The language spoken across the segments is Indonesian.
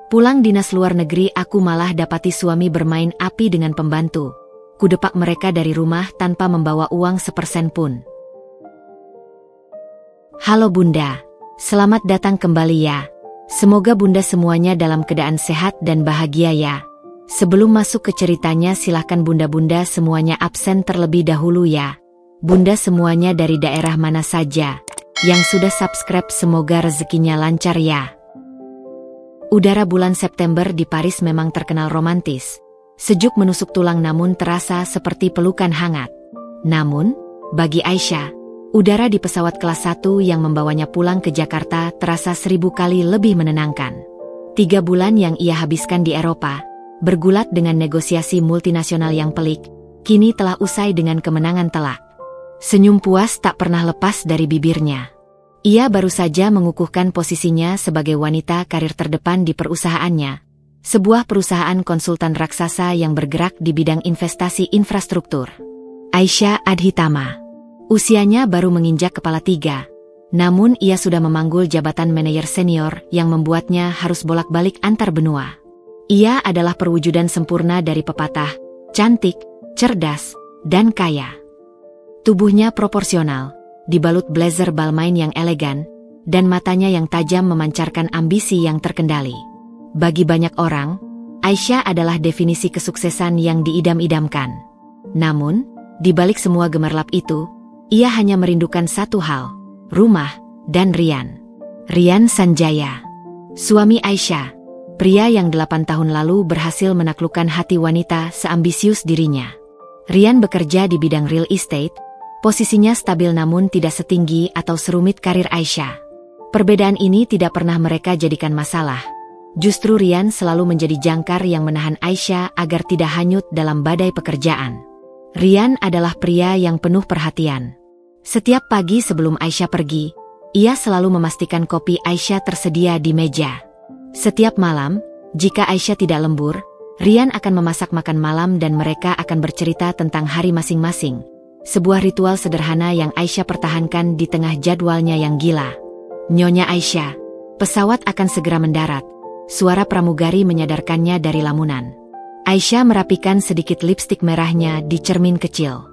Pulang dinas luar negeri aku malah dapati suami bermain api dengan pembantu. Kudepak mereka dari rumah tanpa membawa uang sepersen pun. Halo Bunda, selamat datang kembali ya. Semoga Bunda semuanya dalam keadaan sehat dan bahagia ya. Sebelum masuk ke ceritanya silahkan Bunda-Bunda semuanya absen terlebih dahulu ya. Bunda semuanya dari daerah mana saja yang sudah subscribe semoga rezekinya lancar ya. Udara bulan September di Paris memang terkenal romantis. Sejuk menusuk tulang namun terasa seperti pelukan hangat. Namun, bagi Aisyah, udara di pesawat kelas 1 yang membawanya pulang ke Jakarta terasa 1000 kali lebih menenangkan. 3 bulan yang ia habiskan di Eropa, bergulat dengan negosiasi multinasional yang pelik, kini telah usai dengan kemenangan telak. Senyum puas tak pernah lepas dari bibirnya. Ia baru saja mengukuhkan posisinya sebagai wanita karir terdepan di perusahaannya, sebuah perusahaan konsultan raksasa yang bergerak di bidang investasi infrastruktur. Aisyah Adhitama. Usianya baru menginjak kepala 3, namun ia sudah memanggul jabatan manajer senior yang membuatnya harus bolak-balik antar benua. Ia adalah perwujudan sempurna dari pepatah, cantik, cerdas, dan kaya. Tubuhnya proporsional, dibalut blazer balmain yang elegan, dan matanya yang tajam memancarkan ambisi yang terkendali. Bagi banyak orang, Aisyah adalah definisi kesuksesan yang diidam-idamkan. Namun, di balik semua gemerlap itu, ia hanya merindukan satu hal, rumah, dan Rian. Rian Sanjaya, suami Aisyah, pria yang 8 tahun lalu berhasil menaklukkan hati wanita seambisius dirinya. Rian bekerja di bidang real estate, posisinya stabil namun tidak setinggi atau serumit karir Aisyah. Perbedaan ini tidak pernah mereka jadikan masalah. Justru Rian selalu menjadi jangkar yang menahan Aisyah agar tidak hanyut dalam badai pekerjaan. Rian adalah pria yang penuh perhatian. Setiap pagi sebelum Aisyah pergi, ia selalu memastikan kopi Aisyah tersedia di meja. Setiap malam, jika Aisyah tidak lembur, Rian akan memasak makan malam dan mereka akan bercerita tentang hari masing-masing. Sebuah ritual sederhana yang Aisyah pertahankan di tengah jadwalnya yang gila. Nyonya Aisyah, pesawat akan segera mendarat. Suara pramugari menyadarkannya dari lamunan. Aisyah merapikan sedikit lipstik merahnya di cermin kecil.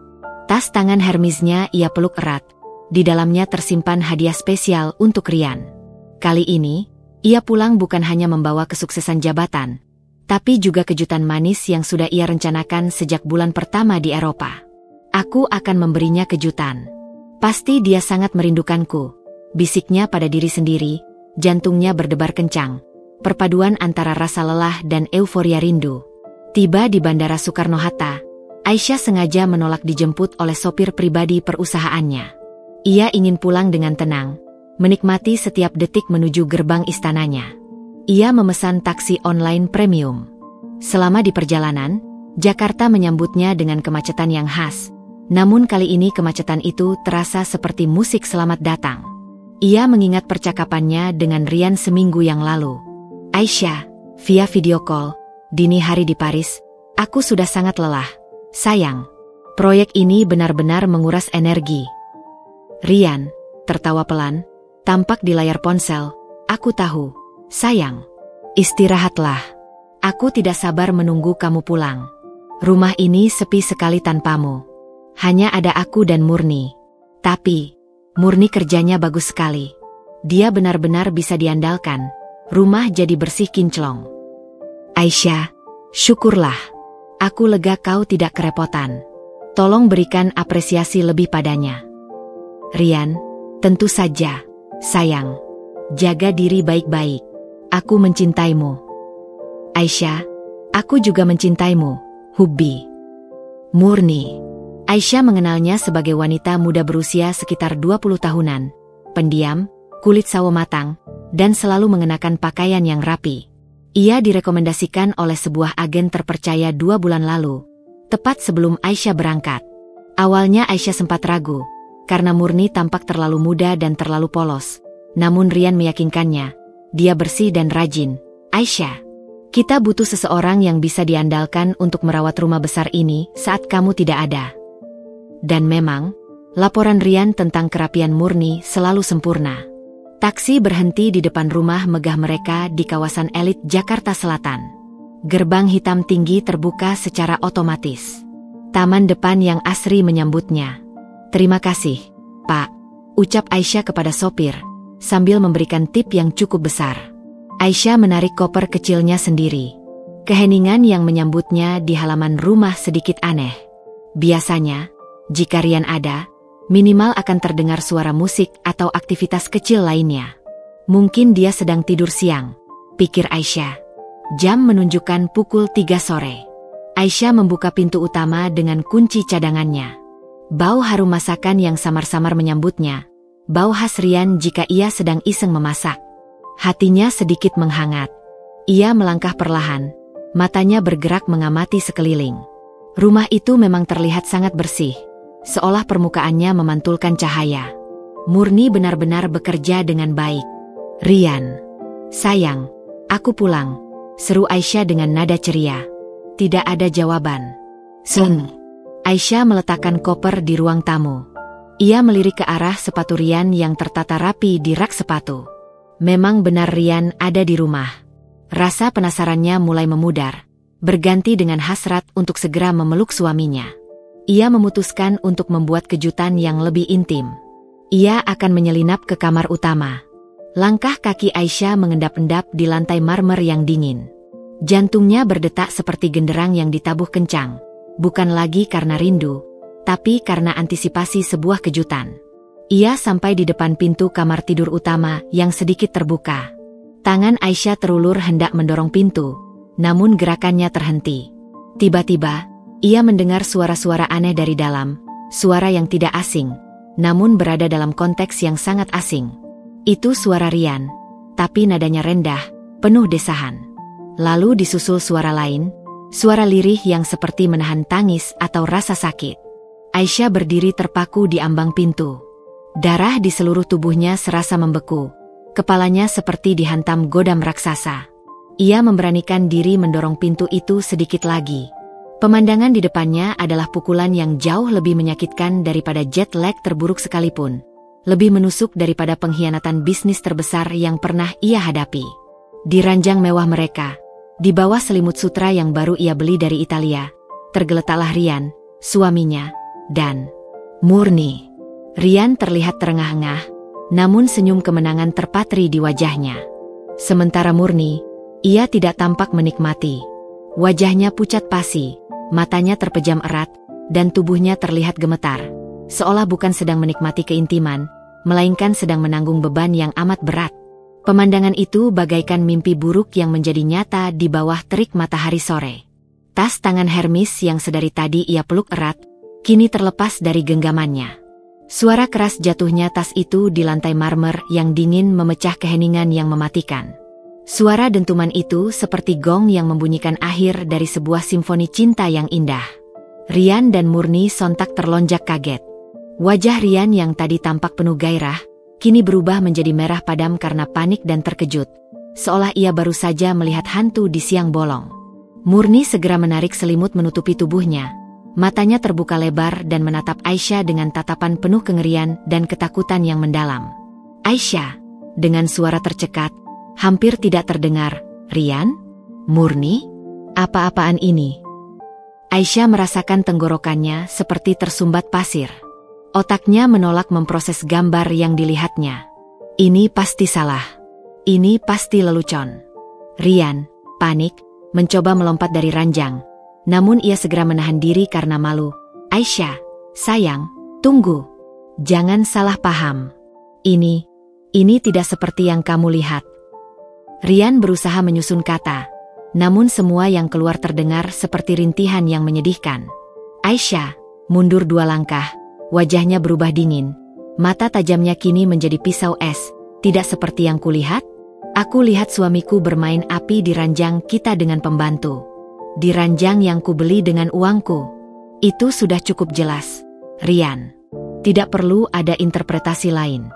Tas tangan Hermesnya ia peluk erat. Di dalamnya tersimpan hadiah spesial untuk Rian. Kali ini, ia pulang bukan hanya membawa kesuksesan jabatan, tapi juga kejutan manis yang sudah ia rencanakan sejak bulan pertama di Eropa. Aku akan memberinya kejutan. Pasti dia sangat merindukanku, bisiknya pada diri sendiri, jantungnya berdebar kencang. Perpaduan antara rasa lelah dan euforia rindu. Tiba di Bandara Soekarno-Hatta, Aisyah sengaja menolak dijemput oleh sopir pribadi perusahaannya. Ia ingin pulang dengan tenang, menikmati setiap detik menuju gerbang istananya. Ia memesan taksi online premium. Selama di perjalanan, Jakarta menyambutnya dengan kemacetan yang khas. Namun kali ini kemacetan itu terasa seperti musik selamat datang. Ia mengingat percakapannya dengan Rian seminggu yang lalu. Aisyah, via video call, dini hari di Paris, aku sudah sangat lelah. Sayang, proyek ini benar-benar menguras energi. Rian, tertawa pelan, tampak di layar ponsel. Aku tahu, sayang. Istirahatlah. Aku tidak sabar menunggu kamu pulang. Rumah ini sepi sekali tanpamu. Hanya ada aku dan Murni. Tapi, Murni kerjanya bagus sekali. Dia benar-benar bisa diandalkan. Rumah jadi bersih kinclong. Aisyah, syukurlah. Aku lega kau tidak kerepotan. Tolong berikan apresiasi lebih padanya. Rian, tentu saja, sayang. Jaga diri baik-baik. Aku mencintaimu. Aisyah, aku juga mencintaimu, Hubbi. Murni. Aisyah mengenalnya sebagai wanita muda berusia sekitar 20 tahunan. Pendiam, kulit sawo matang, dan selalu mengenakan pakaian yang rapi. Ia direkomendasikan oleh sebuah agen terpercaya 2 bulan lalu, tepat sebelum Aisyah berangkat. Awalnya Aisyah sempat ragu, karena Murni tampak terlalu muda dan terlalu polos. Namun Rian meyakinkannya, dia bersih dan rajin. Aisyah, kita butuh seseorang yang bisa diandalkan untuk merawat rumah besar ini saat kamu tidak ada. Dan memang, laporan Rian tentang kerapian Murni selalu sempurna. Taksi berhenti di depan rumah megah mereka di kawasan elit Jakarta Selatan. Gerbang hitam tinggi terbuka secara otomatis. Taman depan yang asri menyambutnya. "Terima kasih, Pak," ucap Aisyah kepada sopir, sambil memberikan tip yang cukup besar. Aisyah menarik koper kecilnya sendiri. Keheningan yang menyambutnya di halaman rumah sedikit aneh. Biasanya, jika Rian ada, minimal akan terdengar suara musik atau aktivitas kecil lainnya. Mungkin dia sedang tidur siang, pikir Aisyah. Jam menunjukkan pukul 3 sore. Aisyah membuka pintu utama dengan kunci cadangannya. Bau harum masakan yang samar-samar menyambutnya. Bau khas Rian jika ia sedang iseng memasak. Hatinya sedikit menghangat. Ia melangkah perlahan, matanya bergerak mengamati sekeliling. Rumah itu memang terlihat sangat bersih, seolah permukaannya memantulkan cahaya. Murni benar-benar bekerja dengan baik. "Rian, sayang, aku pulang," seru Aisyah dengan nada ceria. Tidak ada jawaban. "Seng." Aisyah meletakkan koper di ruang tamu. Ia melirik ke arah sepatu Rian yang tertata rapi di rak sepatu. Memang benar Rian ada di rumah. Rasa penasarannya mulai memudar, berganti dengan hasrat untuk segera memeluk suaminya. Ia memutuskan untuk membuat kejutan yang lebih intim. Ia akan menyelinap ke kamar utama. Langkah kaki Aisyah mengendap-endap di lantai marmer yang dingin. Jantungnya berdetak seperti genderang yang ditabuh kencang, bukan lagi karena rindu, tapi karena antisipasi sebuah kejutan. Ia sampai di depan pintu kamar tidur utama yang sedikit terbuka. Tangan Aisyah terulur hendak mendorong pintu, namun gerakannya terhenti. Tiba-tiba, ia mendengar suara-suara aneh dari dalam, suara yang tidak asing, namun berada dalam konteks yang sangat asing. Itu suara Rian, tapi nadanya rendah, penuh desahan. Lalu disusul suara lain, suara lirih yang seperti menahan tangis atau rasa sakit. Aisyah berdiri terpaku di ambang pintu. Darah di seluruh tubuhnya serasa membeku. Kepalanya seperti dihantam godam raksasa. Ia memberanikan diri mendorong pintu itu sedikit lagi. Pemandangan di depannya adalah pukulan yang jauh lebih menyakitkan daripada jet lag terburuk sekalipun. Lebih menusuk daripada pengkhianatan bisnis terbesar yang pernah ia hadapi. Di ranjang mewah mereka, di bawah selimut sutra yang baru ia beli dari Italia, tergeletaklah Rian, suaminya, dan Murni. Rian terlihat terengah-engah, namun senyum kemenangan terpatri di wajahnya. Sementara Murni, ia tidak tampak menikmati. Wajahnya pucat pasi, matanya terpejam erat, dan tubuhnya terlihat gemetar, seolah bukan sedang menikmati keintiman, melainkan sedang menanggung beban yang amat berat. Pemandangan itu bagaikan mimpi buruk yang menjadi nyata di bawah terik matahari sore. Tas tangan Hermes yang sedari tadi ia peluk erat, kini terlepas dari genggamannya. Suara keras jatuhnya tas itu di lantai marmer yang dingin memecah keheningan yang mematikan. Suara dentuman itu seperti gong yang membunyikan akhir dari sebuah simfoni cinta yang indah. Rian dan Murni sontak terlonjak kaget. Wajah Rian yang tadi tampak penuh gairah, kini berubah menjadi merah padam karena panik dan terkejut, seolah ia baru saja melihat hantu di siang bolong. Murni segera menarik selimut menutupi tubuhnya. Matanya terbuka lebar dan menatap Aisyah dengan tatapan penuh kengerian dan ketakutan yang mendalam. "Aisyah," dengan suara tercekat, hampir tidak terdengar, "Rian? Murni? Apa-apaan ini?" Aisyah merasakan tenggorokannya seperti tersumbat pasir. Otaknya menolak memproses gambar yang dilihatnya. Ini pasti salah. Ini pasti lelucon. Rian, panik, mencoba melompat dari ranjang. Namun ia segera menahan diri karena malu. "Aisyah, sayang, tunggu. Jangan salah paham. Ini tidak seperti yang kamu lihat." Rian berusaha menyusun kata, namun semua yang keluar terdengar seperti rintihan yang menyedihkan. Aisyah mundur 2 langkah, wajahnya berubah dingin. Mata tajamnya kini menjadi pisau es. "Tidak seperti yang kulihat? Aku lihat suamiku bermain api di ranjang kita dengan pembantu. Di ranjang yang kubeli dengan uangku. Itu sudah cukup jelas, Rian. Tidak perlu ada interpretasi lain."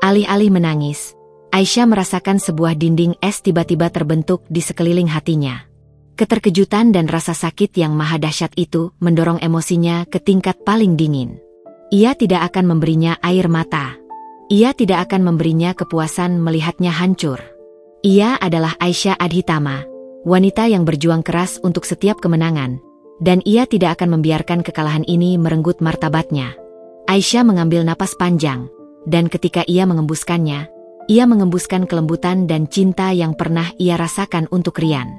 Alih-alih menangis, Aisyah merasakan sebuah dinding es tiba-tiba terbentuk di sekeliling hatinya. Keterkejutan dan rasa sakit yang maha dahsyat itu mendorong emosinya ke tingkat paling dingin. Ia tidak akan memberinya air mata. Ia tidak akan memberinya kepuasan melihatnya hancur. Ia adalah Aisyah Adhitama, wanita yang berjuang keras untuk setiap kemenangan, dan ia tidak akan membiarkan kekalahan ini merenggut martabatnya. Aisyah mengambil napas panjang, dan ketika ia mengembuskannya, ia mengembuskan kelembutan dan cinta yang pernah ia rasakan untuk Rian.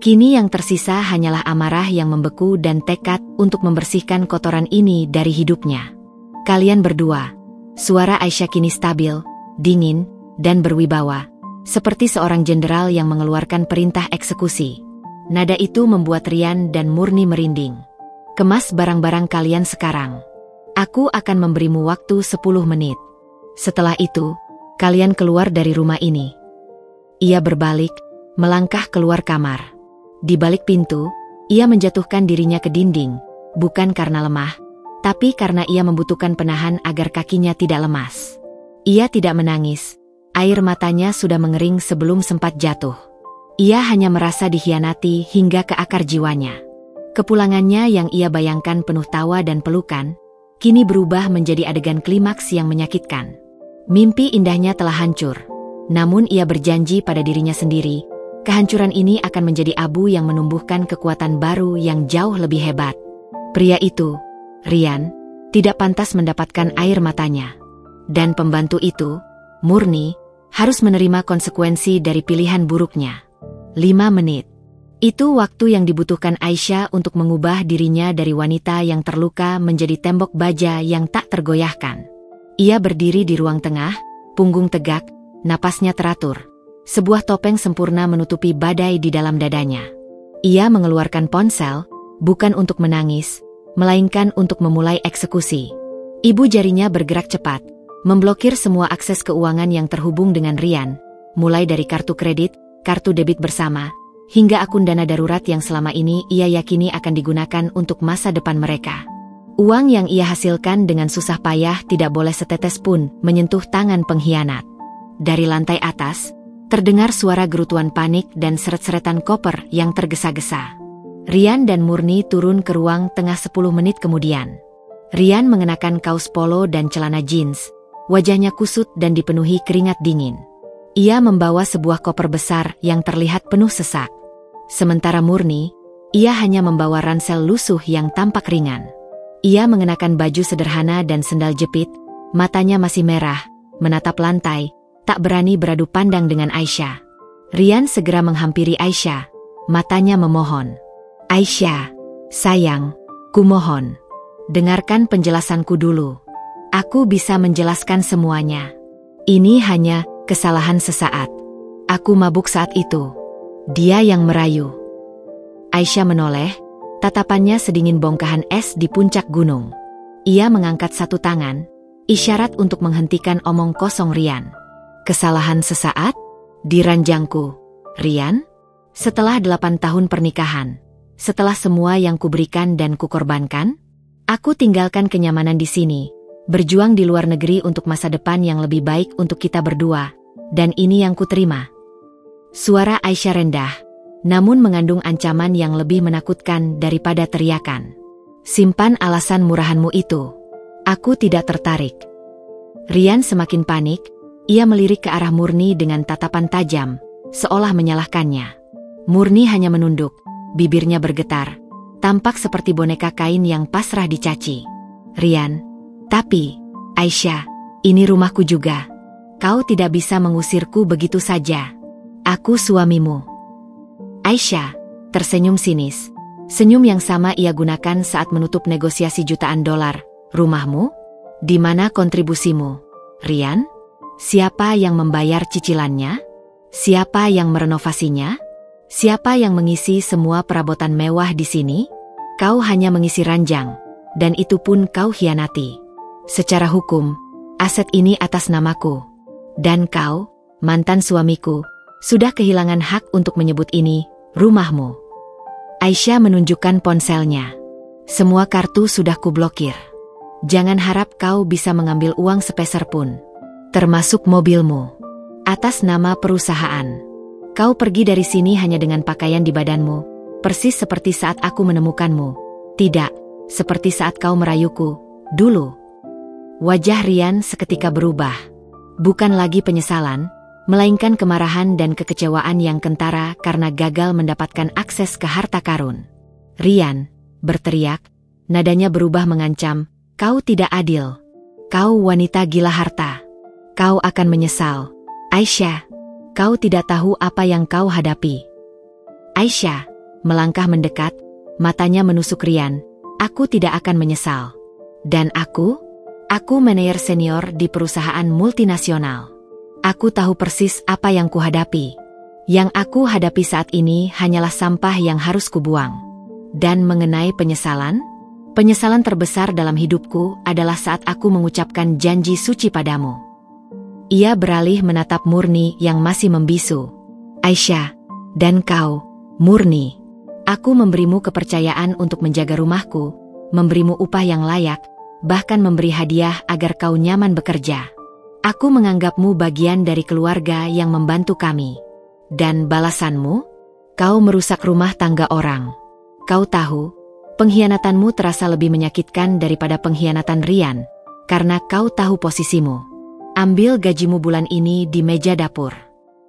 Kini yang tersisa hanyalah amarah yang membeku dan tekad untuk membersihkan kotoran ini dari hidupnya. Kalian berdua. Suara Aisyah kini stabil, dingin, dan berwibawa, seperti seorang jenderal yang mengeluarkan perintah eksekusi. Nada itu membuat Rian dan Murni merinding. Kemas barang-barang kalian sekarang. Aku akan memberimu waktu 10 menit. Setelah itu, kalian keluar dari rumah ini. Ia berbalik, melangkah keluar kamar. Di balik pintu, ia menjatuhkan dirinya ke dinding, bukan karena lemah, tapi karena ia membutuhkan penahan agar kakinya tidak lemas. Ia tidak menangis, air matanya sudah mengering sebelum sempat jatuh. Ia hanya merasa dikhianati hingga ke akar jiwanya. Kepulangannya yang ia bayangkan penuh tawa dan pelukan, kini berubah menjadi adegan klimaks yang menyakitkan. Mimpi indahnya telah hancur, namun ia berjanji pada dirinya sendiri, kehancuran ini akan menjadi abu yang menumbuhkan kekuatan baru yang jauh lebih hebat. Pria itu, Rian, tidak pantas mendapatkan air matanya. Dan pembantu itu, Murni, harus menerima konsekuensi dari pilihan buruknya. 5 menit. Itu waktu yang dibutuhkan Aisyah untuk mengubah dirinya dari wanita yang terluka menjadi tembok baja yang tak tergoyahkan. Ia berdiri di ruang tengah, punggung tegak, napasnya teratur. Sebuah topeng sempurna menutupi badai di dalam dadanya. Ia mengeluarkan ponsel, bukan untuk menangis, melainkan untuk memulai eksekusi. Ibu jarinya bergerak cepat, memblokir semua akses keuangan yang terhubung dengan Rian, mulai dari kartu kredit, kartu debit bersama, hingga akun dana darurat yang selama ini ia yakini akan digunakan untuk masa depan mereka. Uang yang ia hasilkan dengan susah payah tidak boleh setetes pun menyentuh tangan pengkhianat. Dari lantai atas, terdengar suara gerutuan panik dan seret-seretan koper yang tergesa-gesa. Rian dan Murni turun ke ruang tengah 10 menit kemudian. Rian mengenakan kaos polo dan celana jeans, wajahnya kusut dan dipenuhi keringat dingin. Ia membawa sebuah koper besar yang terlihat penuh sesak. Sementara Murni, ia hanya membawa ransel lusuh yang tampak ringan. Ia mengenakan baju sederhana dan sendal jepit, matanya masih merah, menatap lantai, tak berani beradu pandang dengan Aisyah. Rian segera menghampiri Aisyah, matanya memohon. Aisyah, sayang, kumohon, dengarkan penjelasanku dulu. Aku bisa menjelaskan semuanya. Ini hanya kesalahan sesaat. Aku mabuk saat itu. Dia yang merayu. Aisyah menoleh, tatapannya sedingin bongkahan es di puncak gunung. Ia mengangkat satu tangan, isyarat untuk menghentikan omong kosong Rian. Kesalahan sesaat? Di ranjangku, Rian? Setelah 8 tahun pernikahan, setelah semua yang kuberikan dan kukorbankan, aku tinggalkan kenyamanan di sini, berjuang di luar negeri untuk masa depan yang lebih baik untuk kita berdua, dan ini yang kuterima. Suara Aisyah rendah, namun mengandung ancaman yang lebih menakutkan daripada teriakan. Simpan alasan murahanmu itu. Aku tidak tertarik. Rian semakin panik, ia melirik ke arah Murni dengan tatapan tajam, seolah menyalahkannya. Murni hanya menunduk. Bibirnya bergetar, tampak seperti boneka kain yang pasrah dicaci. Rian, tapi, Aisyah, ini rumahku juga. Kau tidak bisa mengusirku begitu saja. Aku suamimu. Aisyah tersenyum sinis. Senyum yang sama ia gunakan saat menutup negosiasi jutaan dolar. Rumahmu? Di mana kontribusimu? Rian? Siapa yang membayar cicilannya? Siapa yang merenovasinya? Siapa yang mengisi semua perabotan mewah di sini? Kau hanya mengisi ranjang, dan itu pun kau khianati. Secara hukum, aset ini atas namaku. Dan kau, mantan suamiku, sudah kehilangan hak untuk menyebut ini rumahmu. Aisyah menunjukkan ponselnya. Semua kartu sudah kublokir. Jangan harap kau bisa mengambil uang sepeser pun, termasuk mobilmu, atas nama perusahaan. Kau pergi dari sini hanya dengan pakaian di badanmu, persis seperti saat aku menemukanmu. Tidak, seperti saat kau merayuku, dulu. Wajah Rian seketika berubah. Bukan lagi penyesalan, melainkan kemarahan dan kekecewaan yang kentara karena gagal mendapatkan akses ke harta karun. "Rian," berteriak, nadanya berubah mengancam, "kau tidak adil. Kau wanita gila harta. Kau akan menyesal. Aisyah, kau tidak tahu apa yang kau hadapi." Aisyah melangkah mendekat, matanya menusuk Rian. "Aku tidak akan menyesal. Dan aku manajer senior di perusahaan multinasional. Aku tahu persis apa yang kuhadapi. Yang aku hadapi saat ini hanyalah sampah yang harus kubuang. Dan mengenai penyesalan? Penyesalan terbesar dalam hidupku adalah saat aku mengucapkan janji suci padamu." Ia beralih menatap Murni yang masih membisu. "Aisyah, dan kau, Murni. Aku memberimu kepercayaan untuk menjaga rumahku, memberimu upah yang layak, bahkan memberi hadiah agar kau nyaman bekerja. Aku menganggapmu bagian dari keluarga yang membantu kami. Dan balasanmu? Kau merusak rumah tangga orang. Kau tahu, pengkhianatanmu terasa lebih menyakitkan daripada pengkhianatan Rian, karena kau tahu posisimu. Ambil gajimu bulan ini di meja dapur.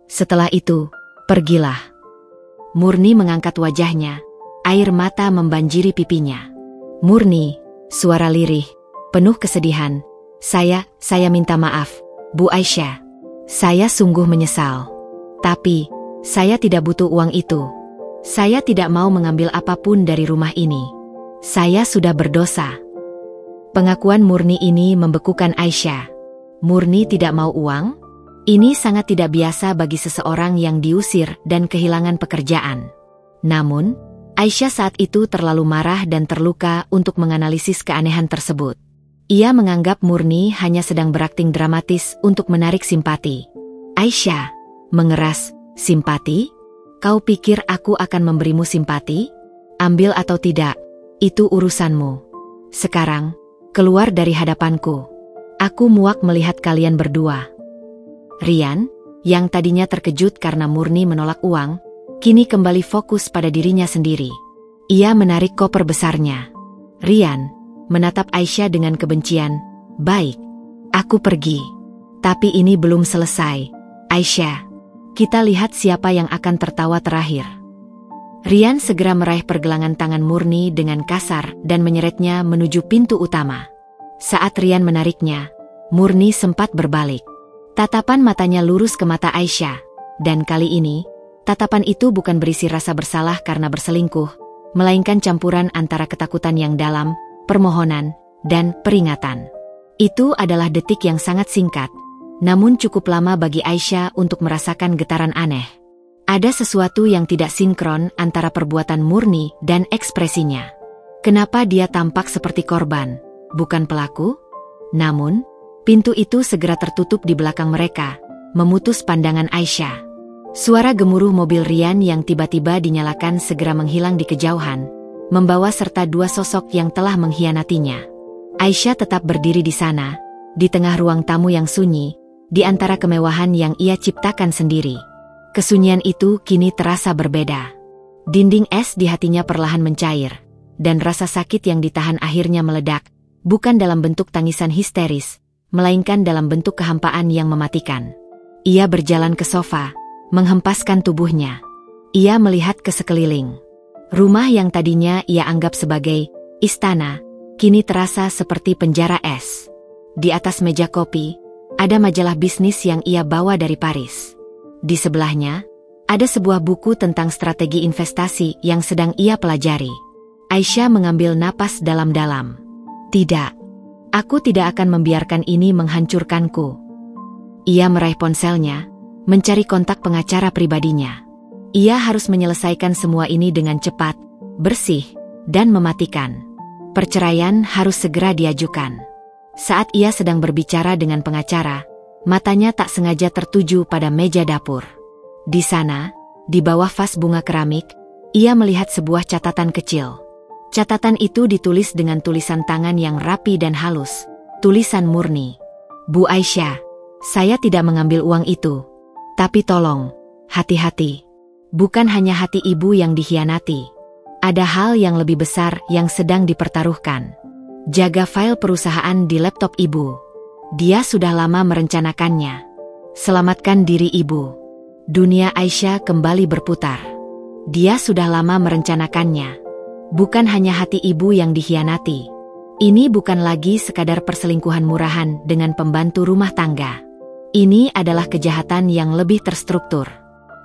Setelah itu, pergilah." Murni mengangkat wajahnya, air mata membanjiri pipinya. "Murni," suara lirih, penuh kesedihan, Saya minta maaf, Bu Aisyah. Saya sungguh menyesal. Tapi, saya tidak butuh uang itu. Saya tidak mau mengambil apapun dari rumah ini. Saya sudah berdosa." Pengakuan Murni ini membekukan Aisyah. Murni tidak mau uang? Ini sangat tidak biasa bagi seseorang yang diusir dan kehilangan pekerjaan. Namun, Aisyah saat itu terlalu marah dan terluka untuk menganalisis keanehan tersebut. Ia menganggap Murni hanya sedang berakting dramatis untuk menarik simpati. "Aisyah," mengeras, "simpati? Kau pikir aku akan memberimu simpati? Ambil atau tidak, itu urusanmu. Sekarang, keluar dari hadapanku. Aku muak melihat kalian berdua." Rian, yang tadinya terkejut karena Murni menolak uang, kini kembali fokus pada dirinya sendiri. Ia menarik koper besarnya. Rian menatap Aisyah dengan kebencian. "Baik, aku pergi. Tapi ini belum selesai. Aisyah, kita lihat siapa yang akan tertawa terakhir." Rian segera meraih pergelangan tangan Murni dengan kasar dan menyeretnya menuju pintu utama. Saat Rian menariknya, Murni sempat berbalik. Tatapan matanya lurus ke mata Aisyah, dan kali ini, tatapan itu bukan berisi rasa bersalah karena berselingkuh, melainkan campuran antara ketakutan yang dalam, permohonan, dan peringatan. Itu adalah detik yang sangat singkat, namun cukup lama bagi Aisyah untuk merasakan getaran aneh. Ada sesuatu yang tidak sinkron antara perbuatan Murni dan ekspresinya. Kenapa dia tampak seperti korban, bukan pelaku? Namun, pintu itu segera tertutup di belakang mereka, memutus pandangan Aisyah. Suara gemuruh mobil Rian yang tiba-tiba dinyalakan segera menghilang di kejauhan, membawa serta dua sosok yang telah mengkhianatinya. Aisyah tetap berdiri di sana, di tengah ruang tamu yang sunyi, di antara kemewahan yang ia ciptakan sendiri. Kesunyian itu kini terasa berbeda. Dinding es di hatinya perlahan mencair, dan rasa sakit yang ditahan akhirnya meledak, bukan dalam bentuk tangisan histeris, melainkan dalam bentuk kehampaan yang mematikan. Ia berjalan ke sofa, menghempaskan tubuhnya. Ia melihat ke sekeliling. Rumah yang tadinya ia anggap sebagai istana, kini terasa seperti penjara es. Di atas meja kopi, ada majalah bisnis yang ia bawa dari Paris. Di sebelahnya, ada sebuah buku tentang strategi investasi yang sedang ia pelajari. Aisyah mengambil napas dalam-dalam. "Tidak, aku tidak akan membiarkan ini menghancurkanku." Ia meraih ponselnya, mencari kontak pengacara pribadinya. Ia harus menyelesaikan semua ini dengan cepat, bersih, dan mematikan. Perceraian harus segera diajukan. Saat ia sedang berbicara dengan pengacara, matanya tak sengaja tertuju pada meja dapur. Di sana, di bawah vas bunga keramik, ia melihat sebuah catatan kecil. Catatan itu ditulis dengan tulisan tangan yang rapi dan halus, tulisan Murni. "Bu Aisyah, saya tidak mengambil uang itu. Tapi tolong, hati-hati. Bukan hanya hati ibu yang dikhianati. Ada hal yang lebih besar yang sedang dipertaruhkan. Jaga file perusahaan di laptop ibu. Dia sudah lama merencanakannya. Selamatkan diri ibu. Dunia Aisyah kembali berputar. Dia sudah lama merencanakannya. Bukan hanya hati ibu yang dikhianati. Ini bukan lagi sekadar perselingkuhan murahan dengan pembantu rumah tangga. Ini adalah kejahatan yang lebih terstruktur.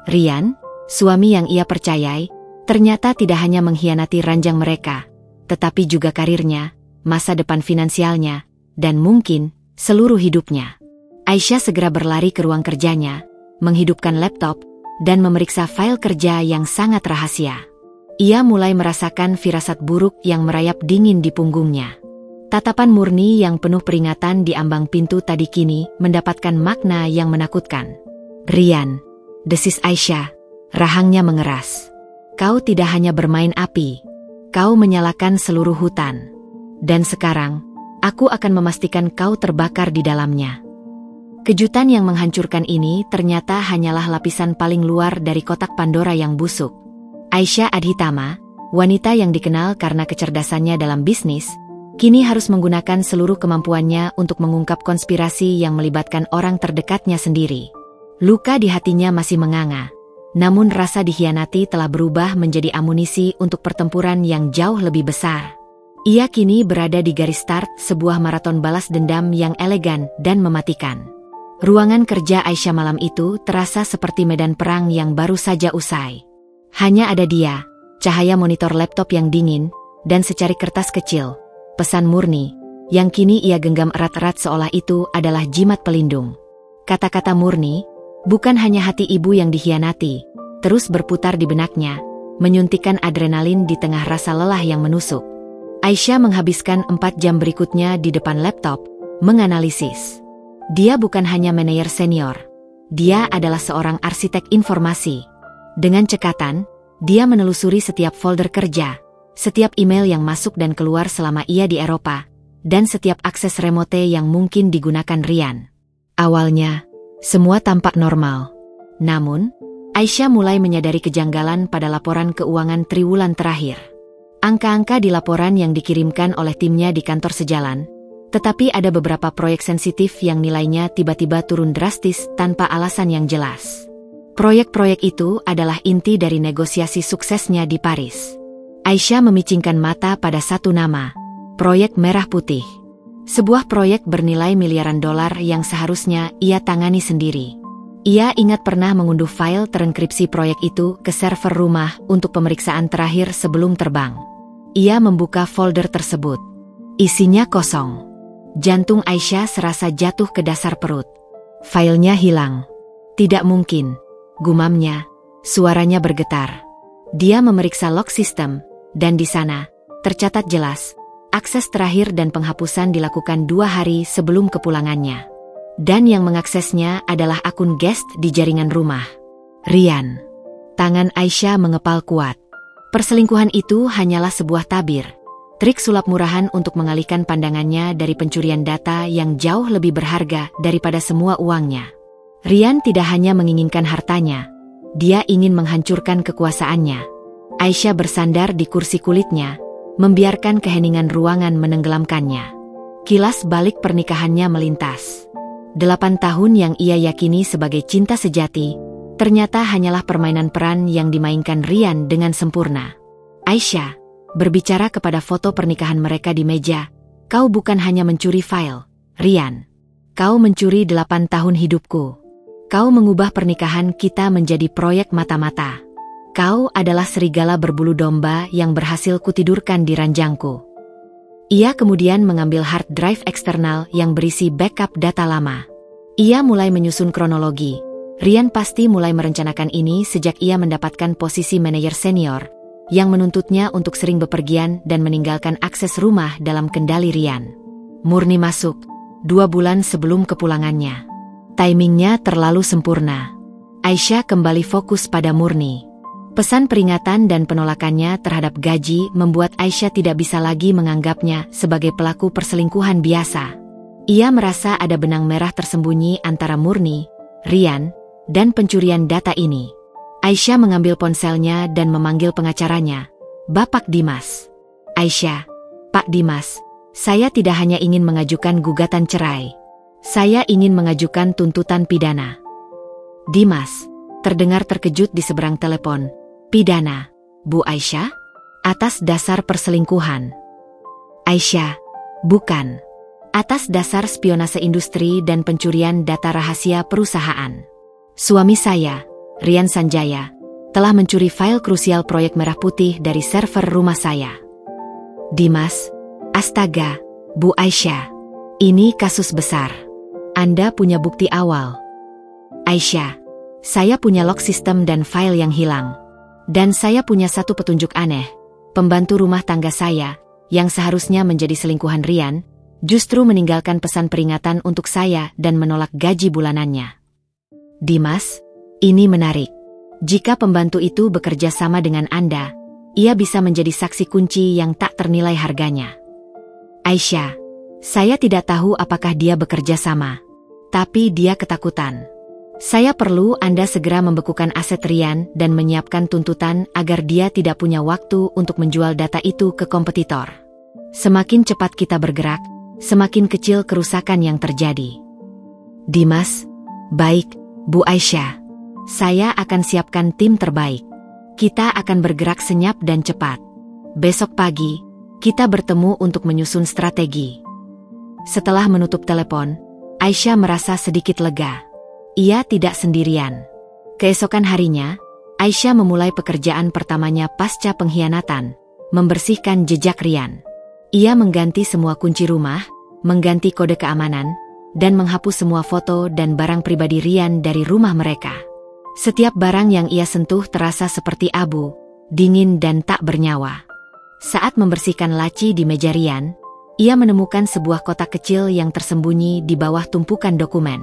Rian, suami yang ia percayai, ternyata tidak hanya mengkhianati ranjang mereka, tetapi juga karirnya, masa depan finansialnya, dan mungkin seluruh hidupnya. Aisyah segera berlari ke ruang kerjanya, menghidupkan laptop, dan memeriksa file kerja yang sangat rahasia. Ia mulai merasakan firasat buruk yang merayap dingin di punggungnya. Tatapan murni yang penuh peringatan di ambang pintu tadi kini mendapatkan makna yang menakutkan. Rian, desis Aisyah, rahangnya mengeras. Kau tidak hanya bermain api, kau menyalakan seluruh hutan. Dan sekarang, aku akan memastikan kau terbakar di dalamnya. Kejutan yang menghancurkan ini ternyata hanyalah lapisan paling luar dari kotak Pandora yang busuk. Aisyah Adhitama, wanita yang dikenal karena kecerdasannya dalam bisnis, kini harus menggunakan seluruh kemampuannya untuk mengungkap konspirasi yang melibatkan orang terdekatnya sendiri. Luka di hatinya masih menganga, namun rasa dikhianati telah berubah menjadi amunisi untuk pertempuran yang jauh lebih besar. Ia kini berada di garis start sebuah maraton balas dendam yang elegan dan mematikan. Ruangan kerja Aisyah malam itu terasa seperti medan perang yang baru saja usai. Hanya ada dia, cahaya monitor laptop yang dingin, dan secari kertas kecil. Pesan murni, yang kini ia genggam erat-erat seolah itu adalah jimat pelindung. Kata-kata murni, bukan hanya hati ibu yang dikhianati, terus berputar di benaknya, menyuntikkan adrenalin di tengah rasa lelah yang menusuk. Aisyah menghabiskan 4 jam berikutnya di depan laptop, menganalisis. Dia bukan hanya manajer senior, dia adalah seorang arsitek informasi. Dengan cekatan, dia menelusuri setiap folder kerja, setiap email yang masuk dan keluar selama ia di Eropa, dan setiap akses remote yang mungkin digunakan Rian. Awalnya, semua tampak normal. Namun, Aisyah mulai menyadari kejanggalan pada laporan keuangan triwulan terakhir. Angka-angka di laporan yang dikirimkan oleh timnya di kantor sejalan, tetapi ada beberapa proyek sensitif yang nilainya tiba-tiba turun drastis tanpa alasan yang jelas. Proyek-proyek itu adalah inti dari negosiasi suksesnya di Paris. Aisyah memicingkan mata pada satu nama, proyek Merah Putih. Sebuah proyek bernilai miliaran dolar yang seharusnya ia tangani sendiri. Ia ingat pernah mengunduh file terenkripsi proyek itu ke server rumah untuk pemeriksaan terakhir sebelum terbang. Ia membuka folder tersebut. Isinya kosong. Jantung Aisyah serasa jatuh ke dasar perut. Filenya hilang. Tidak mungkin, gumamnya, suaranya bergetar. Dia memeriksa log sistem, dan di sana, tercatat jelas, akses terakhir dan penghapusan dilakukan 2 hari sebelum kepulangannya. Dan yang mengaksesnya adalah akun guest di jaringan rumah. Rian. Tangan Aisyah mengepal kuat. Perselingkuhan itu hanyalah sebuah tabir. Trik sulap murahan untuk mengalihkan pandangannya dari pencurian data yang jauh lebih berharga daripada semua uangnya. Rian tidak hanya menginginkan hartanya, dia ingin menghancurkan kekuasaannya. Aisyah bersandar di kursi kulitnya, membiarkan keheningan ruangan menenggelamkannya. Kilas balik pernikahannya melintas. 8 tahun yang ia yakini sebagai cinta sejati, ternyata hanyalah permainan peran yang dimainkan Rian dengan sempurna. Aisyah berbicara kepada foto pernikahan mereka di meja, "Kau bukan hanya mencuri file, Rian. Kau mencuri 8 tahun hidupku. Kau mengubah pernikahan kita menjadi proyek mata-mata. Kau adalah serigala berbulu domba yang berhasil kutidurkan di ranjangku." Ia kemudian mengambil hard drive eksternal yang berisi backup data lama. Ia mulai menyusun kronologi. Rian pasti mulai merencanakan ini sejak ia mendapatkan posisi manajer senior, yang menuntutnya untuk sering bepergian dan meninggalkan akses rumah dalam kendali Rian. Murni masuk 2 bulan sebelum kepulangannya. Timingnya terlalu sempurna. Aisyah kembali fokus pada Murni. Pesan peringatan dan penolakannya terhadap gaji membuat Aisyah tidak bisa lagi menganggapnya sebagai pelaku perselingkuhan biasa. Ia merasa ada benang merah tersembunyi antara Murni, Rian, dan pencurian data ini. Aisyah mengambil ponselnya dan memanggil pengacaranya, "Bapak Dimas." "Aisyah, Pak Dimas, saya tidak hanya ingin mengajukan gugatan cerai. Saya ingin mengajukan tuntutan pidana. Dimas terdengar terkejut di seberang telepon. Pidana, Bu Aisyah? Atas dasar perselingkuhan. Aisyah, bukan. Atas dasar spionase industri dan pencurian data rahasia perusahaan. Suami saya, Rian Sanjaya, telah mencuri file krusial proyek Merah Putih dari server rumah saya. Dimas, astaga, Bu Aisyah. Ini kasus besar. Anda punya bukti awal. Aisyah, saya punya log sistem dan file yang hilang. Dan saya punya satu petunjuk aneh. Pembantu rumah tangga saya, yang seharusnya menjadi selingkuhan Rian, justru meninggalkan pesan peringatan untuk saya dan menolak gaji bulanannya. Dimas, ini menarik. Jika pembantu itu bekerja sama dengan Anda, ia bisa menjadi saksi kunci yang tak ternilai harganya. Aisyah, saya tidak tahu apakah dia bekerja sama. Tapi dia ketakutan. Saya perlu Anda segera membekukan aset Rian dan menyiapkan tuntutan agar dia tidak punya waktu untuk menjual data itu ke kompetitor. Semakin cepat kita bergerak, semakin kecil kerusakan yang terjadi. Dimas, baik, Bu Aisyah. Saya akan siapkan tim terbaik. Kita akan bergerak senyap dan cepat. Besok pagi, kita bertemu untuk menyusun strategi. Setelah menutup telepon, Aisyah merasa sedikit lega. Ia tidak sendirian. Keesokan harinya, Aisyah memulai pekerjaan pertamanya pasca pengkhianatan, membersihkan jejak Rian. Ia mengganti semua kunci rumah, mengganti kode keamanan, dan menghapus semua foto dan barang pribadi Rian dari rumah mereka. Setiap barang yang ia sentuh terasa seperti abu, dingin dan tak bernyawa. Saat membersihkan laci di meja Rian, ia menemukan sebuah kotak kecil yang tersembunyi di bawah tumpukan dokumen.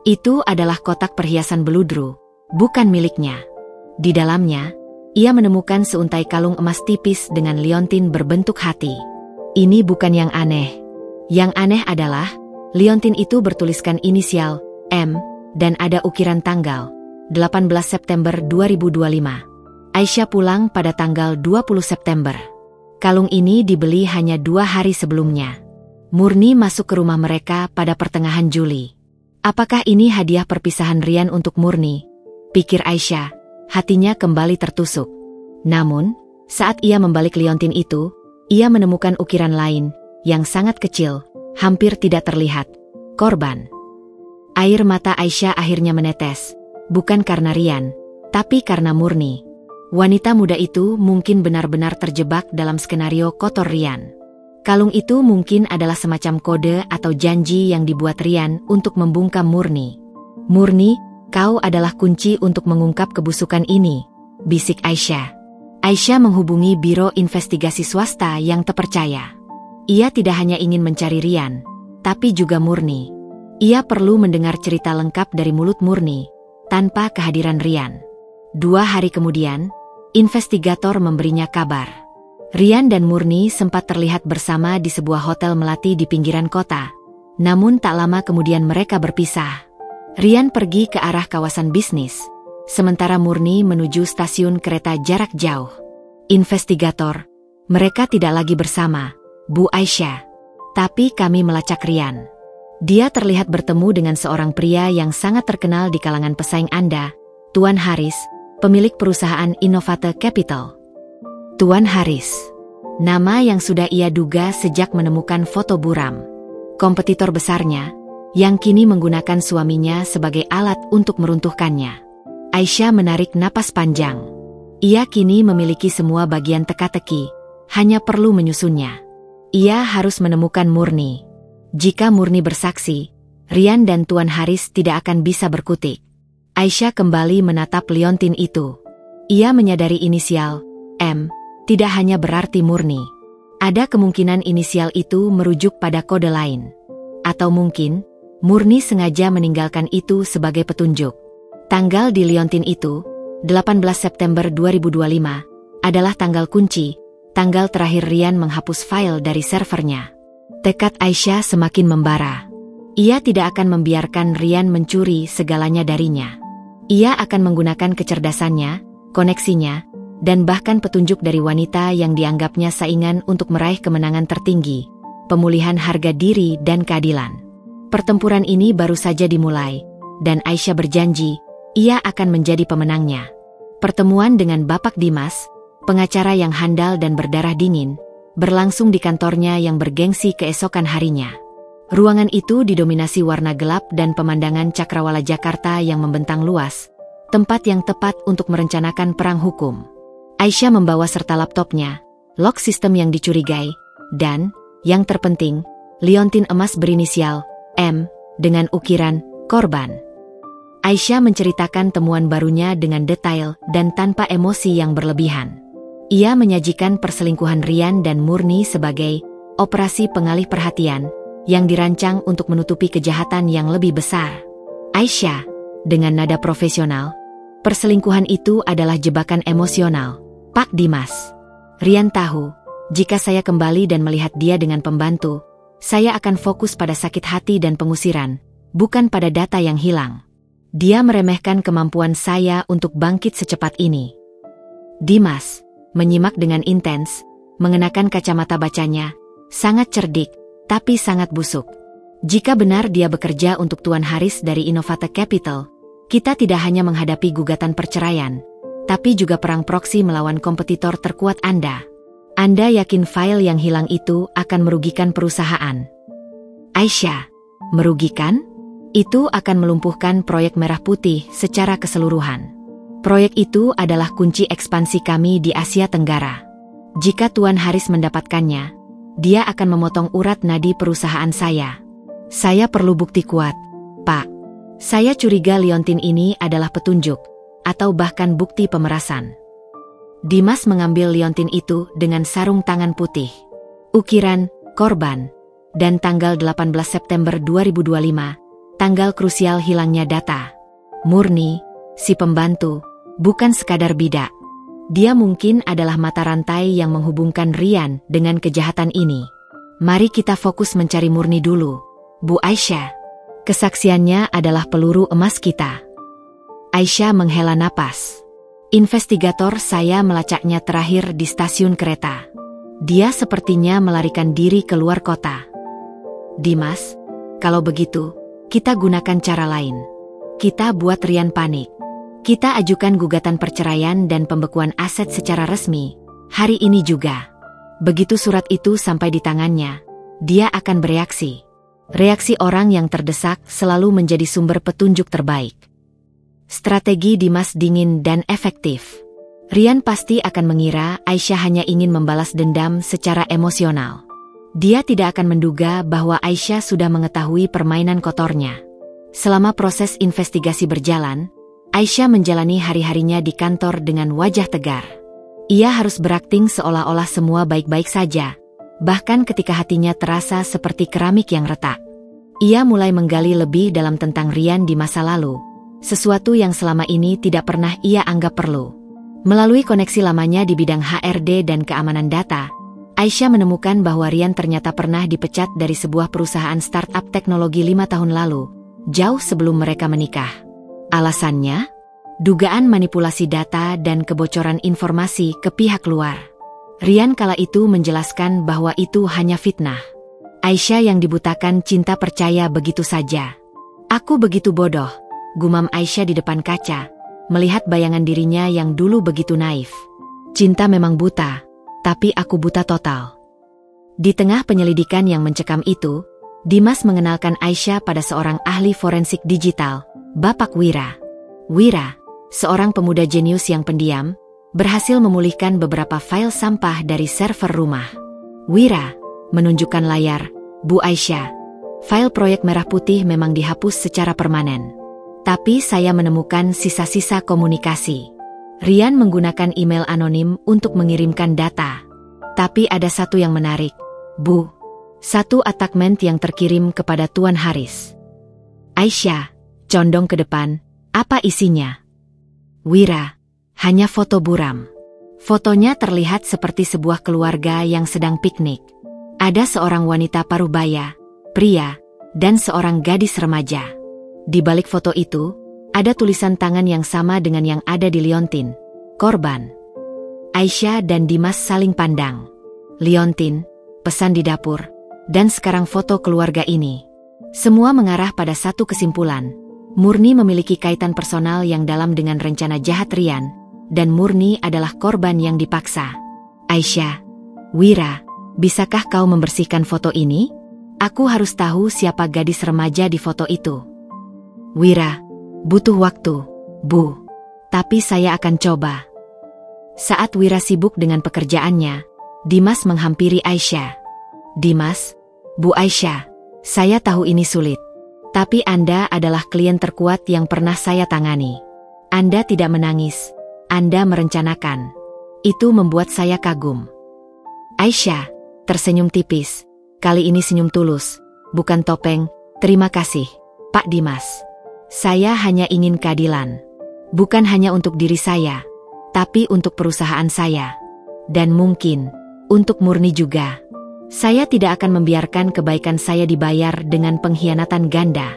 Itu adalah kotak perhiasan beludru, bukan miliknya. Di dalamnya, ia menemukan seuntai kalung emas tipis dengan liontin berbentuk hati. Ini bukan yang aneh. Yang aneh adalah, liontin itu bertuliskan inisial, M, dan ada ukiran tanggal, 18 September 2025. Aisyah pulang pada tanggal 20 September. Kalung ini dibeli hanya 2 hari sebelumnya. Murni masuk ke rumah mereka pada pertengahan Juli. Apakah ini hadiah perpisahan Rian untuk Murni? Pikir Aisyah, hatinya kembali tertusuk. Namun, saat ia membalik liontin itu, ia menemukan ukiran lain, yang sangat kecil, hampir tidak terlihat. Korban. Air mata Aisyah akhirnya menetes, bukan karena Rian, tapi karena Murni. Wanita muda itu mungkin benar-benar terjebak dalam skenario kotor Rian. Kalung itu mungkin adalah semacam kode atau janji yang dibuat Rian untuk membungkam Murni. Murni, kau adalah kunci untuk mengungkap kebusukan ini, bisik Aisyah. Aisyah menghubungi Biro Investigasi Swasta yang terpercaya. Ia tidak hanya ingin mencari Rian, tapi juga Murni. Ia perlu mendengar cerita lengkap dari mulut Murni, tanpa kehadiran Rian. 2 hari kemudian, investigator memberinya kabar. Rian dan Murni sempat terlihat bersama di sebuah hotel melati di pinggiran kota. Namun tak lama kemudian mereka berpisah. Rian pergi ke arah kawasan bisnis, sementara Murni menuju stasiun kereta jarak jauh. Investigator, mereka tidak lagi bersama, Bu Aisyah. Tapi kami melacak Rian. Dia terlihat bertemu dengan seorang pria yang sangat terkenal di kalangan pesaing Anda, Tuan Haris, pemilik perusahaan Innovate Capital. Tuan Haris, nama yang sudah ia duga sejak menemukan foto buram. Kompetitor besarnya, yang kini menggunakan suaminya sebagai alat untuk meruntuhkannya. Aisyah menarik napas panjang. Ia kini memiliki semua bagian teka-teki, hanya perlu menyusunnya. Ia harus menemukan Murni. Jika Murni bersaksi, Rian dan Tuan Haris tidak akan bisa berkutik. Aisyah kembali menatap liontin itu. Ia menyadari inisial, M, tidak hanya berarti Murni. Ada kemungkinan inisial itu merujuk pada kode lain. Atau mungkin, Murni sengaja meninggalkan itu sebagai petunjuk. Tanggal di liontin itu, 18 September 2025, adalah tanggal kunci, tanggal terakhir Rian menghapus file dari servernya. Tekad Aisyah semakin membara. Ia tidak akan membiarkan Rian mencuri segalanya darinya. Ia akan menggunakan kecerdasannya, koneksinya, dan bahkan petunjuk dari wanita yang dianggapnya saingan untuk meraih kemenangan tertinggi, pemulihan harga diri dan keadilan. Pertempuran ini baru saja dimulai, dan Aisyah berjanji, ia akan menjadi pemenangnya. Pertemuan dengan Bapak Dimas, pengacara yang handal dan berdarah dingin, berlangsung di kantornya yang bergengsi keesokan harinya. Ruangan itu didominasi warna gelap dan pemandangan cakrawala Jakarta yang membentang luas, tempat yang tepat untuk merencanakan perang hukum. Aisyah membawa serta laptopnya, lock sistem yang dicurigai, dan, yang terpenting, liontin emas berinisial M, dengan ukiran korban. Aisyah menceritakan temuan barunya dengan detail dan tanpa emosi yang berlebihan. Ia menyajikan perselingkuhan Rian dan Murni sebagai operasi pengalih perhatian yang dirancang untuk menutupi kejahatan yang lebih besar. Aisyah, dengan nada profesional, perselingkuhan itu adalah jebakan emosional, Pak Dimas. Rian tahu, jika saya kembali dan melihat dia dengan pembantu, saya akan fokus pada sakit hati dan pengusiran, bukan pada data yang hilang. Dia meremehkan kemampuan saya untuk bangkit secepat ini. Dimas menyimak dengan intens, mengenakan kacamata bacanya, sangat cerdik, tapi sangat busuk. Jika benar dia bekerja untuk Tuan Haris dari Innovate Capital, kita tidak hanya menghadapi gugatan perceraian, tapi juga perang proksi melawan kompetitor terkuat Anda. Anda yakin file yang hilang itu akan merugikan perusahaan? Aisyah, merugikan? Itu akan melumpuhkan proyek Merah Putih secara keseluruhan. Proyek itu adalah kunci ekspansi kami di Asia Tenggara. Jika Tuan Haris mendapatkannya, dia akan memotong urat nadi perusahaan saya. Saya perlu bukti kuat, Pak. Saya curiga liontin ini adalah petunjuk, atau bahkan bukti pemerasan. Dimas mengambil liontin itu dengan sarung tangan putih. Ukiran, korban, dan tanggal 18 September 2025, tanggal krusial hilangnya data. Murni, si pembantu, bukan sekadar bidak. Dia mungkin adalah mata rantai yang menghubungkan Rian dengan kejahatan ini. Mari kita fokus mencari Murni dulu, Bu Aisyah. Kesaksiannya adalah peluru emas kita. Aisyah menghela napas. Investigator saya melacaknya terakhir di stasiun kereta. Dia sepertinya melarikan diri keluar kota. Dimas, kalau begitu, kita gunakan cara lain. Kita buat Rian panik. Kita ajukan gugatan perceraian dan pembekuan aset secara resmi, hari ini juga. Begitu surat itu sampai di tangannya, dia akan bereaksi. Reaksi orang yang terdesak selalu menjadi sumber petunjuk terbaik. Strategi Dimas dingin dan efektif. Rian pasti akan mengira Aisyah hanya ingin membalas dendam secara emosional. Dia tidak akan menduga bahwa Aisyah sudah mengetahui permainan kotornya. Selama proses investigasi berjalan, Aisyah menjalani hari-harinya di kantor dengan wajah tegar. Ia harus berakting seolah-olah semua baik-baik saja, bahkan ketika hatinya terasa seperti keramik yang retak. Ia mulai menggali lebih dalam tentang Rian di masa lalu, sesuatu yang selama ini tidak pernah ia anggap perlu. Melalui koneksi lamanya di bidang HRD dan keamanan data, Aisyah menemukan bahwa Rian ternyata pernah dipecat dari sebuah perusahaan startup teknologi 5 tahun lalu, jauh sebelum mereka menikah. Alasannya? Dugaan manipulasi data dan kebocoran informasi ke pihak luar. Rian kala itu menjelaskan bahwa itu hanya fitnah. Aisyah yang dibutakan cinta percaya begitu saja. Aku begitu bodoh, gumam Aisyah di depan kaca, melihat bayangan dirinya yang dulu begitu naif. Cinta memang buta, tapi aku buta total. Di tengah penyelidikan yang mencekam itu, Dimas mengenalkan Aisyah pada seorang ahli forensik digital, Bapak Wira. Wira, seorang pemuda jenius yang pendiam, berhasil memulihkan beberapa file sampah dari server rumah. Wira menunjukkan layar, Bu Aisyah. File proyek Merah Putih memang dihapus secara permanen. Tapi saya menemukan sisa-sisa komunikasi. Rian menggunakan email anonim untuk mengirimkan data. Tapi ada satu yang menarik, Bu. Satu attachment yang terkirim kepada Tuan Haris. Aisyah condong ke depan. Apa isinya? Wira, hanya foto buram. Fotonya terlihat seperti sebuah keluarga yang sedang piknik. Ada seorang wanita parubaya, pria, dan seorang gadis remaja. Di balik foto itu, ada tulisan tangan yang sama dengan yang ada di liontin, korban. Aisyah dan Dimas saling pandang. Liontin, pesan di dapur, dan sekarang foto keluarga ini. Semua mengarah pada satu kesimpulan. Murni memiliki kaitan personal yang dalam dengan rencana jahat Rian, dan Murni adalah korban yang dipaksa. Aisyah, Wira, bisakah kau membersihkan foto ini? Aku harus tahu siapa gadis remaja di foto itu. Wira, butuh waktu, Bu. Tapi saya akan coba. Saat Wira sibuk dengan pekerjaannya, Dimas menghampiri Aisyah. Dimas, Bu Aisyah, saya tahu ini sulit. Tapi Anda adalah klien terkuat yang pernah saya tangani. Anda tidak menangis. Anda merencanakan. Itu membuat saya kagum. Aisyah tersenyum tipis. Kali ini senyum tulus, bukan topeng. Terima kasih, Pak Dimas. Saya hanya ingin keadilan. Bukan hanya untuk diri saya, tapi untuk perusahaan saya. Dan mungkin, untuk Murni juga. Saya tidak akan membiarkan kebaikan saya dibayar dengan pengkhianatan ganda.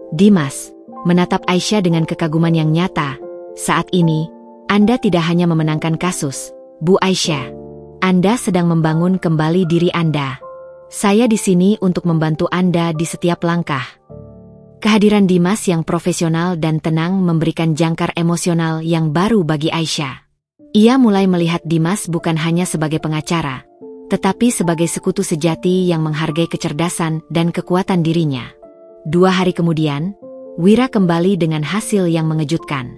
Dimas menatap Aisyah dengan kekaguman yang nyata. Saat ini, Anda tidak hanya memenangkan kasus, Bu Aisyah. Anda sedang membangun kembali diri Anda. Saya di sini untuk membantu Anda di setiap langkah. Kehadiran Dimas yang profesional dan tenang memberikan jangkar emosional yang baru bagi Aisyah. Ia mulai melihat Dimas bukan hanya sebagai pengacara, tetapi sebagai sekutu sejati yang menghargai kecerdasan dan kekuatan dirinya. 2 hari kemudian, Wira kembali dengan hasil yang mengejutkan.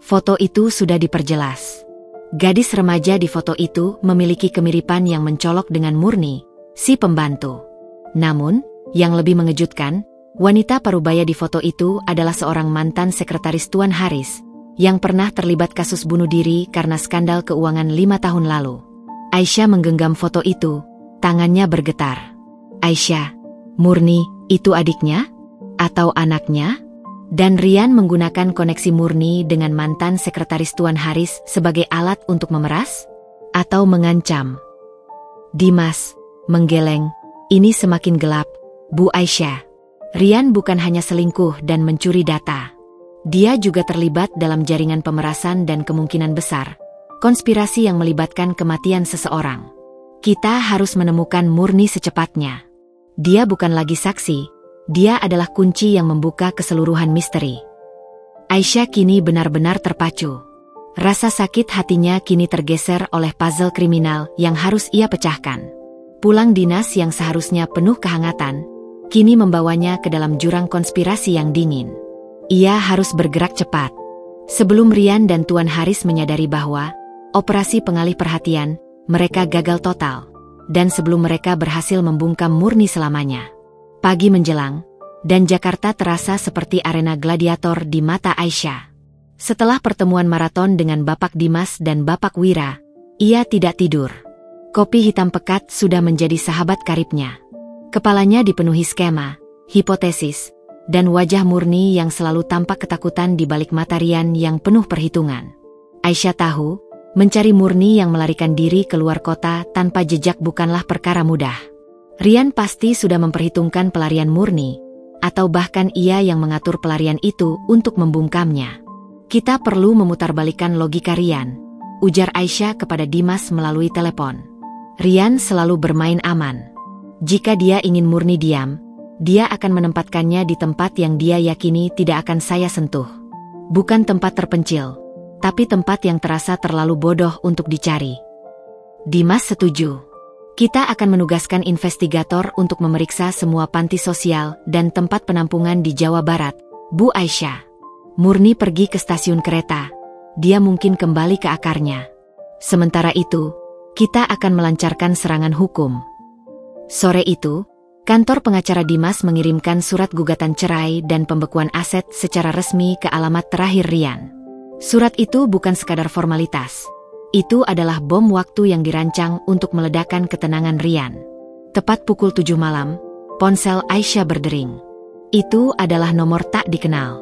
Foto itu sudah diperjelas. Gadis remaja di foto itu memiliki kemiripan yang mencolok dengan Murni, si pembantu. Namun, yang lebih mengejutkan, wanita parubaya di foto itu adalah seorang mantan sekretaris Tuan Haris, yang pernah terlibat kasus bunuh diri karena skandal keuangan 5 tahun lalu. Aisyah menggenggam foto itu, tangannya bergetar. Aisyah, Murni, itu adiknya? Atau anaknya? Dan Rian menggunakan koneksi Murni dengan mantan sekretaris Tuan Haris sebagai alat untuk memeras? Atau mengancam? Dimas menggeleng, ini semakin gelap, Bu Aisyah. Rian bukan hanya selingkuh dan mencuri data. Dia juga terlibat dalam jaringan pemerasan dan kemungkinan besar konspirasi yang melibatkan kematian seseorang. Kita harus menemukan Murni secepatnya. Dia bukan lagi saksi, dia adalah kunci yang membuka keseluruhan misteri. Aisyah kini benar-benar terpacu. Rasa sakit hatinya kini tergeser oleh puzzle kriminal yang harus ia pecahkan. Pulang dinas yang seharusnya penuh kehangatan, kini membawanya ke dalam jurang konspirasi yang dingin. Ia harus bergerak cepat. Sebelum Rian dan Tuan Haris menyadari bahwa operasi pengalih perhatian mereka gagal total, dan sebelum mereka berhasil membungkam Murni selamanya. Pagi menjelang, dan Jakarta terasa seperti arena gladiator di mata Aisyah. Setelah pertemuan maraton dengan Bapak Dimas dan Bapak Wira, ia tidak tidur. Kopi hitam pekat sudah menjadi sahabat karibnya. Kepalanya dipenuhi skema, hipotesis, dan wajah Murni yang selalu tampak ketakutan di balik mata Rian yang penuh perhitungan. Aisyah tahu, mencari Murni yang melarikan diri keluar kota tanpa jejak bukanlah perkara mudah. Rian pasti sudah memperhitungkan pelarian Murni, atau bahkan ia yang mengatur pelarian itu untuk membungkamnya. Kita perlu memutarbalikkan logika Rian, ujar Aisyah kepada Dimas melalui telepon. Rian selalu bermain aman. Jika dia ingin Murni diam, dia akan menempatkannya di tempat yang dia yakini tidak akan saya sentuh. Bukan tempat terpencil, tapi tempat yang terasa terlalu bodoh untuk dicari. Dimas setuju. Kita akan menugaskan investigator untuk memeriksa semua panti sosial dan tempat penampungan di Jawa Barat, Bu Aisyah. Murni pergi ke stasiun kereta. Dia mungkin kembali ke akarnya. Sementara itu, kita akan melancarkan serangan hukum. Sore itu, kantor pengacara Dimas mengirimkan surat gugatan cerai dan pembekuan aset secara resmi ke alamat terakhir Rian. Surat itu bukan sekadar formalitas. Itu adalah bom waktu yang dirancang untuk meledakkan ketenangan Rian. Tepat pukul 7 malam, ponsel Aisyah berdering. Itu adalah nomor tak dikenal.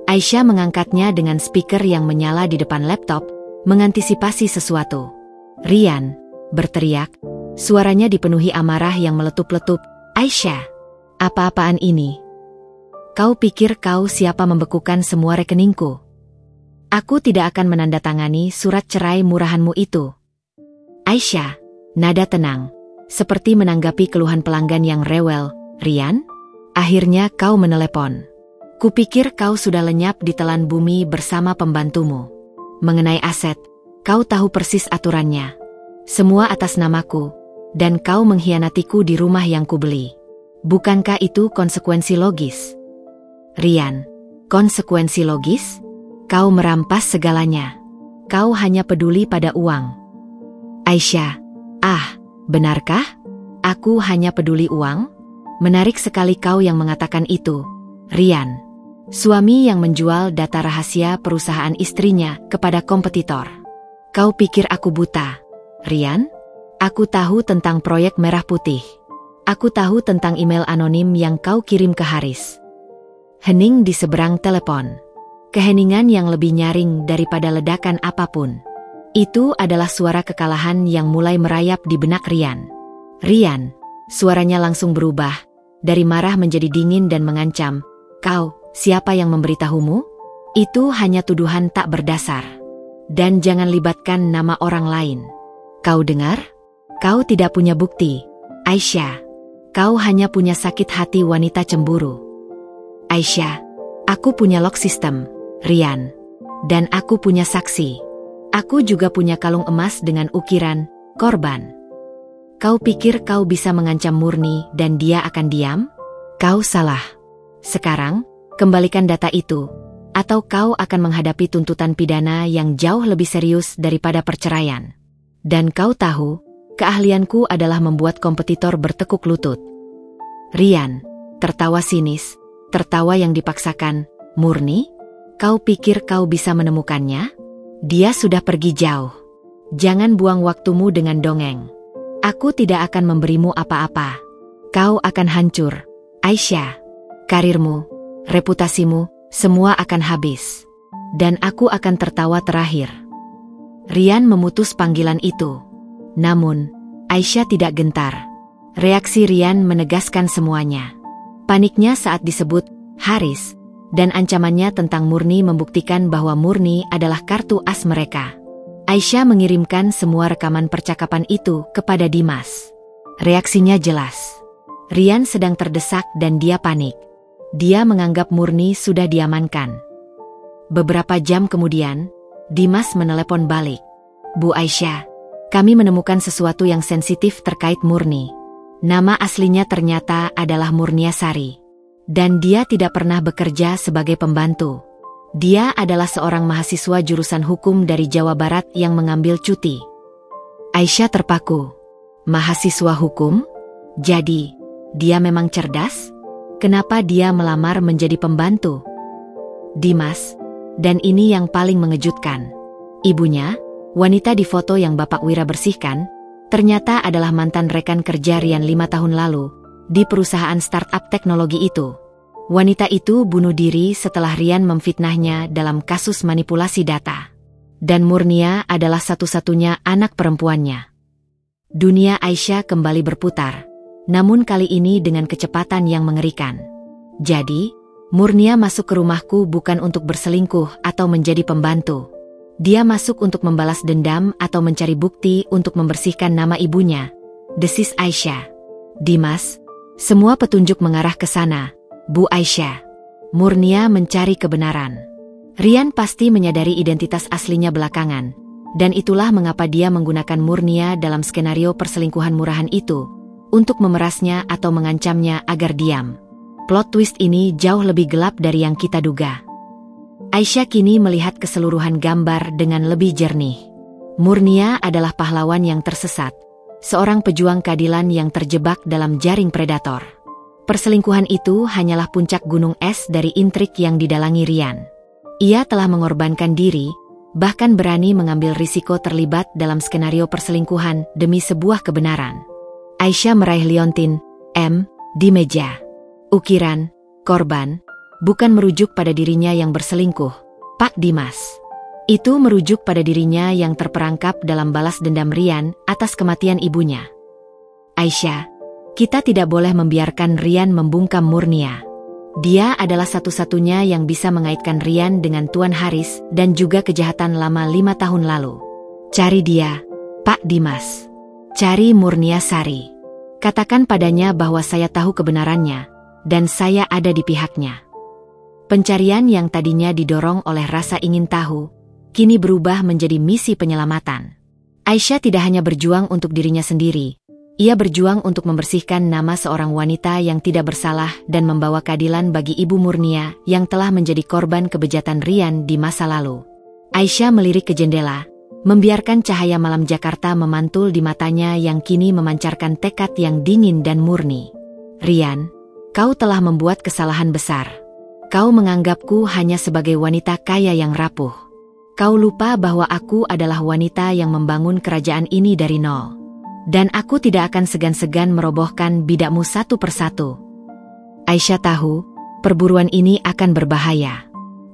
Aisyah mengangkatnya dengan speaker yang menyala di depan laptop, mengantisipasi sesuatu. Rian berteriak, suaranya dipenuhi amarah yang meletup-letup. Aisyah, apa-apaan ini? Kau pikir kau siapa membekukan semua rekeningku? Aku tidak akan menandatangani surat cerai murahanmu itu. Aisyah, nada tenang, seperti menanggapi keluhan pelanggan yang rewel. Rian? Akhirnya kau menelepon. Kupikir kau sudah lenyap di telan bumi bersama pembantumu. Mengenai aset, kau tahu persis aturannya. Semua atas namaku, dan kau mengkhianatiku di rumah yang kubeli. Bukankah itu konsekuensi logis? Rian, konsekuensi logis? Kau merampas segalanya. Kau hanya peduli pada uang. Aisyah, benarkah? Aku hanya peduli uang? Menarik sekali kau yang mengatakan itu, Rian. Suami yang menjual data rahasia perusahaan istrinya kepada kompetitor. Kau pikir aku buta, Rian? Aku tahu tentang proyek merah putih. Aku tahu tentang email anonim yang kau kirim ke Haris. Hening di seberang telepon. Keheningan yang lebih nyaring daripada ledakan apapun. Itu adalah suara kekalahan yang mulai merayap di benak Rian. Rian, suaranya langsung berubah, dari marah menjadi dingin dan mengancam. Kau, siapa yang memberitahumu? Itu hanya tuduhan tak berdasar. Dan jangan libatkan nama orang lain. Kau dengar? Kau tidak punya bukti, Aisyah. Kau hanya punya sakit hati wanita cemburu. Aisyah, aku punya lock system, Rian. Dan aku punya saksi. Aku juga punya kalung emas dengan ukiran korban. Kau pikir kau bisa mengancam Murni dan dia akan diam? Kau salah. Sekarang, kembalikan data itu, atau kau akan menghadapi tuntutan pidana yang jauh lebih serius daripada perceraian. Dan kau tahu, keahlianku adalah membuat kompetitor bertekuk lutut. Rian, tertawa sinis, tertawa yang dipaksakan. Murni, kau pikir kau bisa menemukannya? Dia sudah pergi jauh. Jangan buang waktumu dengan dongeng. Aku tidak akan memberimu apa-apa. Kau akan hancur, Aisyah. Karirmu, reputasimu, semua akan habis. Dan aku akan tertawa terakhir. Rian memutus panggilan itu. Namun, Aisyah tidak gentar. Reaksi Rian menegaskan semuanya. Paniknya saat disebut Haris, dan ancamannya tentang Murni membuktikan bahwa Murni adalah kartu as mereka. Aisyah mengirimkan semua rekaman percakapan itu kepada Dimas. Reaksinya jelas. Rian sedang terdesak dan dia panik. Dia menganggap Murni sudah diamankan. Beberapa jam kemudian, Dimas menelepon balik. Bu Aisyah, kami menemukan sesuatu yang sensitif terkait Murni. Nama aslinya ternyata adalah Murniasari. Dan dia tidak pernah bekerja sebagai pembantu. Dia adalah seorang mahasiswa jurusan hukum dari Jawa Barat yang mengambil cuti. Aisyah terpaku. Mahasiswa hukum? Jadi, dia memang cerdas? Kenapa dia melamar menjadi pembantu? Dimas, dan ini yang paling mengejutkan. Ibunya, wanita di foto yang Bapak Wira bersihkan, ternyata adalah mantan rekan kerja Rian 5 tahun lalu, di perusahaan startup teknologi itu. Wanita itu bunuh diri setelah Rian memfitnahnya dalam kasus manipulasi data. Dan Murnia adalah satu-satunya anak perempuannya. Dunia Aisyah kembali berputar. Namun kali ini dengan kecepatan yang mengerikan. Jadi, Murnia masuk ke rumahku bukan untuk berselingkuh atau menjadi pembantu. Dia masuk untuk membalas dendam atau mencari bukti untuk membersihkan nama ibunya. Desis Aisyah. Dimas, semua petunjuk mengarah ke sana, Bu Aisyah. Murnia mencari kebenaran. Rian pasti menyadari identitas aslinya belakangan. Dan itulah mengapa dia menggunakan Murnia dalam skenario perselingkuhan murahan itu, untuk memerasnya atau mengancamnya agar diam. Plot twist ini jauh lebih gelap dari yang kita duga. Aisyah kini melihat keseluruhan gambar dengan lebih jernih. Murnia adalah pahlawan yang tersesat, seorang pejuang keadilan yang terjebak dalam jaring predator. Perselingkuhan itu hanyalah puncak gunung es dari intrik yang didalangi Rian. Ia telah mengorbankan diri, bahkan berani mengambil risiko terlibat dalam skenario perselingkuhan demi sebuah kebenaran. Aisyah meraih liontin M di meja. Ukiran korban bukan merujuk pada dirinya yang berselingkuh, Pak Dimas. Itu merujuk pada dirinya yang terperangkap dalam balas dendam Rian atas kematian ibunya. Aisyah, kita tidak boleh membiarkan Rian membungkam Murnia. Dia adalah satu-satunya yang bisa mengaitkan Rian dengan Tuan Haris dan juga kejahatan lama 5 tahun lalu. Cari dia, Pak Dimas. Cari Murniasari. Katakan padanya bahwa saya tahu kebenarannya, dan saya ada di pihaknya. Pencarian yang tadinya didorong oleh rasa ingin tahu, kini berubah menjadi misi penyelamatan. Aisyah tidak hanya berjuang untuk dirinya sendiri, ia berjuang untuk membersihkan nama seorang wanita yang tidak bersalah dan membawa keadilan bagi Ibu Murnia yang telah menjadi korban kebejatan Rian di masa lalu. Aisyah melirik ke jendela, membiarkan cahaya malam Jakarta memantul di matanya yang kini memancarkan tekad yang dingin dan murni. Rian, kau telah membuat kesalahan besar. Kau menganggapku hanya sebagai wanita kaya yang rapuh. Kau lupa bahwa aku adalah wanita yang membangun kerajaan ini dari nol. Dan aku tidak akan segan-segan merobohkan bidakmu satu persatu. Aisyah tahu, perburuan ini akan berbahaya.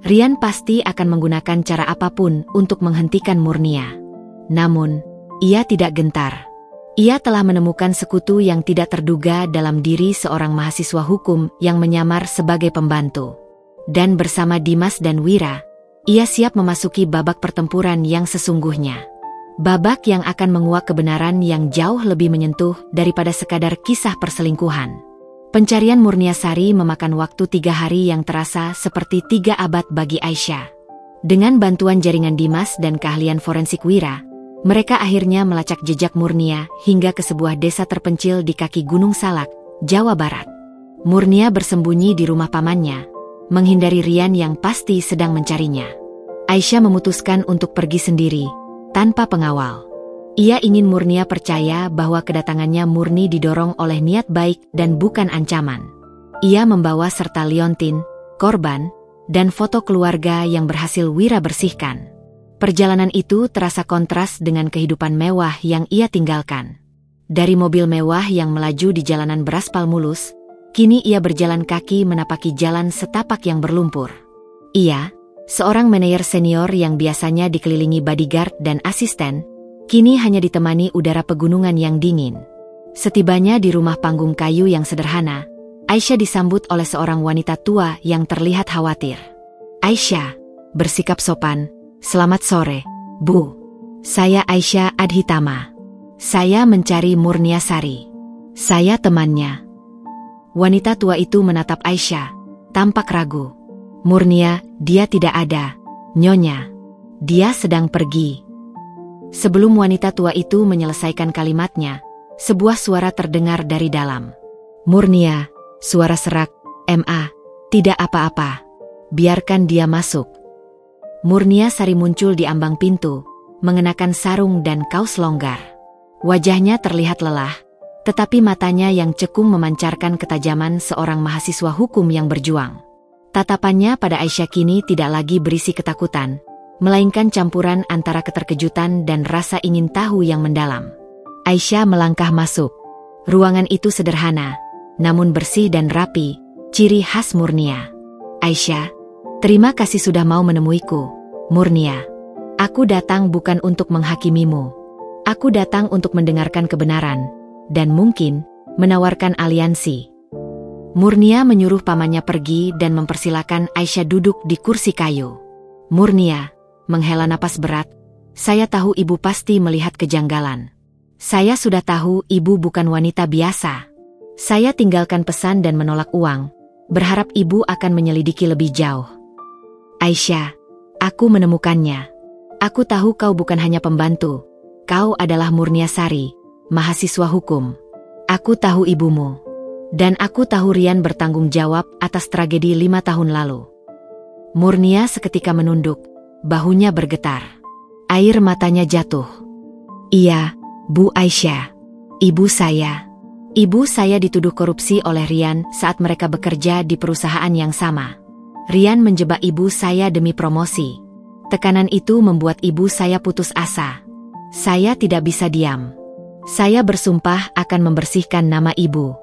Rian pasti akan menggunakan cara apapun untuk menghentikan Murnia. Namun, ia tidak gentar. Ia telah menemukan sekutu yang tidak terduga dalam diri seorang mahasiswa hukum yang menyamar sebagai pembantu. Dan bersama Dimas dan Wira, ia siap memasuki babak pertempuran yang sesungguhnya. Babak yang akan menguak kebenaran yang jauh lebih menyentuh daripada sekadar kisah perselingkuhan. Pencarian Murniasari memakan waktu 3 hari yang terasa seperti 3 abad bagi Aisyah. Dengan bantuan jaringan Dimas dan keahlian forensik Wira, mereka akhirnya melacak jejak Murnia hingga ke sebuah desa terpencil di kaki Gunung Salak, Jawa Barat. Murnia bersembunyi di rumah pamannya, menghindari Rian yang pasti sedang mencarinya. Aisyah memutuskan untuk pergi sendiri, tanpa pengawal. Ia ingin Murnia percaya bahwa kedatangannya murni didorong oleh niat baik dan bukan ancaman. Ia membawa serta liontin, korban, dan foto keluarga yang berhasil Wira bersihkan. Perjalanan itu terasa kontras dengan kehidupan mewah yang ia tinggalkan. Dari mobil mewah yang melaju di jalanan beraspal mulus, kini ia berjalan kaki menapaki jalan setapak yang berlumpur. Ia, seorang manajer senior yang biasanya dikelilingi bodyguard dan asisten, kini hanya ditemani udara pegunungan yang dingin. Setibanya di rumah panggung kayu yang sederhana, Aisyah disambut oleh seorang wanita tua yang terlihat khawatir. Aisyah, bersikap sopan, "Selamat sore, Bu. Saya Aisyah Adhitama. Saya mencari Murniasari. Saya temannya." Wanita tua itu menatap Aisyah, tampak ragu. "Murnia, dia tidak ada, Nyonya. Dia sedang pergi." Sebelum wanita tua itu menyelesaikan kalimatnya, sebuah suara terdengar dari dalam. "Murnia," suara serak, "Ma, tidak apa-apa. Biarkan dia masuk." Murniasari muncul di ambang pintu, mengenakan sarung dan kaos longgar. Wajahnya terlihat lelah, tetapi matanya yang cekung memancarkan ketajaman seorang mahasiswa hukum yang berjuang. Tatapannya pada Aisyah kini tidak lagi berisi ketakutan, melainkan campuran antara keterkejutan dan rasa ingin tahu yang mendalam. Aisyah melangkah masuk. Ruangan itu sederhana, namun bersih dan rapi, ciri khas Murnia. "Aisyah, terima kasih sudah mau menemuiku, Murnia. Aku datang bukan untuk menghakimimu. Aku datang untuk mendengarkan kebenaran, dan mungkin menawarkan aliansi." Murnia menyuruh pamannya pergi dan mempersilakan Aisyah duduk di kursi kayu. Murnia menghela napas berat, "Saya tahu ibu pasti melihat kejanggalan. Saya sudah tahu ibu bukan wanita biasa. Saya tinggalkan pesan dan menolak uang, berharap ibu akan menyelidiki lebih jauh." "Aisyah, aku menemukannya. Aku tahu kau bukan hanya pembantu. Kau adalah Murniasari, mahasiswa hukum. Aku tahu ibumu. Dan aku tahu Rian bertanggung jawab atas tragedi 5 tahun lalu." Murnia seketika menunduk, bahunya bergetar. Air matanya jatuh. "Iya, Bu Aisyah. Ibu saya. Ibu saya dituduh korupsi oleh Rian saat mereka bekerja di perusahaan yang sama. Rian menjebak ibu saya demi promosi. Tekanan itu membuat ibu saya putus asa. Saya tidak bisa diam. Saya bersumpah akan membersihkan nama ibu."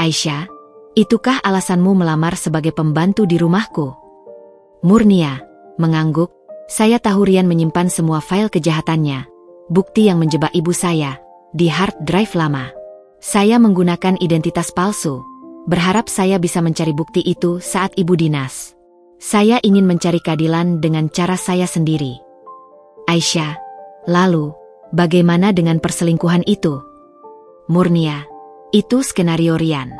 "Aisyah, itukah alasanmu melamar sebagai pembantu di rumahku?" Murnia mengangguk, "Saya tahu Rian menyimpan semua file kejahatannya, bukti yang menjebak ibu saya, di hard drive lama. Saya menggunakan identitas palsu, berharap saya bisa mencari bukti itu saat ibu dinas. Saya ingin mencari keadilan dengan cara saya sendiri." "Aisyah, lalu, bagaimana dengan perselingkuhan itu?" Murnia, "Itu skenario Rian.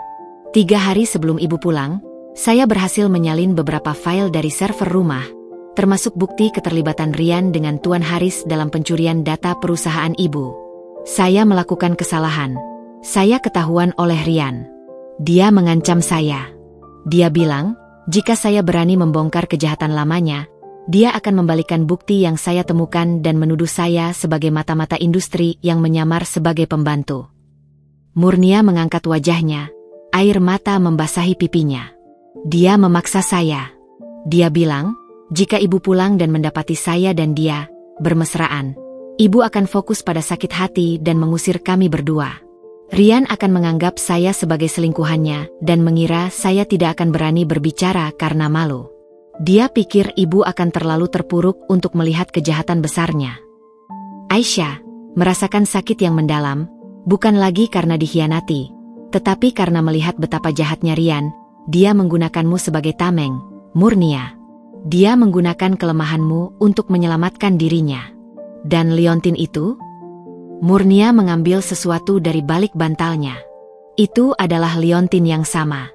3 hari sebelum ibu pulang, saya berhasil menyalin beberapa file dari server rumah, termasuk bukti keterlibatan Rian dengan Tuan Haris dalam pencurian data perusahaan ibu. Saya melakukan kesalahan. Saya ketahuan oleh Rian. Dia mengancam saya. Dia bilang, jika saya berani membongkar kejahatan lamanya, dia akan membalikan bukti yang saya temukan dan menuduh saya sebagai mata-mata industri yang menyamar sebagai pembantu. Murnia mengangkat wajahnya, air mata membasahi pipinya. Dia memaksa saya. Dia bilang, jika ibu pulang dan mendapati saya dan dia bermesraan, ibu akan fokus pada sakit hati dan mengusir kami berdua. Rian akan menganggap saya sebagai selingkuhannya dan mengira saya tidak akan berani berbicara karena malu. Dia pikir ibu akan terlalu terpuruk untuk melihat kejahatan besarnya. Aisyah merasakan sakit yang mendalam, bukan lagi karena dikhianati, tetapi karena melihat betapa jahatnya Rian. Dia menggunakanmu sebagai tameng, Murnia. Dia menggunakan kelemahanmu untuk menyelamatkan dirinya. Dan liontin itu? Murnia mengambil sesuatu dari balik bantalnya. Itu adalah liontin yang sama.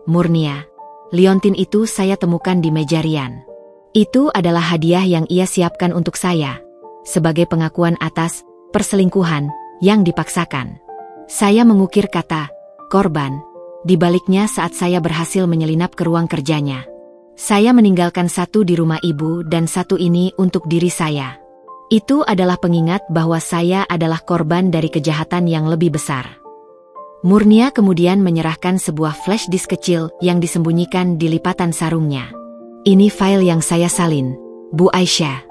Murnia, liontin itu saya temukan di meja Rian. Itu adalah hadiah yang ia siapkan untuk saya, sebagai pengakuan atas perselingkuhan yang dipaksakan. Saya mengukir kata korban di baliknya saat saya berhasil menyelinap ke ruang kerjanya. Saya meninggalkan satu di rumah ibu dan satu ini untuk diri saya. Itu adalah pengingat bahwa saya adalah korban dari kejahatan yang lebih besar. Murnia kemudian menyerahkan sebuah flash disk kecil yang disembunyikan di lipatan sarungnya. Ini file yang saya salin, Bu Aisyah.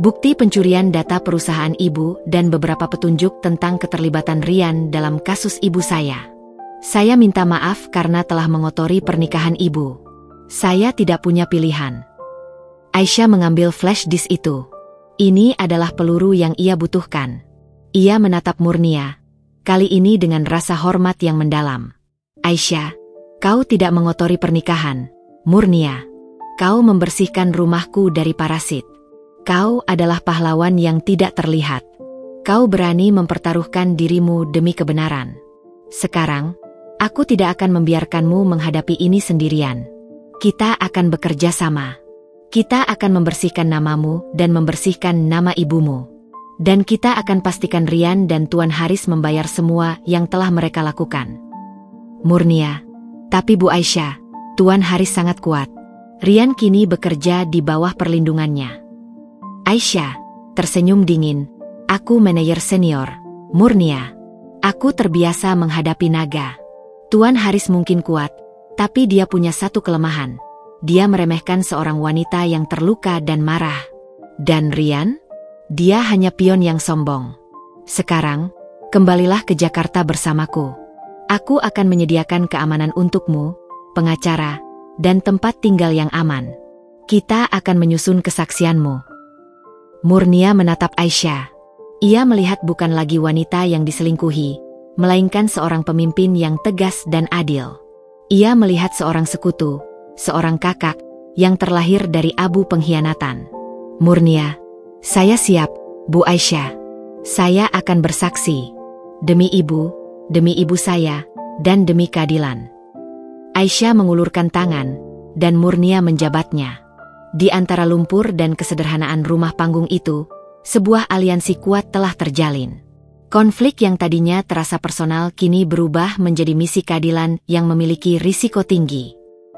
Bukti pencurian data perusahaan ibu dan beberapa petunjuk tentang keterlibatan Rian dalam kasus ibu saya. Saya minta maaf karena telah mengotori pernikahan ibu. Saya tidak punya pilihan. Aisyah mengambil flash disk itu. Ini adalah peluru yang ia butuhkan. Ia menatap Murnia, kali ini dengan rasa hormat yang mendalam. Aisyah, kau tidak mengotori pernikahan. Murnia, kau membersihkan rumahku dari parasit. Kau adalah pahlawan yang tidak terlihat. Kau berani mempertaruhkan dirimu demi kebenaran. Sekarang, aku tidak akan membiarkanmu menghadapi ini sendirian. Kita akan bekerja sama. Kita akan membersihkan namamu dan membersihkan nama ibumu. Dan kita akan pastikan Rian dan Tuan Haris membayar semua yang telah mereka lakukan. Murnia, tapi Bu Aisyah, Tuan Haris sangat kuat. Rian kini bekerja di bawah perlindungannya. Aisyah tersenyum dingin. Aku manajer senior. Murnia, aku terbiasa menghadapi naga. Tuan Haris mungkin kuat, tapi dia punya satu kelemahan. Dia meremehkan seorang wanita yang terluka dan marah. Dan Rian? Dia hanya pion yang sombong. Sekarang, kembalilah ke Jakarta bersamaku. Aku akan menyediakan keamanan untukmu, pengacara, dan tempat tinggal yang aman. Kita akan menyusun kesaksianmu. Murnia menatap Aisyah. Ia melihat bukan lagi wanita yang diselingkuhi, melainkan seorang pemimpin yang tegas dan adil. Ia melihat seorang sekutu, seorang kakak, yang terlahir dari abu pengkhianatan. Murnia, saya siap, Bu Aisyah. Saya akan bersaksi. Demi ibu saya, dan demi keadilan. Aisyah mengulurkan tangan, dan Murnia menjabatnya. Di antara lumpur dan kesederhanaan rumah panggung itu, sebuah aliansi kuat telah terjalin. Konflik yang tadinya terasa personal kini berubah menjadi misi keadilan yang memiliki risiko tinggi.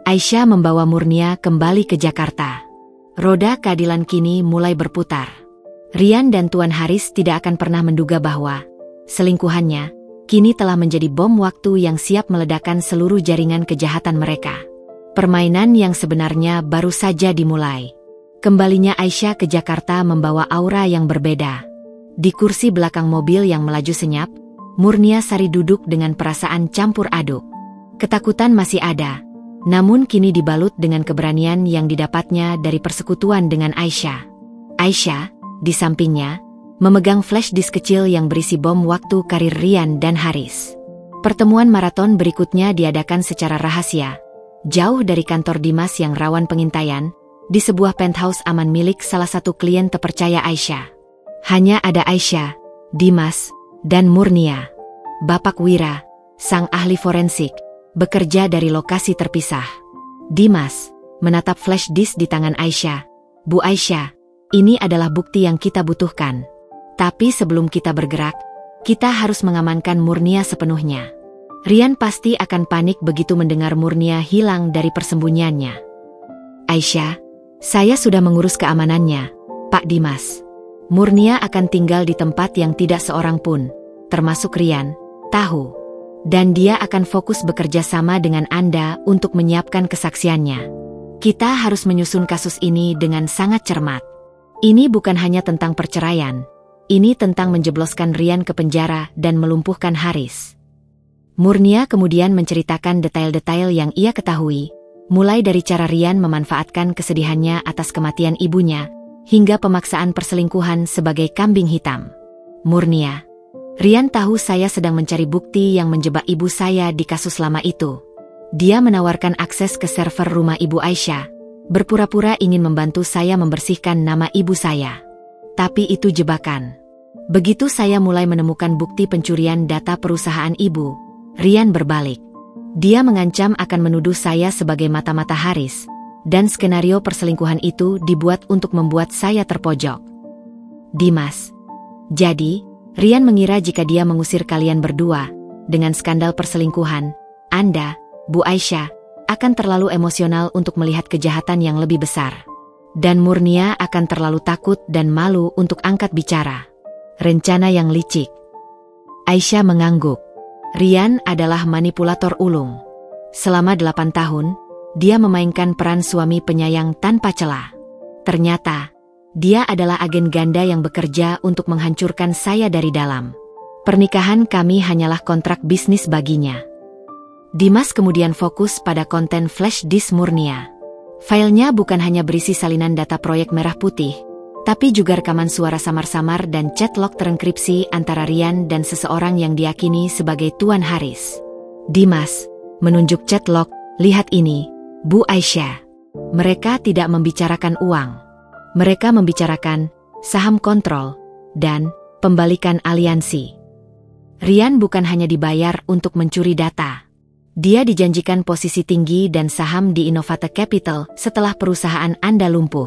Aisyah membawa Murnia kembali ke Jakarta. Roda keadilan kini mulai berputar. Rian dan Tuan Haris tidak akan pernah menduga bahwa selingkuhannya kini telah menjadi bom waktu yang siap meledakkan seluruh jaringan kejahatan mereka. Permainan yang sebenarnya baru saja dimulai. Kembalinya Aisyah ke Jakarta membawa aura yang berbeda. Di kursi belakang mobil yang melaju senyap, Murnia Sari duduk dengan perasaan campur aduk. Ketakutan masih ada, namun kini dibalut dengan keberanian yang didapatnya dari persekutuan dengan Aisyah. Aisyah, di sampingnya, memegang flash disk kecil yang berisi bom waktu karir Rian dan Haris. Pertemuan maraton berikutnya diadakan secara rahasia, jauh dari kantor Dimas yang rawan pengintaian, di sebuah penthouse aman milik salah satu klien terpercaya Aisyah. Hanya ada Aisyah, Dimas, dan Murnia. Bapak Wira, sang ahli forensik, bekerja dari lokasi terpisah. Dimas menatap flash disk di tangan Aisyah. Bu Aisyah, ini adalah bukti yang kita butuhkan. Tapi sebelum kita bergerak, kita harus mengamankan Murnia sepenuhnya. Rian pasti akan panik begitu mendengar Murnia hilang dari persembunyiannya. Aisyah, saya sudah mengurus keamanannya, Pak Dimas. Murnia akan tinggal di tempat yang tidak seorang pun, termasuk Rian, tahu. Dan dia akan fokus bekerja sama dengan Anda untuk menyiapkan kesaksiannya. Kita harus menyusun kasus ini dengan sangat cermat. Ini bukan hanya tentang perceraian. Ini tentang menjebloskan Rian ke penjara dan melumpuhkan Haris. Murnia kemudian menceritakan detail-detail yang ia ketahui, mulai dari cara Rian memanfaatkan kesedihannya atas kematian ibunya, hingga pemaksaan perselingkuhan sebagai kambing hitam. Murnia, Rian tahu saya sedang mencari bukti yang menjebak ibu saya di kasus lama itu. Dia menawarkan akses ke server rumah Ibu Aisyah, berpura-pura ingin membantu saya membersihkan nama ibu saya. Tapi itu jebakan. Begitu saya mulai menemukan bukti pencurian data perusahaan ibu, Rian berbalik. Dia mengancam akan menuduh saya sebagai mata-mata Haris, dan skenario perselingkuhan itu dibuat untuk membuat saya terpojok. Dimas. Jadi, Rian mengira jika dia mengusir kalian berdua, dengan skandal perselingkuhan, Anda, Bu Aisyah, akan terlalu emosional untuk melihat kejahatan yang lebih besar. Dan Murnia akan terlalu takut dan malu untuk angkat bicara. Rencana yang licik. Aisyah mengangguk. Rian adalah manipulator ulung. Selama 8 tahun, dia memainkan peran suami penyayang tanpa celah. Ternyata, dia adalah agen ganda yang bekerja untuk menghancurkan saya dari dalam. Pernikahan kami hanyalah kontrak bisnis baginya. Dimas kemudian fokus pada konten flash disk Murnia. Filenya bukan hanya berisi salinan data proyek merah putih, tapi juga rekaman suara samar-samar dan chat log terenkripsi antara Rian dan seseorang yang diyakini sebagai Tuan Haris. Dimas menunjuk chat log, lihat ini, Bu Aisyah. Mereka tidak membicarakan uang. Mereka membicarakan saham kontrol dan pembalikan aliansi. Rian bukan hanya dibayar untuk mencuri data. Dia dijanjikan posisi tinggi dan saham di Innovate Capital setelah perusahaan Anda lumpuh.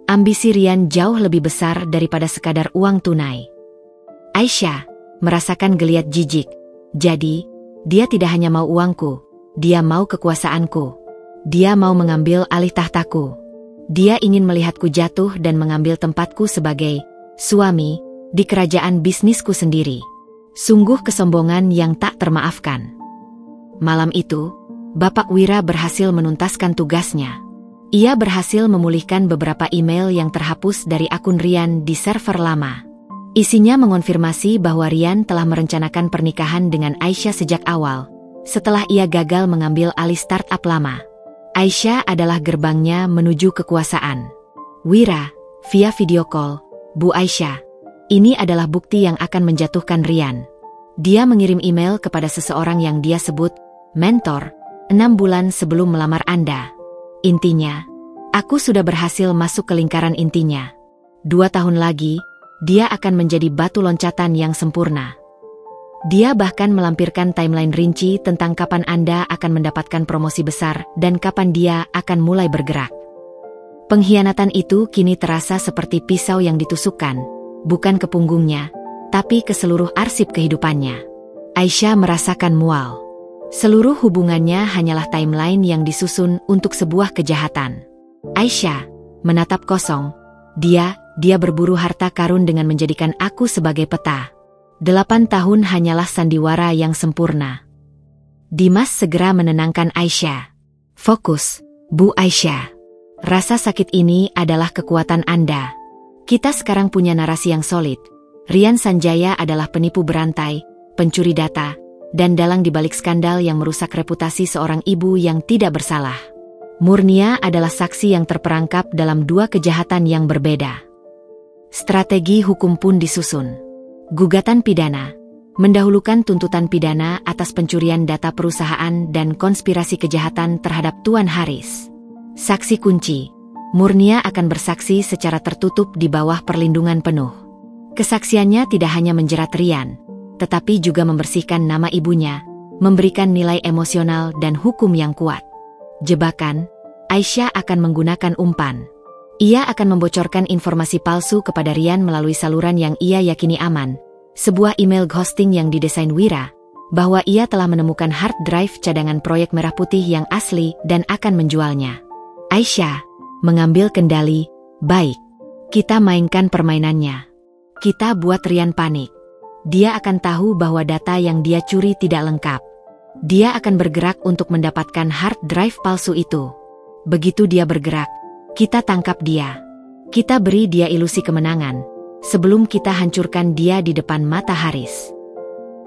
Ambisi Rian jauh lebih besar daripada sekadar uang tunai. Aisyah merasakan geliat jijik. Jadi, dia tidak hanya mau uangku, dia mau kekuasaanku. Dia mau mengambil alih tahtaku. Dia ingin melihatku jatuh dan mengambil tempatku sebagai suami di kerajaan bisnisku sendiri. Sungguh kesombongan yang tak termaafkan. Malam itu, Bapak Wira berhasil menuntaskan tugasnya. Ia berhasil memulihkan beberapa email yang terhapus dari akun Rian di server lama. Isinya mengonfirmasi bahwa Rian telah merencanakan pernikahan dengan Aisyah sejak awal, setelah ia gagal mengambil alih startup lama. Aisyah adalah gerbangnya menuju kekuasaan. Wira, via video call, Bu Aisyah, ini adalah bukti yang akan menjatuhkan Rian. Dia mengirim email kepada seseorang yang dia sebut mentor, 6 bulan sebelum melamar Anda. Intinya, aku sudah berhasil masuk ke lingkaran intinya. 2 tahun lagi, dia akan menjadi batu loncatan yang sempurna. Dia bahkan melampirkan timeline rinci tentang kapan Anda akan mendapatkan promosi besar dan kapan dia akan mulai bergerak. Pengkhianatan itu kini terasa seperti pisau yang ditusukkan, bukan ke punggungnya, tapi ke seluruh arsip kehidupannya. Aisyah merasakan mual. Seluruh hubungannya hanyalah timeline yang disusun untuk sebuah kejahatan. Aisyah menatap kosong. Dia berburu harta karun dengan menjadikan aku sebagai peta. 8 tahun hanyalah sandiwara yang sempurna. Dimas segera menenangkan Aisyah. Fokus, Bu Aisyah. Rasa sakit ini adalah kekuatan Anda. Kita sekarang punya narasi yang solid. Rian Sanjaya adalah penipu berantai, pencuri data, dan dalang dibalik skandal yang merusak reputasi seorang ibu yang tidak bersalah. Murnia adalah saksi yang terperangkap dalam 2 kejahatan yang berbeda. Strategi hukum pun disusun. Gugatan pidana, mendahulukan tuntutan pidana atas pencurian data perusahaan dan konspirasi kejahatan terhadap Tuan Haris. Saksi kunci, Murnia akan bersaksi secara tertutup di bawah perlindungan penuh. Kesaksiannya tidak hanya menjerat Rian, tetapi juga membersihkan nama ibunya, memberikan nilai emosional dan hukum yang kuat. Jebakan, Aisyah akan menggunakan umpan. Ia akan membocorkan informasi palsu kepada Ryan melalui saluran yang ia yakini aman, sebuah email ghosting yang didesain Wira, bahwa ia telah menemukan hard drive cadangan proyek Merah Putih yang asli dan akan menjualnya. Aisyah mengambil kendali. Baik, kita mainkan permainannya. Kita buat Ryan panik. Dia akan tahu bahwa data yang dia curi tidak lengkap. Dia akan bergerak untuk mendapatkan hard drive palsu itu. Begitu dia bergerak, kita tangkap dia. Kita beri dia ilusi kemenangan, sebelum kita hancurkan dia di depan mata Haris.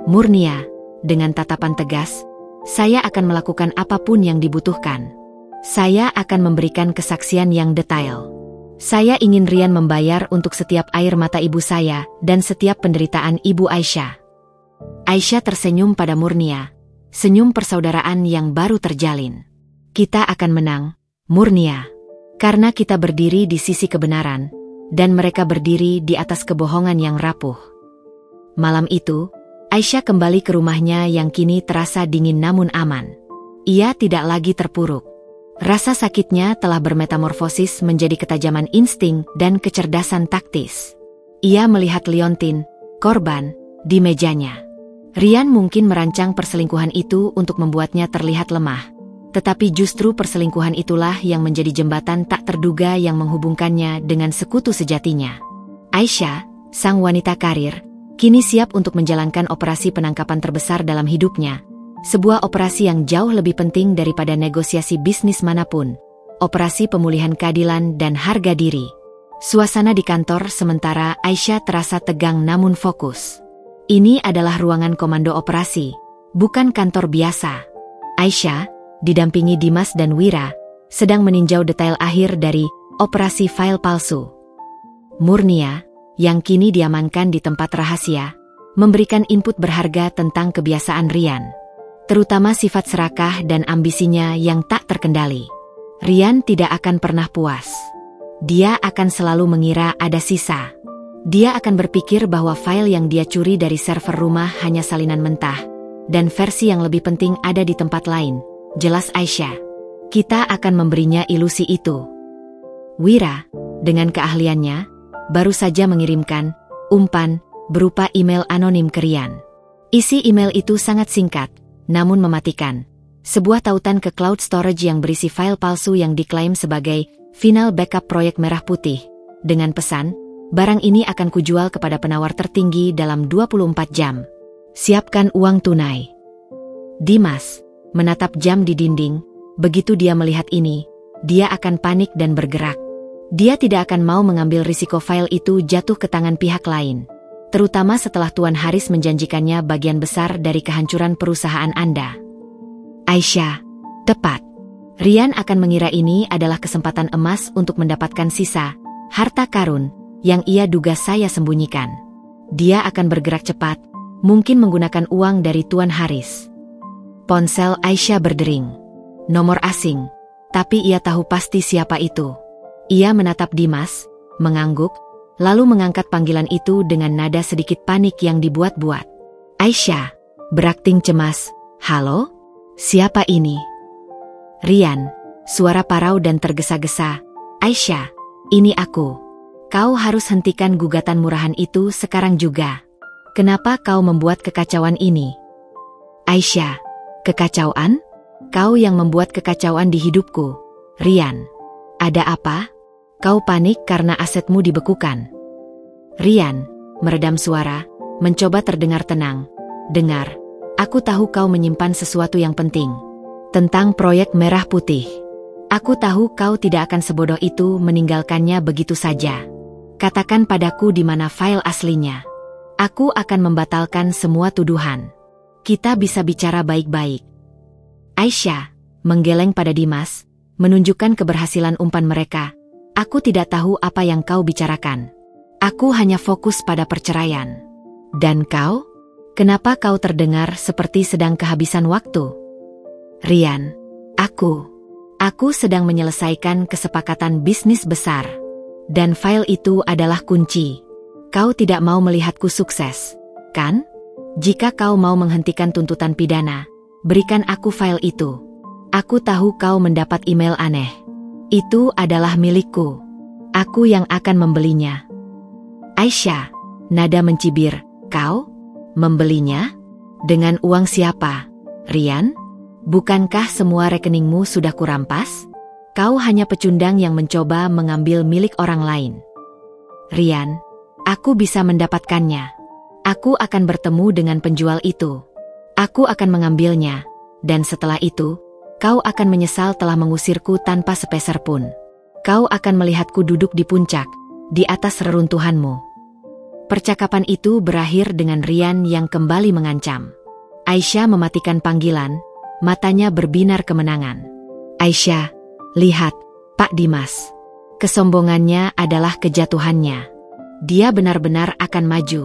Murnia, dengan tatapan tegas, saya akan melakukan apapun yang dibutuhkan. Saya akan memberikan kesaksian yang detail. Saya ingin Ryan membayar untuk setiap air mata ibu saya dan setiap penderitaan ibu Aisyah. Aisyah tersenyum pada Murnia, senyum persaudaraan yang baru terjalin. Kita akan menang, Murnia, karena kita berdiri di sisi kebenaran, dan mereka berdiri di atas kebohongan yang rapuh. Malam itu, Aisyah kembali ke rumahnya yang kini terasa dingin namun aman. Ia tidak lagi terpuruk. Rasa sakitnya telah bermetamorfosis menjadi ketajaman insting dan kecerdasan taktis. Ia melihat Liontin, korban, di mejanya. Ryan mungkin merancang perselingkuhan itu untuk membuatnya terlihat lemah. Tetapi justru perselingkuhan itulah yang menjadi jembatan tak terduga yang menghubungkannya dengan sekutu sejatinya. Aisyah, sang wanita karir, kini siap untuk menjalankan operasi penangkapan terbesar dalam hidupnya. Sebuah operasi yang jauh lebih penting daripada negosiasi bisnis manapun. Operasi pemulihan keadilan dan harga diri. Suasana di kantor sementara Aisyah terasa tegang namun fokus. Ini adalah ruangan komando operasi, bukan kantor biasa. Aisyah, didampingi Dimas dan Wira, sedang meninjau detail akhir dari operasi file palsu. Murnia, yang kini diamankan di tempat rahasia, memberikan input berharga tentang kebiasaan Ryan. Terutama sifat serakah dan ambisinya yang tak terkendali. Ryan tidak akan pernah puas. Dia akan selalu mengira ada sisa. Dia akan berpikir bahwa file yang dia curi dari server rumah hanya salinan mentah, dan versi yang lebih penting ada di tempat lain, jelas Aisyah. Kita akan memberinya ilusi itu. Wira, dengan keahliannya, baru saja mengirimkan umpan berupa email anonim ke Ryan. Isi email itu sangat singkat, namun mematikan. Sebuah tautan ke cloud storage yang berisi file palsu yang diklaim sebagai final backup proyek Merah Putih. Dengan pesan, barang ini akan kujual kepada penawar tertinggi dalam 24 jam. Siapkan uang tunai. Dimas menatap jam di dinding. Begitu dia melihat ini, dia akan panik dan bergerak. Dia tidak akan mau mengambil risiko file itu jatuh ke tangan pihak lain. Terutama setelah Tuan Haris menjanjikannya bagian besar dari kehancuran perusahaan Anda. Aisyah, tepat. Ryan akan mengira ini adalah kesempatan emas untuk mendapatkan sisa harta karun yang ia duga saya sembunyikan. Dia akan bergerak cepat, mungkin menggunakan uang dari Tuan Haris. Ponsel Aisyah berdering. Nomor asing, tapi ia tahu pasti siapa itu. Ia menatap Dimas, mengangguk, lalu mengangkat panggilan itu dengan nada sedikit panik yang dibuat-buat. Aisyah, berakting cemas. Halo? Siapa ini? Ryan, suara parau dan tergesa-gesa. Aisyah, ini aku. Kau harus hentikan gugatan murahan itu sekarang juga. Kenapa kau membuat kekacauan ini? Aisyah, kekacauan? Kau yang membuat kekacauan di hidupku. Ryan, ada apa? Kau panik karena asetmu dibekukan. Ryan, meredam suara, mencoba terdengar tenang. Dengar, aku tahu kau menyimpan sesuatu yang penting. Tentang proyek Merah Putih. Aku tahu kau tidak akan sebodoh itu meninggalkannya begitu saja. Katakan padaku di mana file aslinya. Aku akan membatalkan semua tuduhan. Kita bisa bicara baik-baik. Aisyah, menggeleng pada Dimas, menunjukkan keberhasilan umpan mereka. Aku tidak tahu apa yang kau bicarakan. Aku hanya fokus pada perceraian. Dan kau? Kenapa kau terdengar seperti sedang kehabisan waktu? Ryan, aku sedang menyelesaikan kesepakatan bisnis besar. Dan file itu adalah kunci. Kau tidak mau melihatku sukses, kan? Jika kau mau menghentikan tuntutan pidana, berikan aku file itu. Aku tahu kau mendapat email aneh. Itu adalah milikku. Aku yang akan membelinya. Aisyah, nada mencibir, kau? Membelinya? Dengan uang siapa? Rian? Bukankah semua rekeningmu sudah kurampas? Kau hanya pecundang yang mencoba mengambil milik orang lain. Rian, aku bisa mendapatkannya. Aku akan bertemu dengan penjual itu. Aku akan mengambilnya, dan setelah itu, kau akan menyesal telah mengusirku tanpa sepeser pun. Kau akan melihatku duduk di puncak, di atas reruntuhanmu. Percakapan itu berakhir dengan Rian yang kembali mengancam. Aisyah mematikan panggilan, matanya berbinar kemenangan. Aisyah, lihat, Pak Dimas. Kesombongannya adalah kejatuhannya. Dia benar-benar akan maju.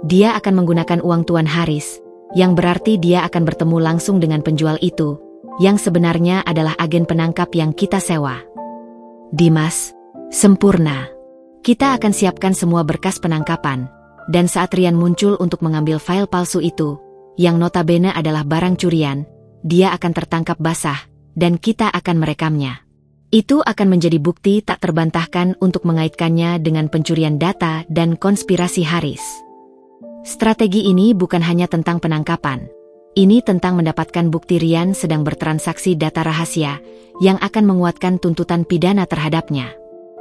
Dia akan menggunakan uang Tuan Haris, yang berarti dia akan bertemu langsung dengan penjual itu, yang sebenarnya adalah agen penangkap yang kita sewa. Dimas, sempurna. Kita akan siapkan semua berkas penangkapan, dan saat Rian muncul untuk mengambil file palsu itu, yang notabene adalah barang curian, dia akan tertangkap basah, dan kita akan merekamnya. Itu akan menjadi bukti tak terbantahkan untuk mengaitkannya dengan pencurian data dan konspirasi Haris. Strategi ini bukan hanya tentang penangkapan. Ini tentang mendapatkan bukti Rian sedang bertransaksi data rahasia yang akan menguatkan tuntutan pidana terhadapnya.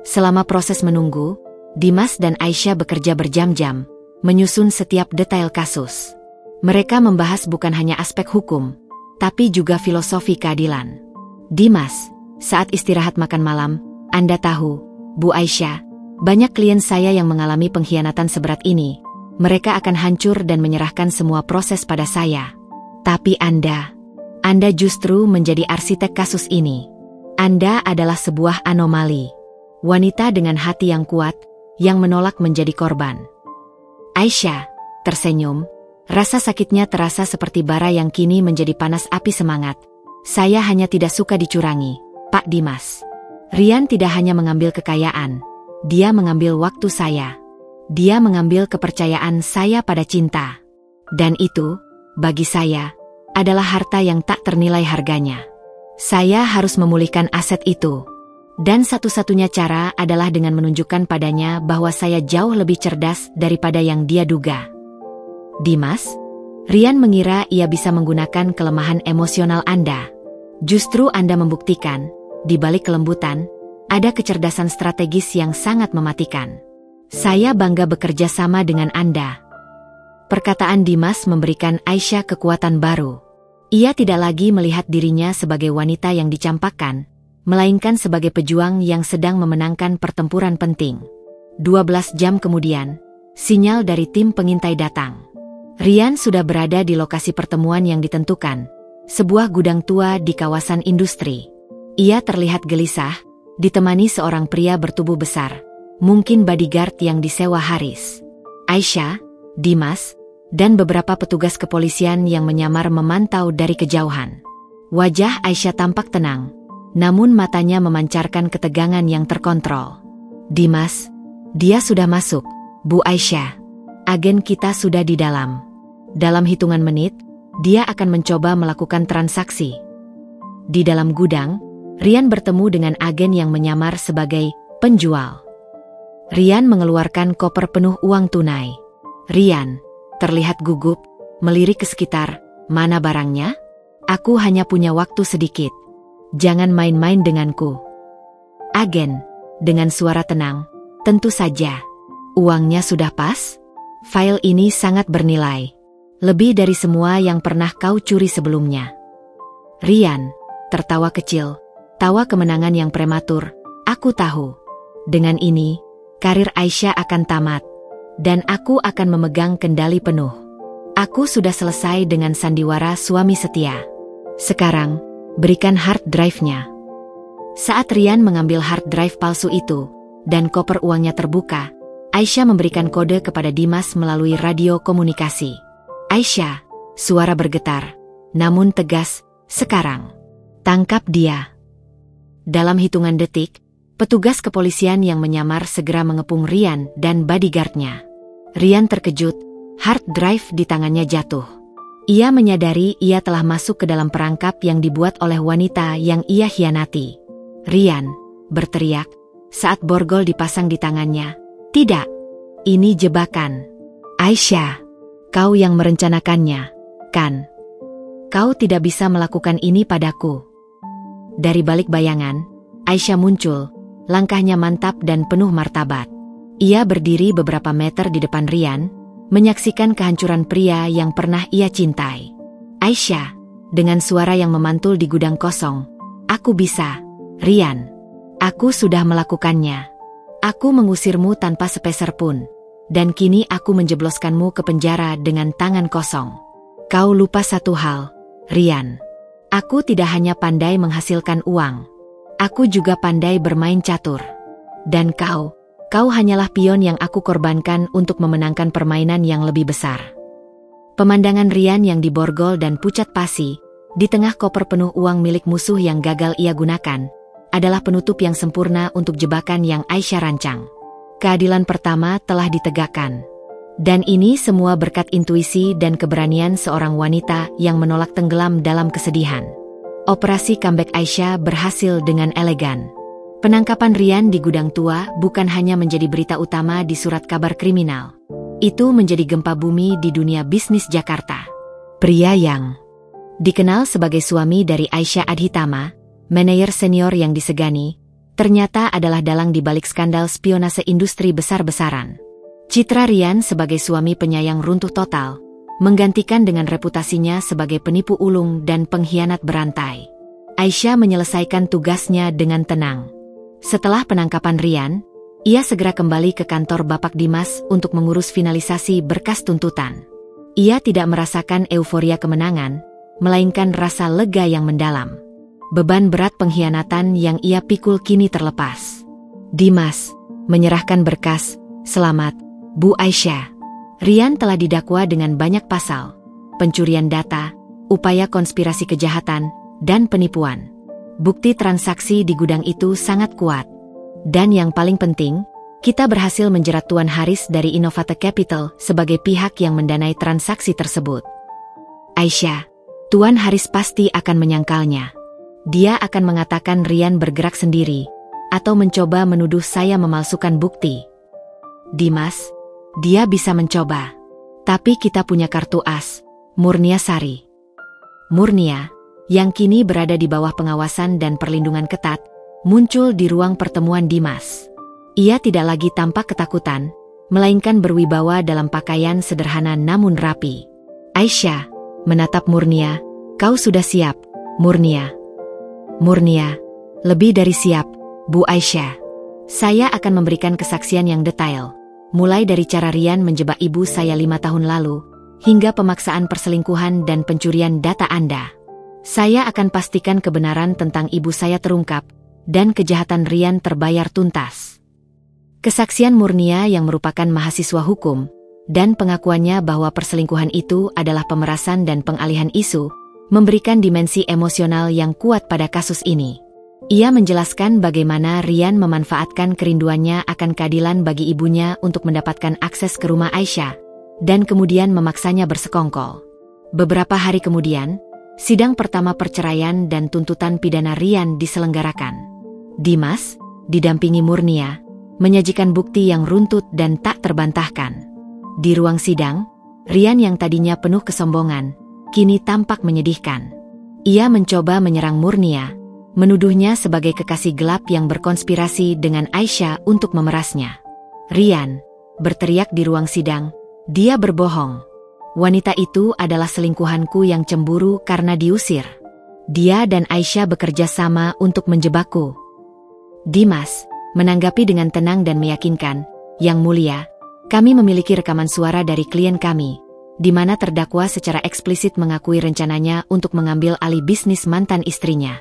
Selama proses menunggu, Dimas dan Aisyah bekerja berjam-jam, menyusun setiap detail kasus. Mereka membahas bukan hanya aspek hukum, tapi juga filosofi keadilan. Dimas, saat istirahat makan malam, Anda tahu, Bu Aisyah, banyak klien saya yang mengalami pengkhianatan seberat ini. Mereka akan hancur dan menyerahkan semua proses pada saya. Tapi Anda justru menjadi arsitek kasus ini. Anda adalah sebuah anomali. Wanita dengan hati yang kuat, yang menolak menjadi korban. Aisyah tersenyum. Rasa sakitnya terasa seperti bara yang kini menjadi panas api semangat. Saya hanya tidak suka dicurangi, Pak Dimas. Rian tidak hanya mengambil kekayaan. Dia mengambil waktu saya. Dia mengambil kepercayaan saya pada cinta. Dan itu, bagi saya, adalah harta yang tak ternilai harganya. Saya harus memulihkan aset itu. Dan satu-satunya cara adalah dengan menunjukkan padanya bahwa saya jauh lebih cerdas daripada yang dia duga. Dimas, Rian mengira ia bisa menggunakan kelemahan emosional Anda. Justru Anda membuktikan, di balik kelembutan, ada kecerdasan strategis yang sangat mematikan. Saya bangga bekerja sama dengan Anda. Perkataan Dimas memberikan Aisyah kekuatan baru. Ia tidak lagi melihat dirinya sebagai wanita yang dicampakkan, melainkan sebagai pejuang yang sedang memenangkan pertempuran penting. 12 jam kemudian, sinyal dari tim pengintai datang. Rian sudah berada di lokasi pertemuan yang ditentukan, sebuah gudang tua di kawasan industri. Ia terlihat gelisah, ditemani seorang pria bertubuh besar, mungkin bodyguard yang disewa Haris. Aisyah, Dimas, dan beberapa petugas kepolisian yang menyamar memantau dari kejauhan. Wajah Aisyah tampak tenang, namun matanya memancarkan ketegangan yang terkontrol. Dimas, dia sudah masuk, Bu Aisyah. Agen kita sudah di dalam. Dalam hitungan menit, dia akan mencoba melakukan transaksi. Di dalam gudang, Rian bertemu dengan agen yang menyamar sebagai penjual. Rian mengeluarkan koper penuh uang tunai. Rian terlihat gugup, melirik ke sekitar. Mana barangnya? Aku hanya punya waktu sedikit. Jangan main-main denganku. Agen, dengan suara tenang, tentu saja. Uangnya sudah pas? File ini sangat bernilai. Lebih dari semua yang pernah kau curi sebelumnya. Rian tertawa kecil, tawa kemenangan yang prematur. Aku tahu. Dengan ini, karir Aisyah akan tamat. Dan aku akan memegang kendali penuh. Aku sudah selesai dengan sandiwara suami setia. Sekarang, berikan hard drive-nya. Saat Rian mengambil hard drive palsu itu, dan koper uangnya terbuka, Aisyah memberikan kode kepada Dimas melalui radio komunikasi. Aisyah, suara bergetar, namun tegas, sekarang. Tangkap dia. Dalam hitungan detik, petugas kepolisian yang menyamar segera mengepung Rian dan bodyguardnya. Rian terkejut, hard drive di tangannya jatuh. Ia menyadari ia telah masuk ke dalam perangkap yang dibuat oleh wanita yang ia hianati. "Rian," berteriak, saat borgol dipasang di tangannya. "Tidak, ini jebakan. Aisyah, kau yang merencanakannya, kan? Kau tidak bisa melakukan ini padaku." Dari balik bayangan, Aisyah muncul, langkahnya mantap dan penuh martabat. Ia berdiri beberapa meter di depan Rian, menyaksikan kehancuran pria yang pernah ia cintai. "Aisyah," dengan suara yang memantul di gudang kosong, "aku bisa. Rian, aku sudah melakukannya. Aku mengusirmu tanpa sepeser pun. Dan kini aku menjebloskanmu ke penjara dengan tangan kosong. Kau lupa satu hal, Rian. Aku tidak hanya pandai menghasilkan uang. Aku juga pandai bermain catur. Dan kau hanyalah pion yang aku korbankan untuk memenangkan permainan yang lebih besar." Pemandangan Rian yang diborgol dan pucat pasi, di tengah koper penuh uang milik musuh yang gagal ia gunakan, adalah penutup yang sempurna untuk jebakan yang Aisyah rancang. Keadilan pertama telah ditegakkan. Dan ini semua berkat intuisi dan keberanian seorang wanita yang menolak tenggelam dalam kesedihan. Operasi comeback Aisyah berhasil dengan elegan. Penangkapan Rian di gudang tua bukan hanya menjadi berita utama di surat kabar kriminal. Itu menjadi gempa bumi di dunia bisnis Jakarta. Pria yang dikenal sebagai suami dari Aisyah Adhitama, manajer senior yang disegani, ternyata adalah dalang di balik skandal spionase industri besar-besaran. Citra Rian sebagai suami penyayang runtuh total, menggantikan dengan reputasinya sebagai penipu ulung dan pengkhianat berantai. Aisyah menyelesaikan tugasnya dengan tenang. Setelah penangkapan Rian, ia segera kembali ke kantor Bapak Dimas untuk mengurus finalisasi berkas tuntutan. Ia tidak merasakan euforia kemenangan, melainkan rasa lega yang mendalam. Beban berat pengkhianatan yang ia pikul kini terlepas. "Dimas, menyerahkan berkas. Selamat, Bu Aisyah. Rian telah didakwa dengan banyak pasal, pencurian data, upaya konspirasi kejahatan, dan penipuan. Bukti transaksi di gudang itu sangat kuat. Dan yang paling penting, kita berhasil menjerat Tuan Haris dari Innovate Capital sebagai pihak yang mendanai transaksi tersebut. Aisyah, Tuan Haris pasti akan menyangkalnya. Dia akan mengatakan Rian bergerak sendiri, atau mencoba menuduh saya memalsukan bukti. Dimas, dia bisa mencoba. Tapi kita punya kartu as, Murnia Sari. Murnia, yang kini berada di bawah pengawasan dan perlindungan ketat, muncul di ruang pertemuan Dimas. Ia tidak lagi tampak ketakutan, melainkan berwibawa dalam pakaian sederhana namun rapi. Aisyah menatap Murnia, "Kau sudah siap, Murnia?" "Murnia, lebih dari siap, Bu Aisyah. Saya akan memberikan kesaksian yang detail, mulai dari cara Rian menjebak ibu saya 5 tahun lalu, hingga pemaksaan perselingkuhan dan pencurian data Anda. Saya akan pastikan kebenaran tentang ibu saya terungkap, dan kejahatan Rian terbayar tuntas." Kesaksian Murnia yang merupakan mahasiswa hukum, dan pengakuannya bahwa perselingkuhan itu adalah pemerasan dan pengalihan isu, memberikan dimensi emosional yang kuat pada kasus ini. Ia menjelaskan bagaimana Rian memanfaatkan kerinduannya akan keadilan bagi ibunya untuk mendapatkan akses ke rumah Aisyah, dan kemudian memaksanya bersekongkol. Beberapa hari kemudian, sidang pertama perceraian dan tuntutan pidana Rian diselenggarakan. Dimas, didampingi Murnia, menyajikan bukti yang runtut dan tak terbantahkan. Di ruang sidang, Rian yang tadinya penuh kesombongan, kini tampak menyedihkan. Ia mencoba menyerang Murnia, menuduhnya sebagai kekasih gelap yang berkonspirasi dengan Aisyah untuk memerasnya. "Rian," berteriak di ruang sidang, "dia berbohong. Wanita itu adalah selingkuhanku yang cemburu karena diusir. Dia dan Aisyah bekerja sama untuk menjebakku." Dimas menanggapi dengan tenang dan meyakinkan, "Yang mulia, kami memiliki rekaman suara dari klien kami, di mana terdakwa secara eksplisit mengakui rencananya untuk mengambil alih bisnis mantan istrinya.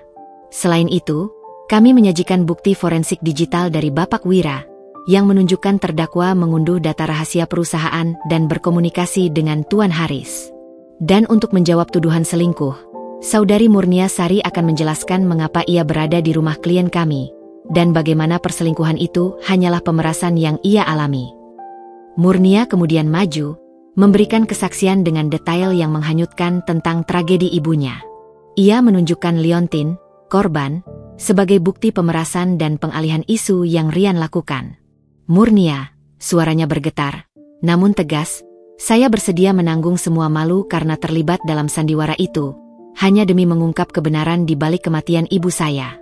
Selain itu, kami menyajikan bukti forensik digital dari Bapak Wira, yang menunjukkan terdakwa mengunduh data rahasia perusahaan dan berkomunikasi dengan Tuan Haris. Dan untuk menjawab tuduhan selingkuh, Saudari Murnia Sari akan menjelaskan mengapa ia berada di rumah klien kami, dan bagaimana perselingkuhan itu hanyalah pemerasan yang ia alami." Murnia kemudian maju, memberikan kesaksian dengan detail yang menghanyutkan tentang tragedi ibunya. Ia menunjukkan Liontin, korban, sebagai bukti pemerasan dan pengalihan isu yang Rian lakukan. "Murnia," suaranya bergetar, namun tegas, "saya bersedia menanggung semua malu karena terlibat dalam sandiwara itu, hanya demi mengungkap kebenaran di balik kematian ibu saya.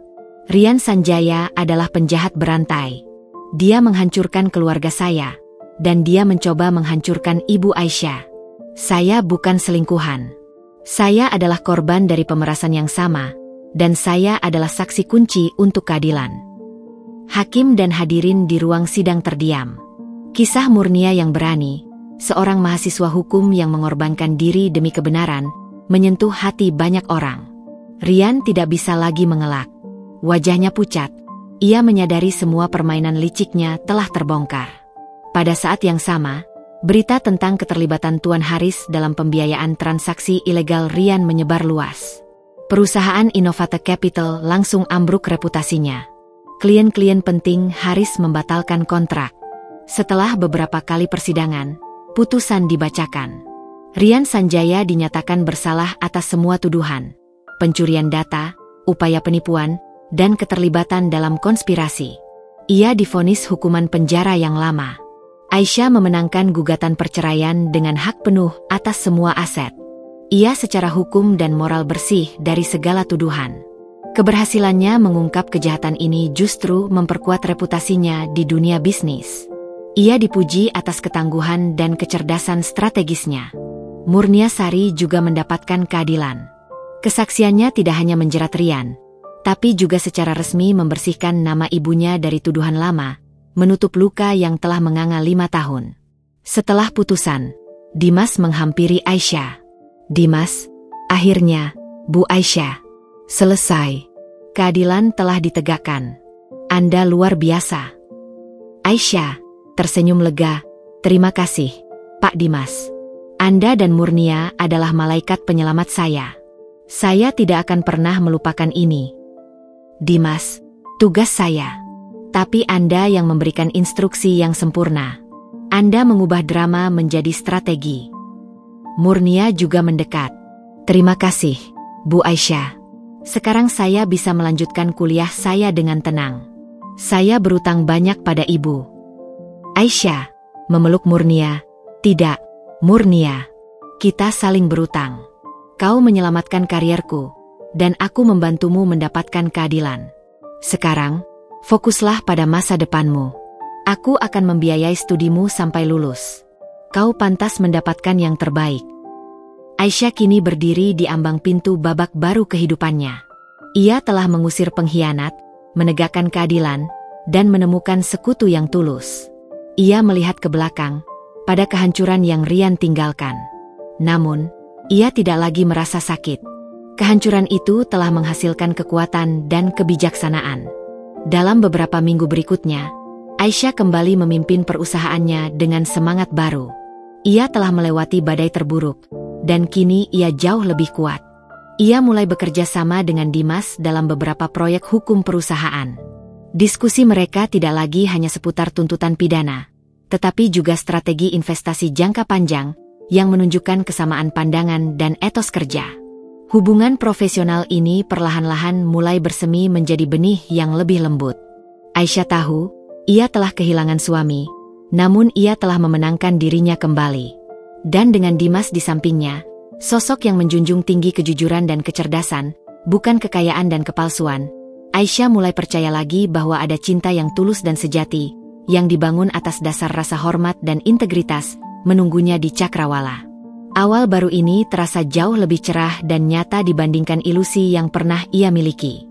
Rian Sanjaya adalah penjahat berantai. Dia menghancurkan keluarga saya, dan dia mencoba menghancurkan ibu Aisyah. Saya bukan selingkuhan. Saya adalah korban dari pemerasan yang sama, dan saya adalah saksi kunci untuk keadilan." Hakim dan hadirin di ruang sidang terdiam. Kisah Murnia yang berani, seorang mahasiswa hukum yang mengorbankan diri demi kebenaran, menyentuh hati banyak orang. Rian tidak bisa lagi mengelak. Wajahnya pucat. Ia menyadari semua permainan liciknya telah terbongkar. Pada saat yang sama, berita tentang keterlibatan Tuan Haris dalam pembiayaan transaksi ilegal Rian menyebar luas. Perusahaan Innovata Capital langsung ambruk reputasinya. Klien-klien penting Haris membatalkan kontrak. Setelah beberapa kali persidangan, putusan dibacakan. Rian Sanjaya dinyatakan bersalah atas semua tuduhan, pencurian data, upaya penipuan, dan keterlibatan dalam konspirasi. Ia divonis hukuman penjara yang lama. Aisyah memenangkan gugatan perceraian dengan hak penuh atas semua aset. Ia secara hukum dan moral bersih dari segala tuduhan. Keberhasilannya mengungkap kejahatan ini justru memperkuat reputasinya di dunia bisnis. Ia dipuji atas ketangguhan dan kecerdasan strategisnya. Murnia Sari juga mendapatkan keadilan. Kesaksiannya tidak hanya menjerat Rian, tapi juga secara resmi membersihkan nama ibunya dari tuduhan lama, menutup luka yang telah menganga 5 tahun. Setelah putusan, Dimas menghampiri Aisyah. "Dimas, akhirnya, Bu Aisyah. Selesai. Keadilan telah ditegakkan. Anda luar biasa." Aisyah tersenyum lega. "Terima kasih, Pak Dimas. Anda dan Murnia adalah malaikat penyelamat saya. Saya tidak akan pernah melupakan ini." "Dimas, tugas saya. Tapi Anda yang memberikan instruksi yang sempurna. Anda mengubah drama menjadi strategi." Murnia juga mendekat. "Terima kasih, Bu Aisyah. Sekarang saya bisa melanjutkan kuliah saya dengan tenang. Saya berutang banyak pada Ibu." Aisyah memeluk Murnia. "Tidak, Murnia. Kita saling berutang. Kau menyelamatkan karierku, dan aku membantumu mendapatkan keadilan. Sekarang, fokuslah pada masa depanmu. Aku akan membiayai studimu sampai lulus. Kau pantas mendapatkan yang terbaik." Aisyah kini berdiri di ambang pintu babak baru kehidupannya. Ia telah mengusir pengkhianat, menegakkan keadilan, dan menemukan sekutu yang tulus. Ia melihat ke belakang, pada kehancuran yang Rian tinggalkan. Namun, ia tidak lagi merasa sakit. Kehancuran itu telah menghasilkan kekuatan dan kebijaksanaan. Dalam beberapa minggu berikutnya, Aisyah kembali memimpin perusahaannya dengan semangat baru. Ia telah melewati badai terburuk, dan kini ia jauh lebih kuat. Ia mulai bekerja sama dengan Dimas dalam beberapa proyek hukum perusahaan. Diskusi mereka tidak lagi hanya seputar tuntutan pidana, tetapi juga strategi investasi jangka panjang yang menunjukkan kesamaan pandangan dan etos kerja. Hubungan profesional ini perlahan-lahan mulai bersemi menjadi benih yang lebih lembut. Aisyah tahu, ia telah kehilangan suami, namun ia telah memenangkan dirinya kembali. Dan dengan Dimas di sampingnya, sosok yang menjunjung tinggi kejujuran dan kecerdasan, bukan kekayaan dan kepalsuan, Aisyah mulai percaya lagi bahwa ada cinta yang tulus dan sejati, yang dibangun atas dasar rasa hormat dan integritas, menunggunya di Cakrawala. Awal baru ini terasa jauh lebih cerah dan nyata dibandingkan ilusi yang pernah ia miliki.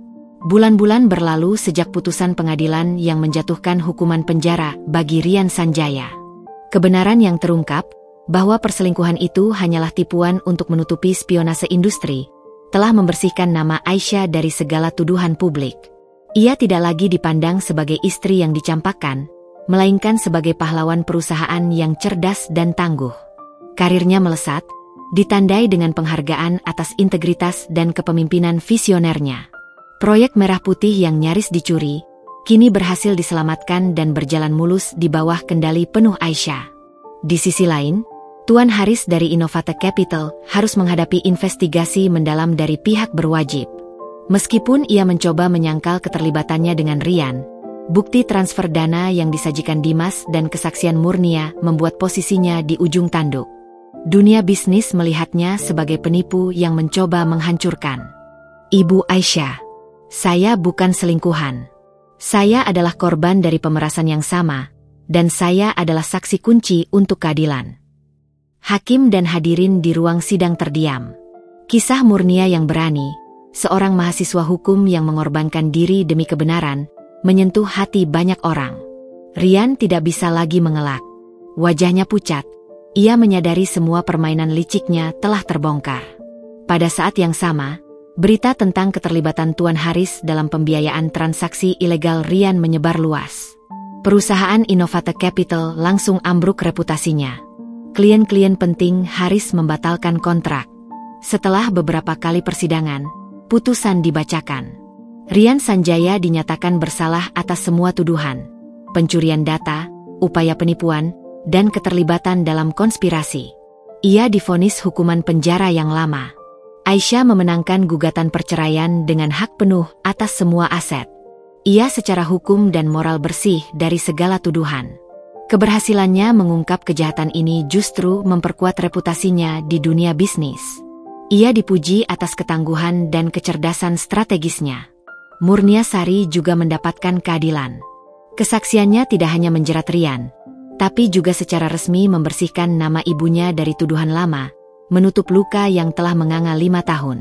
Bulan-bulan berlalu sejak putusan pengadilan yang menjatuhkan hukuman penjara bagi Rian Sanjaya. Kebenaran yang terungkap, bahwa perselingkuhan itu hanyalah tipuan untuk menutupi spionase industri, telah membersihkan nama Aisyah dari segala tuduhan publik. Ia tidak lagi dipandang sebagai istri yang dicampakkan, melainkan sebagai pahlawan perusahaan yang cerdas dan tangguh. Karirnya melesat, ditandai dengan penghargaan atas integritas dan kepemimpinan visionernya. Proyek Merah Putih yang nyaris dicuri, kini berhasil diselamatkan dan berjalan mulus di bawah kendali penuh Aisyah. Di sisi lain, Tuan Haris dari Innovate Capital harus menghadapi investigasi mendalam dari pihak berwajib. Meskipun ia mencoba menyangkal keterlibatannya dengan Rian, bukti transfer dana yang disajikan Dimas dan kesaksian Murnia membuat posisinya di ujung tanduk. Dunia bisnis melihatnya sebagai penipu yang mencoba menghancurkan. Ibu Aisyah, saya bukan selingkuhan. Saya adalah korban dari pemerasan yang sama, dan saya adalah saksi kunci untuk keadilan. Hakim dan hadirin di ruang sidang terdiam. Kisah Murnia yang berani, seorang mahasiswa hukum yang mengorbankan diri demi kebenaran, menyentuh hati banyak orang. Rian tidak bisa lagi mengelak. Wajahnya pucat. Ia menyadari semua permainan liciknya telah terbongkar. Pada saat yang sama, berita tentang keterlibatan Tuan Haris dalam pembiayaan transaksi ilegal Rian menyebar luas. Perusahaan Innovate Capital langsung ambruk reputasinya. Klien-klien penting Haris membatalkan kontrak. Setelah beberapa kali persidangan, putusan dibacakan. Rian Sanjaya dinyatakan bersalah atas semua tuduhan. Pencurian data, upaya penipuan, dan keterlibatan dalam konspirasi. Ia divonis hukuman penjara yang lama. Aisyah memenangkan gugatan perceraian dengan hak penuh atas semua aset. Ia secara hukum dan moral bersih dari segala tuduhan. Keberhasilannya mengungkap kejahatan ini justru memperkuat reputasinya di dunia bisnis. Ia dipuji atas ketangguhan dan kecerdasan strategisnya. Murnia Sari juga mendapatkan keadilan. Kesaksiannya tidak hanya menjerat Rian, tapi juga secara resmi membersihkan nama ibunya dari tuduhan lama, menutup luka yang telah menganga 5 tahun.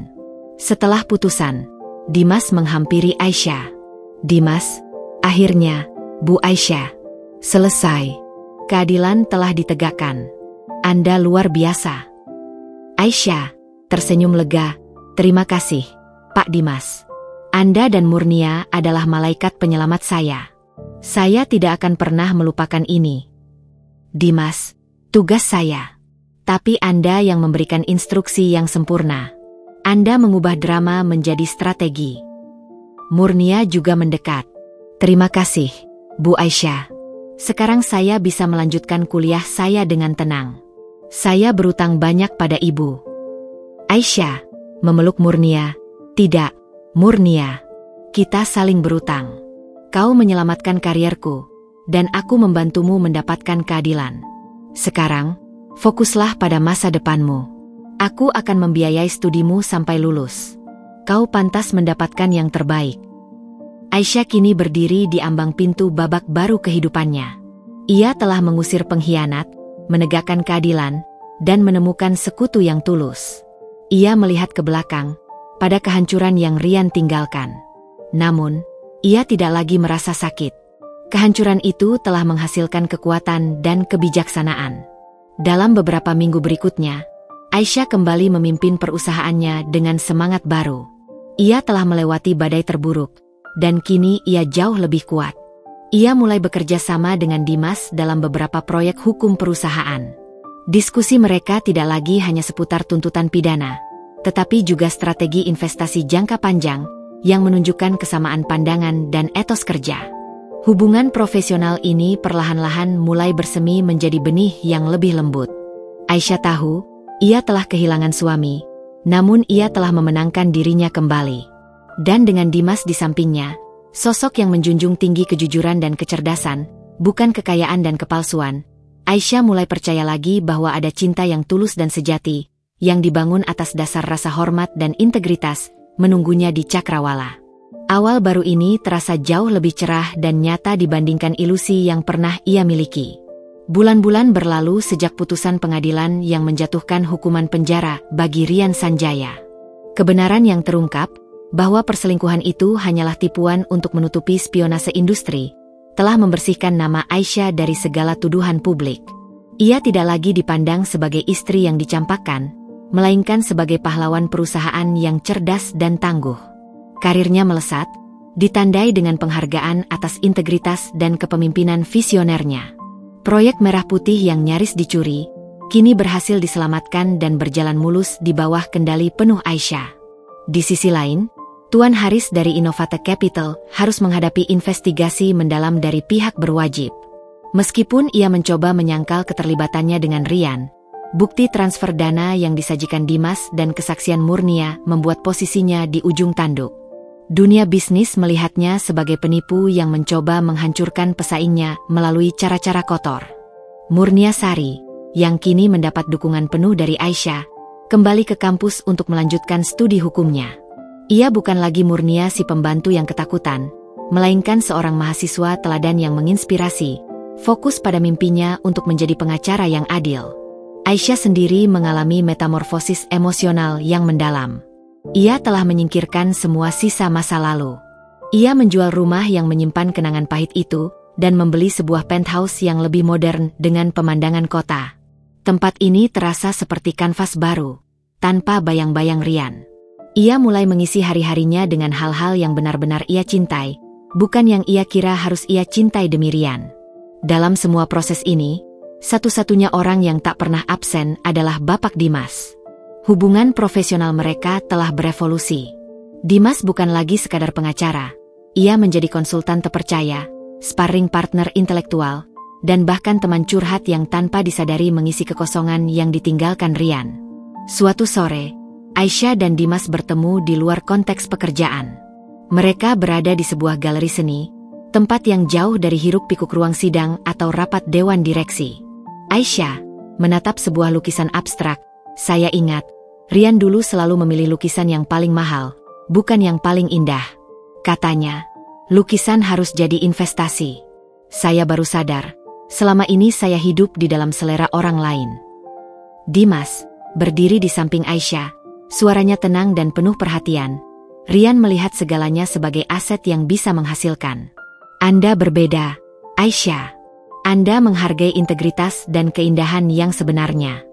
Setelah putusan, Dimas menghampiri Aisyah. Dimas, akhirnya, Bu Aisyah. Selesai. Keadilan telah ditegakkan. Anda luar biasa. Aisyah tersenyum lega. Terima kasih, Pak Dimas. Anda dan Murnia adalah malaikat penyelamat saya. Saya tidak akan pernah melupakan ini. Dimas, tugas saya. Tapi Anda yang memberikan instruksi yang sempurna. Anda mengubah drama menjadi strategi. Murnia juga mendekat. Terima kasih, Bu Aisyah. Sekarang saya bisa melanjutkan kuliah saya dengan tenang. Saya berutang banyak pada ibu. Aisyah memeluk Murnia. Tidak, Murnia. Kita saling berutang. Kau menyelamatkan karierku, dan aku membantumu mendapatkan keadilan. Sekarang, fokuslah pada masa depanmu. Aku akan membiayai studimu sampai lulus. Kau pantas mendapatkan yang terbaik. Aisyah kini berdiri di ambang pintu babak baru kehidupannya. Ia telah mengusir pengkhianat, menegakkan keadilan, dan menemukan sekutu yang tulus. Ia melihat ke belakang, pada kehancuran yang Rian tinggalkan. Namun, ia tidak lagi merasa sakit. Kehancuran itu telah menghasilkan kekuatan dan kebijaksanaan. Dalam beberapa minggu berikutnya, Aisyah kembali memimpin perusahaannya dengan semangat baru. Ia telah melewati badai terburuk, dan kini ia jauh lebih kuat. Ia mulai bekerja sama dengan Dimas dalam beberapa proyek hukum perusahaan. Diskusi mereka tidak lagi hanya seputar tuntutan pidana, tetapi juga strategi investasi jangka panjang yang menunjukkan kesamaan pandangan dan etos kerja. Hubungan profesional ini perlahan-lahan mulai bersemi menjadi benih yang lebih lembut. Aisyah tahu, ia telah kehilangan suami, namun ia telah memenangkan dirinya kembali. Dan dengan Dimas di sampingnya, sosok yang menjunjung tinggi kejujuran dan kecerdasan, bukan kekayaan dan kepalsuan, Aisyah mulai percaya lagi bahwa ada cinta yang tulus dan sejati, yang dibangun atas dasar rasa hormat dan integritas, menunggunya di Cakrawala. Awal baru ini terasa jauh lebih cerah dan nyata dibandingkan ilusi yang pernah ia miliki. Bulan-bulan berlalu sejak putusan pengadilan yang menjatuhkan hukuman penjara bagi Rian Sanjaya. Kebenaran yang terungkap, bahwa perselingkuhan itu hanyalah tipuan untuk menutupi spionase industri, telah membersihkan nama Aisyah dari segala tuduhan publik. Ia tidak lagi dipandang sebagai istri yang dicampakkan, melainkan sebagai pahlawan perusahaan yang cerdas dan tangguh. Karirnya melesat, ditandai dengan penghargaan atas integritas dan kepemimpinan visionernya. Proyek Merah Putih yang nyaris dicuri, kini berhasil diselamatkan dan berjalan mulus di bawah kendali penuh Aisyah. Di sisi lain, Tuan Haris dari Innovate Capital harus menghadapi investigasi mendalam dari pihak berwajib. Meskipun ia mencoba menyangkal keterlibatannya dengan Rian, Bukti transfer dana yang disajikan Dimas dan kesaksian Murnia membuat posisinya di ujung tanduk. Dunia bisnis melihatnya sebagai penipu yang mencoba menghancurkan pesaingnya melalui cara-cara kotor. Murnia Sari, yang kini mendapat dukungan penuh dari Aisyah, kembali ke kampus untuk melanjutkan studi hukumnya. Ia bukan lagi Murnia si pembantu yang ketakutan, melainkan seorang mahasiswa teladan yang menginspirasi, fokus pada mimpinya untuk menjadi pengacara yang adil. Aisyah sendiri mengalami metamorfosis emosional yang mendalam. Ia telah menyingkirkan semua sisa masa lalu. Ia menjual rumah yang menyimpan kenangan pahit itu dan membeli sebuah penthouse yang lebih modern dengan pemandangan kota. Tempat ini terasa seperti kanvas baru, tanpa bayang-bayang Rian. Ia mulai mengisi hari-harinya dengan hal-hal yang benar-benar ia cintai, bukan yang ia kira harus ia cintai demi Rian. Dalam semua proses ini, satu-satunya orang yang tak pernah absen adalah Bapak Dimas. Hubungan profesional mereka telah berevolusi. Dimas bukan lagi sekadar pengacara. Ia menjadi konsultan terpercaya, sparring partner intelektual, dan bahkan teman curhat yang tanpa disadari mengisi kekosongan yang ditinggalkan Rian. Suatu sore, Aisyah dan Dimas bertemu di luar konteks pekerjaan. Mereka berada di sebuah galeri seni, tempat yang jauh dari hiruk-pikuk ruang sidang atau rapat dewan direksi. Aisyah menatap sebuah lukisan abstrak. Saya ingat, Rian dulu selalu memilih lukisan yang paling mahal, bukan yang paling indah. Katanya, lukisan harus jadi investasi. Saya baru sadar, selama ini saya hidup di dalam selera orang lain. Dimas berdiri di samping Aisyah, suaranya tenang dan penuh perhatian. Rian melihat segalanya sebagai aset yang bisa menghasilkan. Anda berbeda, Aisyah. Anda menghargai integritas dan keindahan yang sebenarnya.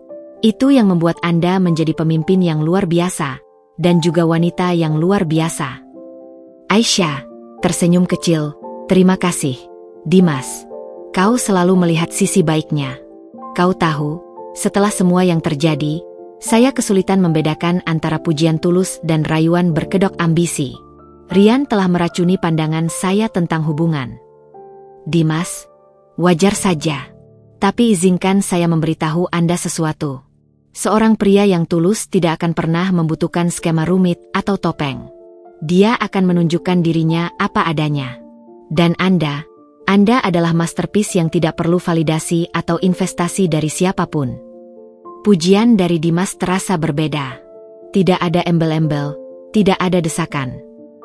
Itu yang membuat Anda menjadi pemimpin yang luar biasa, dan juga wanita yang luar biasa. Aisyah tersenyum kecil. Terima kasih, Dimas. Kau selalu melihat sisi baiknya. Kau tahu, setelah semua yang terjadi, saya kesulitan membedakan antara pujian tulus dan rayuan berkedok ambisi. Rian telah meracuni pandangan saya tentang hubungan. Dimas, wajar saja. Tapi izinkan saya memberitahu Anda sesuatu. Seorang pria yang tulus tidak akan pernah membutuhkan skema rumit atau topeng. Dia akan menunjukkan dirinya apa adanya. Dan Anda adalah masterpiece yang tidak perlu validasi atau investasi dari siapapun. Pujian dari Dimas terasa berbeda. Tidak ada embel-embel, tidak ada desakan.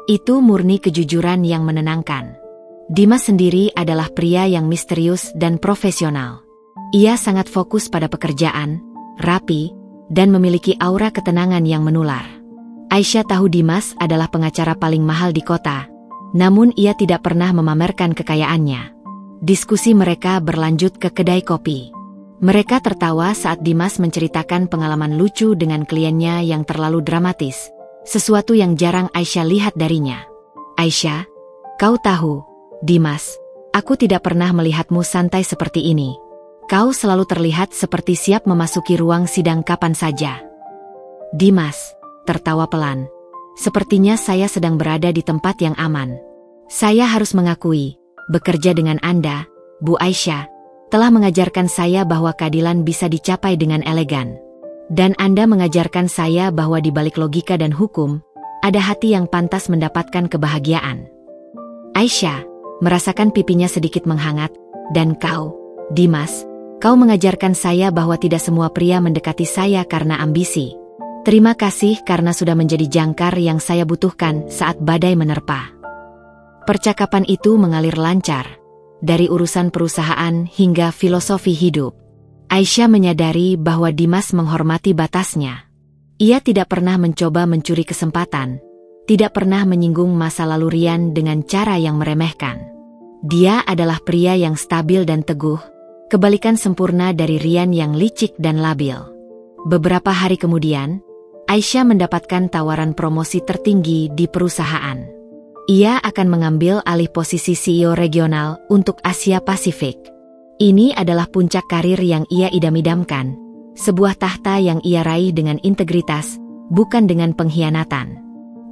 Itu murni kejujuran yang menenangkan. Dimas sendiri adalah pria yang misterius dan profesional. Ia sangat fokus pada pekerjaan, rapi, dan memiliki aura ketenangan yang menular. Aisyah tahu Dimas adalah pengacara paling mahal di kota, namun ia tidak pernah memamerkan kekayaannya. Diskusi mereka berlanjut ke kedai kopi. Mereka tertawa saat Dimas menceritakan pengalaman lucu dengan kliennya yang terlalu dramatis, sesuatu yang jarang Aisyah lihat darinya. Aisyah, kau tahu, Dimas, aku tidak pernah melihatmu santai seperti ini. Kau selalu terlihat seperti siap memasuki ruang sidang kapan saja. Dimas tertawa pelan. Sepertinya saya sedang berada di tempat yang aman. Saya harus mengakui, bekerja dengan Anda, Bu Aisyah, telah mengajarkan saya bahwa keadilan bisa dicapai dengan elegan. Dan Anda mengajarkan saya bahwa di balik logika dan hukum, ada hati yang pantas mendapatkan kebahagiaan. Aisyah merasakan pipinya sedikit menghangat, dan kau, Dimas, kau mengajarkan saya bahwa tidak semua pria mendekati saya karena ambisi. Terima kasih karena sudah menjadi jangkar yang saya butuhkan saat badai menerpa. Percakapan itu mengalir lancar, dari urusan perusahaan hingga filosofi hidup. Aisyah menyadari bahwa Dimas menghormati batasnya. Ia tidak pernah mencoba mencuri kesempatan, tidak pernah menyinggung masa lalu Rian dengan cara yang meremehkan. Dia adalah pria yang stabil dan teguh, kebalikan sempurna dari Rian yang licik dan labil. Beberapa hari kemudian, Aisyah mendapatkan tawaran promosi tertinggi di perusahaan. Ia akan mengambil alih posisi CEO regional untuk Asia Pasifik. Ini adalah puncak karir yang ia idam-idamkan, sebuah tahta yang ia raih dengan integritas, bukan dengan pengkhianatan.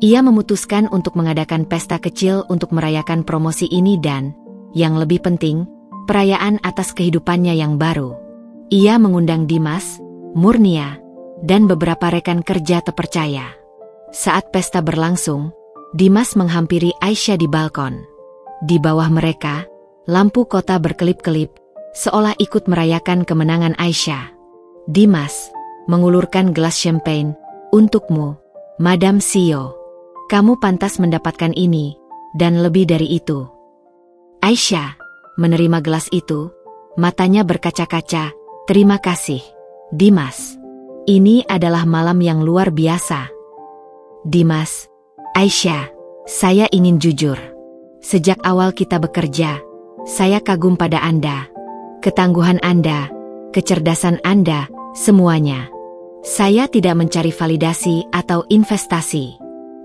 Ia memutuskan untuk mengadakan pesta kecil untuk merayakan promosi ini dan, yang lebih penting, perayaan atas kehidupannya yang baru. Ia mengundang Dimas, Murnia, dan beberapa rekan kerja terpercaya. Saat pesta berlangsung, Dimas menghampiri Aisyah di balkon. Di bawah mereka, lampu kota berkelip-kelip, seolah ikut merayakan kemenangan Aisyah. Dimas mengulurkan gelas champagne. Untukmu, Madam CEO. Kamu pantas mendapatkan ini, dan lebih dari itu. Aisyah menerima gelas itu, matanya berkaca-kaca. Terima kasih, Dimas. Ini adalah malam yang luar biasa. Dimas, Aisyah, saya ingin jujur. Sejak awal kita bekerja, saya kagum pada Anda. Ketangguhan Anda, kecerdasan Anda, semuanya. Saya tidak mencari validasi atau investasi.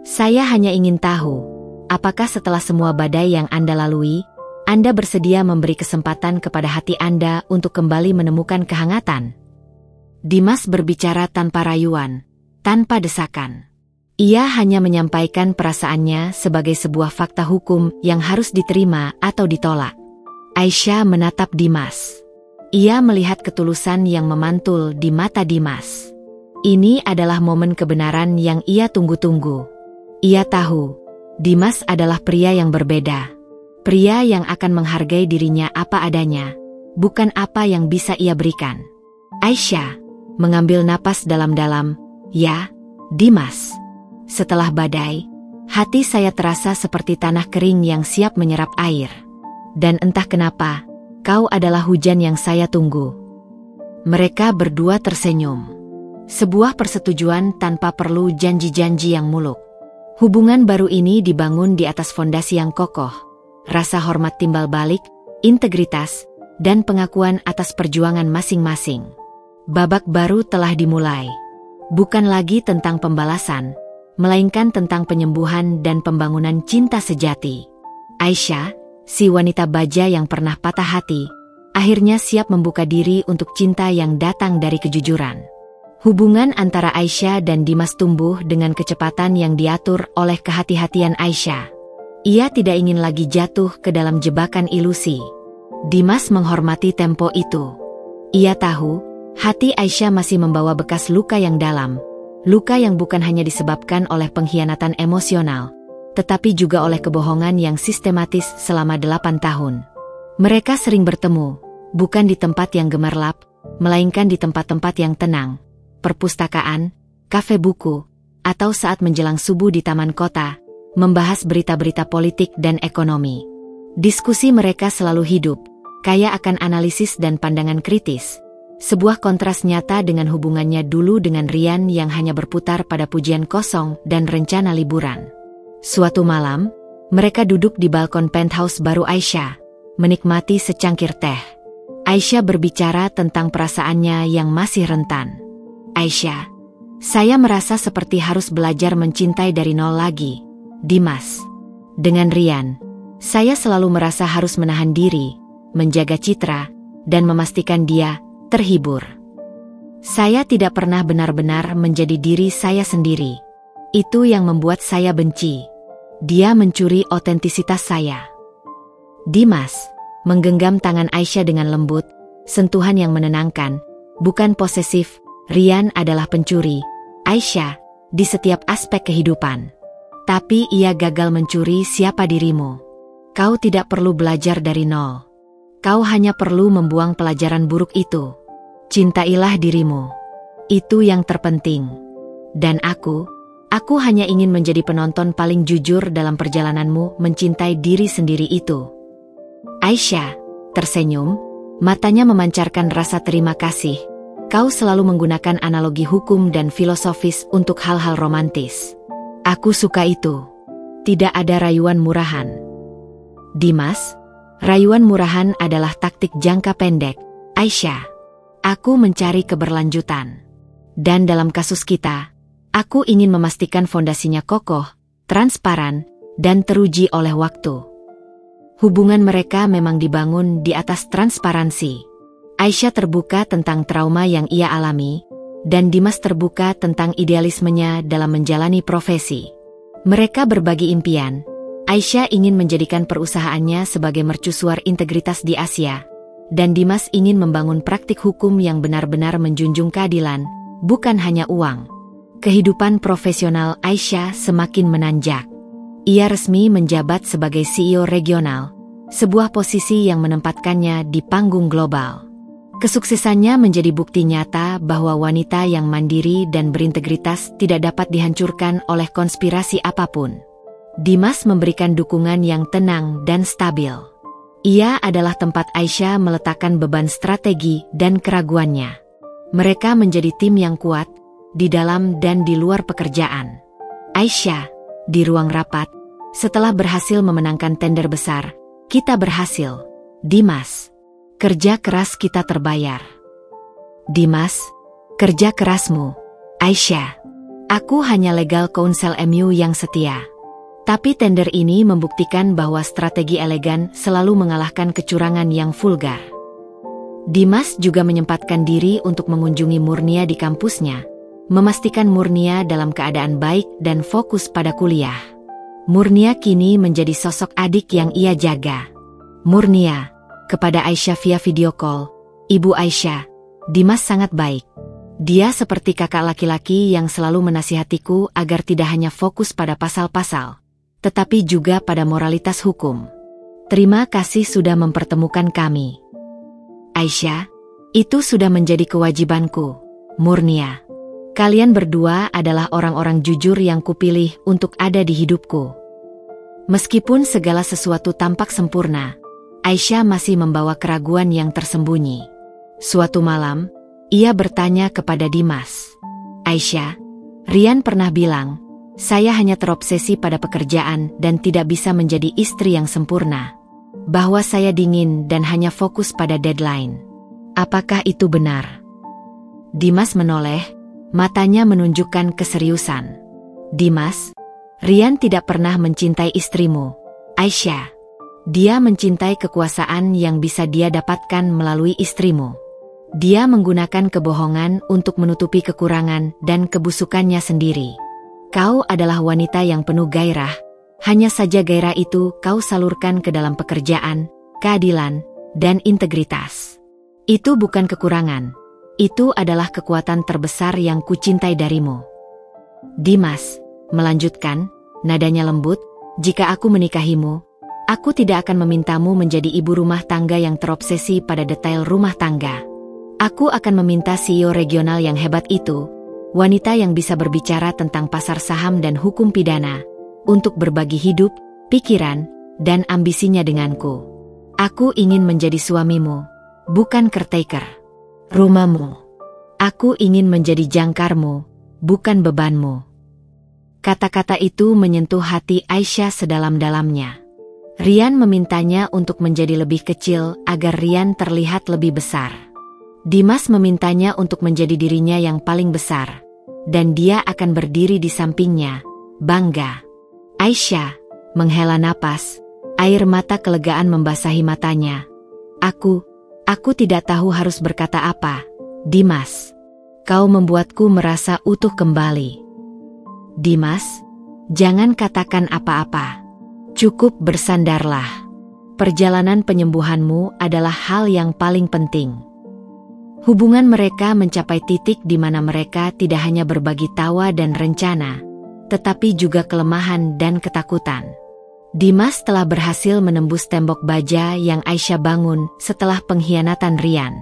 Saya hanya ingin tahu, apakah setelah semua badai yang Anda lalui, Anda bersedia memberi kesempatan kepada hati Anda untuk kembali menemukan kehangatan? Dimas berbicara tanpa rayuan, tanpa desakan. Ia hanya menyampaikan perasaannya sebagai sebuah fakta hukum yang harus diterima atau ditolak. Aisyah menatap Dimas. Ia melihat ketulusan yang memantul di mata Dimas. Ini adalah momen kebenaran yang ia tunggu-tunggu. Ia tahu, Dimas adalah pria yang berbeda. Pria yang akan menghargai dirinya apa adanya, bukan apa yang bisa ia berikan. Aisyah mengambil napas dalam-dalam. Ya, Dimas. Setelah badai, hati saya terasa seperti tanah kering yang siap menyerap air. Dan entah kenapa, kau adalah hujan yang saya tunggu. Mereka berdua tersenyum. Sebuah persetujuan tanpa perlu janji-janji yang muluk. Hubungan baru ini dibangun di atas fondasi yang kokoh. Rasa hormat timbal balik, integritas, dan pengakuan atas perjuangan masing-masing. Babak baru telah dimulai. Bukan lagi tentang pembalasan, melainkan tentang penyembuhan dan pembangunan cinta sejati. Aisyah, si wanita baja yang pernah patah hati, akhirnya siap membuka diri untuk cinta yang datang dari kejujuran. Hubungan antara Aisyah dan Dimas tumbuh dengan kecepatan yang diatur oleh kehati-hatian Aisyah. Ia tidak ingin lagi jatuh ke dalam jebakan ilusi. Dimas menghormati tempo itu. Ia tahu, hati Aisyah masih membawa bekas luka yang dalam. Luka yang bukan hanya disebabkan oleh pengkhianatan emosional, tetapi juga oleh kebohongan yang sistematis selama 8 tahun. Mereka sering bertemu, bukan di tempat yang gemerlap, melainkan di tempat-tempat yang tenang. Perpustakaan, kafe buku, atau saat menjelang subuh di taman kota, membahas berita-berita politik dan ekonomi. Diskusi mereka selalu hidup, kaya akan analisis dan pandangan kritis. Sebuah kontras nyata dengan hubungannya dulu dengan Rian yang hanya berputar pada pujian kosong dan rencana liburan. Suatu malam, mereka duduk di balkon penthouse baru Aisyah, menikmati secangkir teh. Aisyah berbicara tentang perasaannya yang masih rentan. Aisyah, saya merasa seperti harus belajar mencintai dari nol lagi. Dimas, dengan Rian, saya selalu merasa harus menahan diri, menjaga citra, dan memastikan dia terhibur. Saya tidak pernah benar-benar menjadi diri saya sendiri. Itu yang membuat saya benci. Dia mencuri otentisitas saya. Dimas menggenggam tangan Aisyah dengan lembut, sentuhan yang menenangkan, bukan posesif. Rian adalah pencuri, Aisyah, di setiap aspek kehidupan. Tapi ia gagal mencuri siapa dirimu. Kau tidak perlu belajar dari nol. Kau hanya perlu membuang pelajaran buruk itu. Cintailah dirimu. Itu yang terpenting. Dan aku hanya ingin menjadi penonton paling jujur dalam perjalananmu mencintai diri sendiri itu. Aisyah tersenyum, matanya memancarkan rasa terima kasih. Kau selalu menggunakan analogi hukum dan filosofis untuk hal-hal romantis. Aku suka itu. Tidak ada rayuan murahan. Dimas, rayuan murahan adalah taktik jangka pendek. Aisyah, aku mencari keberlanjutan. Dan dalam kasus kita, aku ingin memastikan fondasinya kokoh, transparan, dan teruji oleh waktu. Hubungan mereka memang dibangun di atas transparansi. Aisyah terbuka tentang trauma yang ia alami, dan Dimas terbuka tentang idealismenya dalam menjalani profesi. Mereka berbagi impian. Aisyah ingin menjadikan perusahaannya sebagai mercusuar integritas di Asia, dan Dimas ingin membangun praktik hukum yang benar-benar menjunjung keadilan, bukan hanya uang. Kehidupan profesional Aisyah semakin menanjak. Ia resmi menjabat sebagai CEO regional, sebuah posisi yang menempatkannya di panggung global. Kesuksesannya menjadi bukti nyata bahwa wanita yang mandiri dan berintegritas tidak dapat dihancurkan oleh konspirasi apapun. Dimas memberikan dukungan yang tenang dan stabil. Ia adalah tempat Aisyah meletakkan beban strategi dan keraguannya. Mereka menjadi tim yang kuat, di dalam dan di luar pekerjaan. Aisyah, di ruang rapat, setelah berhasil memenangkan tender besar, "Kita berhasil, Dimas. Kerja keras kita terbayar." "Dimas, kerja kerasmu." "Aisyah, aku hanya legal counsel MU yang setia. Tapi tender ini membuktikan bahwa strategi elegan selalu mengalahkan kecurangan yang vulgar." Dimas juga menyempatkan diri untuk mengunjungi Murnia di kampusnya, memastikan Murnia dalam keadaan baik dan fokus pada kuliah. Murnia kini menjadi sosok adik yang ia jaga. "Murnia," kepada Aisyah via video call, "Ibu Aisyah, Dimas sangat baik. Dia seperti kakak laki-laki yang selalu menasihatiku agar tidak hanya fokus pada pasal-pasal, tetapi juga pada moralitas hukum. Terima kasih sudah mempertemukan kami." "Aisyah, itu sudah menjadi kewajibanku, Murnia. Kalian berdua adalah orang-orang jujur yang kupilih untuk ada di hidupku." Meskipun segala sesuatu tampak sempurna, Aisyah masih membawa keraguan yang tersembunyi. Suatu malam, ia bertanya kepada Dimas, "Aisyah, Rian pernah bilang, saya hanya terobsesi pada pekerjaan dan tidak bisa menjadi istri yang sempurna. Bahwa saya dingin dan hanya fokus pada deadline. Apakah itu benar?" Dimas menoleh, matanya menunjukkan keseriusan. "Dimas, Rian tidak pernah mencintai istrimu, Aisyah. Dia mencintai kekuasaan yang bisa dia dapatkan melalui istrimu. Dia menggunakan kebohongan untuk menutupi kekurangan dan kebusukannya sendiri. Kau adalah wanita yang penuh gairah, hanya saja gairah itu kau salurkan ke dalam pekerjaan, keadilan, dan integritas. Itu bukan kekurangan, itu adalah kekuatan terbesar yang kucintai darimu." Dimas melanjutkan, nadanya lembut, "Jika aku menikahimu, aku tidak akan memintamu menjadi ibu rumah tangga yang terobsesi pada detail rumah tangga. Aku akan meminta CEO regional yang hebat itu, wanita yang bisa berbicara tentang pasar saham dan hukum pidana, untuk berbagi hidup, pikiran, dan ambisinya denganku. Aku ingin menjadi suamimu, bukan caretaker. Rumahmu. Aku ingin menjadi jangkarmu, bukan bebanmu." Kata-kata itu menyentuh hati Aisyah sedalam-dalamnya. Rian memintanya untuk menjadi lebih kecil agar Rian terlihat lebih besar. Dimas memintanya untuk menjadi dirinya yang paling besar, dan dia akan berdiri di sampingnya, bangga. Aisyah menghela napas, air mata kelegaan membasahi matanya. Aku tidak tahu harus berkata apa, Dimas. Kau membuatku merasa utuh kembali." "Dimas, jangan katakan apa-apa. Cukup bersandarlah. Perjalanan penyembuhanmu adalah hal yang paling penting." Hubungan mereka mencapai titik di mana mereka tidak hanya berbagi tawa dan rencana, tetapi juga kelemahan dan ketakutan. Dimas telah berhasil menembus tembok baja yang Aisyah bangun setelah pengkhianatan Rian.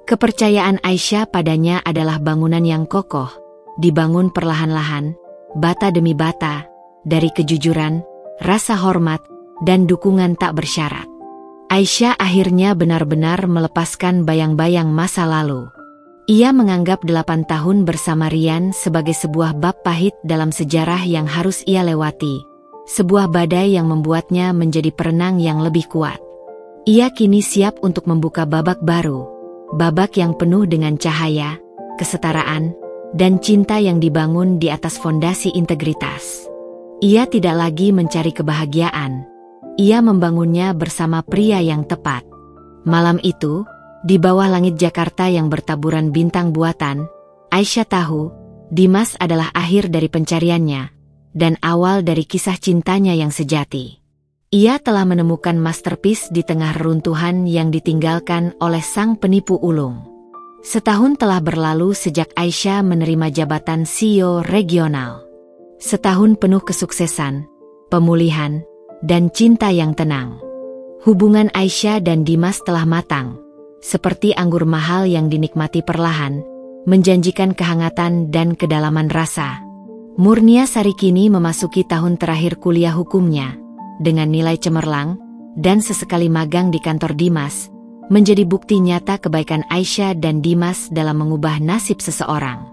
Kepercayaan Aisyah padanya adalah bangunan yang kokoh, dibangun perlahan-lahan, bata demi bata, dari kejujuran, rasa hormat, dan dukungan tak bersyarat. Aisyah akhirnya benar-benar melepaskan bayang-bayang masa lalu. Ia menganggap 8 tahun bersama Rian sebagai sebuah bab pahit dalam sejarah yang harus ia lewati, sebuah badai yang membuatnya menjadi perenang yang lebih kuat. Ia kini siap untuk membuka babak baru, babak yang penuh dengan cahaya, kesetaraan, dan cinta yang dibangun di atas fondasi integritas. Ia tidak lagi mencari kebahagiaan, ia membangunnya bersama pria yang tepat. Malam itu, di bawah langit Jakarta yang bertaburan bintang buatan, Aisyah tahu, Dimas adalah akhir dari pencariannya, dan awal dari kisah cintanya yang sejati. Ia telah menemukan masterpiece di tengah reruntuhan yang ditinggalkan oleh sang penipu ulung. Setahun telah berlalu sejak Aisyah menerima jabatan CEO regional. Setahun penuh kesuksesan, pemulihan, dan cinta yang tenang. Hubungan Aisyah dan Dimas telah matang, seperti anggur mahal yang dinikmati perlahan, menjanjikan kehangatan dan kedalaman rasa. Murnia Sarikini memasuki tahun terakhir kuliah hukumnya, dengan nilai cemerlang, dan sesekali magang di kantor Dimas, menjadi bukti nyata kebaikan Aisyah dan Dimas dalam mengubah nasib seseorang.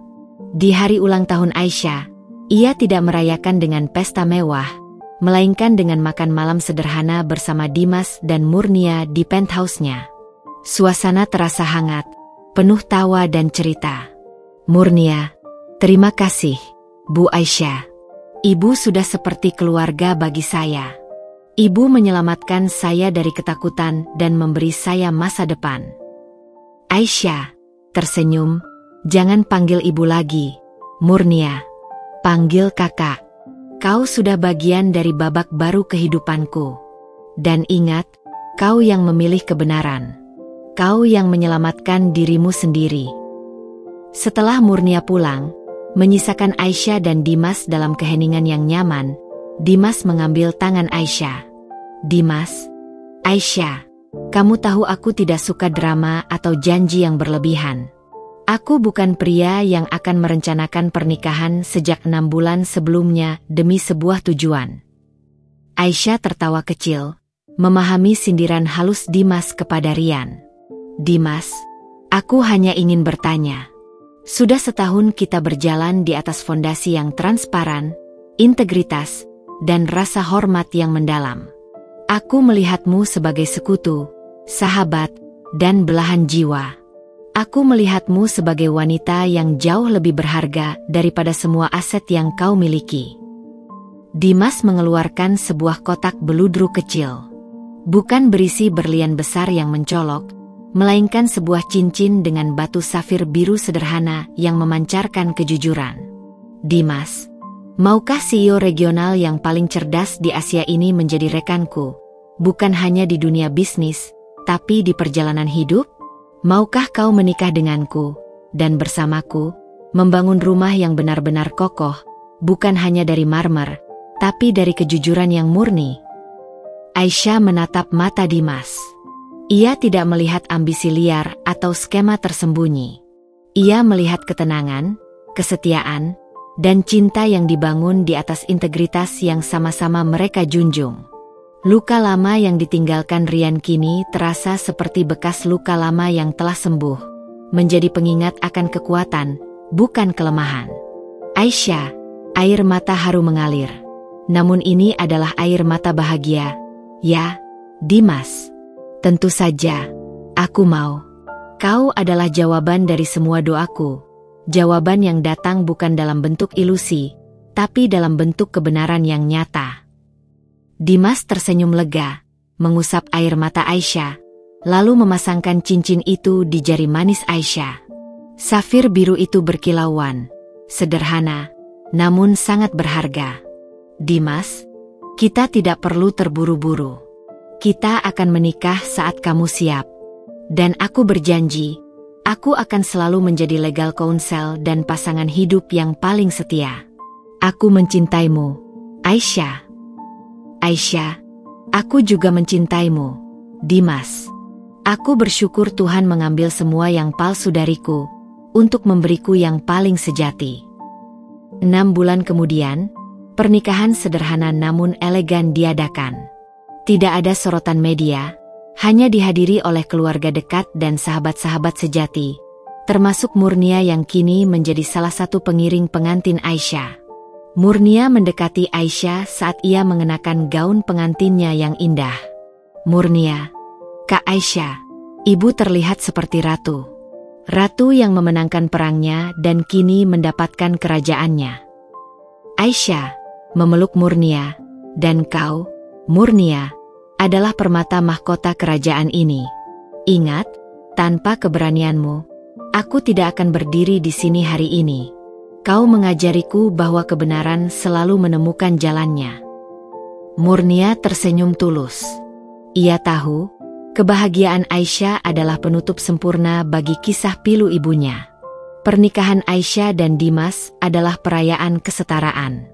Di hari ulang tahun Aisyah, ia tidak merayakan dengan pesta mewah, melainkan dengan makan malam sederhana bersama Dimas dan Murnia di penthouse-nya. Suasana terasa hangat, penuh tawa dan cerita. Murnia, terima kasih, Bu Aisyah. Ibu sudah seperti keluarga bagi saya. Ibu menyelamatkan saya dari ketakutan dan memberi saya masa depan. Aisyah tersenyum, jangan panggil ibu lagi, Murnia. Panggil kakak. Kau sudah bagian dari babak baru kehidupanku. Dan ingat, kau yang memilih kebenaran. Kau yang menyelamatkan dirimu sendiri. Setelah Murnia pulang, menyisakan Aisyah dan Dimas dalam keheningan yang nyaman, Dimas mengambil tangan Aisyah. Dimas, Aisyah, kamu tahu aku tidak suka drama atau janji yang berlebihan. Aku bukan pria yang akan merencanakan pernikahan sejak 6 bulan sebelumnya demi sebuah tujuan. Aisyah tertawa kecil, memahami sindiran halus Dimas kepada Rian. Dimas, aku hanya ingin bertanya. Sudah setahun kita berjalan di atas fondasi yang transparan, integritas, dan rasa hormat yang mendalam. Aku melihatmu sebagai sekutu, sahabat, dan belahan jiwa. Aku melihatmu sebagai wanita yang jauh lebih berharga daripada semua aset yang kau miliki. Dimas mengeluarkan sebuah kotak beludru kecil. Bukan berisi berlian besar yang mencolok, melainkan sebuah cincin dengan batu safir biru sederhana yang memancarkan kejujuran. Dimas, maukah CEO regional yang paling cerdas di Asia ini menjadi rekanku, bukan hanya di dunia bisnis, tapi di perjalanan hidup? Maukah kau menikah denganku, dan bersamaku, membangun rumah yang benar-benar kokoh, bukan hanya dari marmer, tapi dari kejujuran yang murni? Aisyah menatap mata Dimas. Ia tidak melihat ambisi liar atau skema tersembunyi. Ia melihat ketenangan, kesetiaan, dan cinta yang dibangun di atas integritas yang sama-sama mereka junjung. Luka lama yang ditinggalkan Rian kini terasa seperti bekas luka lama yang telah sembuh, menjadi pengingat akan kekuatan, bukan kelemahan. Aisyah, air mata haru mengalir. Namun ini adalah air mata bahagia. Ya, Dimas. Tentu saja, aku mau. Kau adalah jawaban dari semua doaku. Jawaban yang datang bukan dalam bentuk ilusi, tapi dalam bentuk kebenaran yang nyata. Dimas tersenyum lega, mengusap air mata Aisyah, lalu memasangkan cincin itu di jari manis Aisyah. Safir biru itu berkilauan, sederhana, namun sangat berharga. Dimas, kita tidak perlu terburu-buru. Kita akan menikah saat kamu siap. Dan aku berjanji, aku akan selalu menjadi legal counsel dan pasangan hidup yang paling setia. Aku mencintaimu, Aisyah. Aisyah, aku juga mencintaimu, Dimas. Aku bersyukur Tuhan mengambil semua yang palsu dariku, untuk memberiku yang paling sejati. 6 bulan kemudian, pernikahan sederhana namun elegan diadakan. Tidak ada sorotan media, hanya dihadiri oleh keluarga dekat dan sahabat-sahabat sejati, termasuk Murnia yang kini menjadi salah satu pengiring pengantin Aisyah. Murnia mendekati Aisyah saat ia mengenakan gaun pengantinnya yang indah. Murnia, Kak Aisyah, ibu terlihat seperti ratu. Ratu yang memenangkan perangnya dan kini mendapatkan kerajaannya. Aisyah memeluk Murnia, dan kau, Murnia, adalah permata mahkota kerajaan ini. Ingat, tanpa keberanianmu, aku tidak akan berdiri di sini hari ini. Kau mengajariku bahwa kebenaran selalu menemukan jalannya. Murnia tersenyum tulus. Ia tahu, kebahagiaan Aisyah adalah penutup sempurna bagi kisah pilu ibunya. Pernikahan Aisyah dan Dimas adalah perayaan kesetaraan.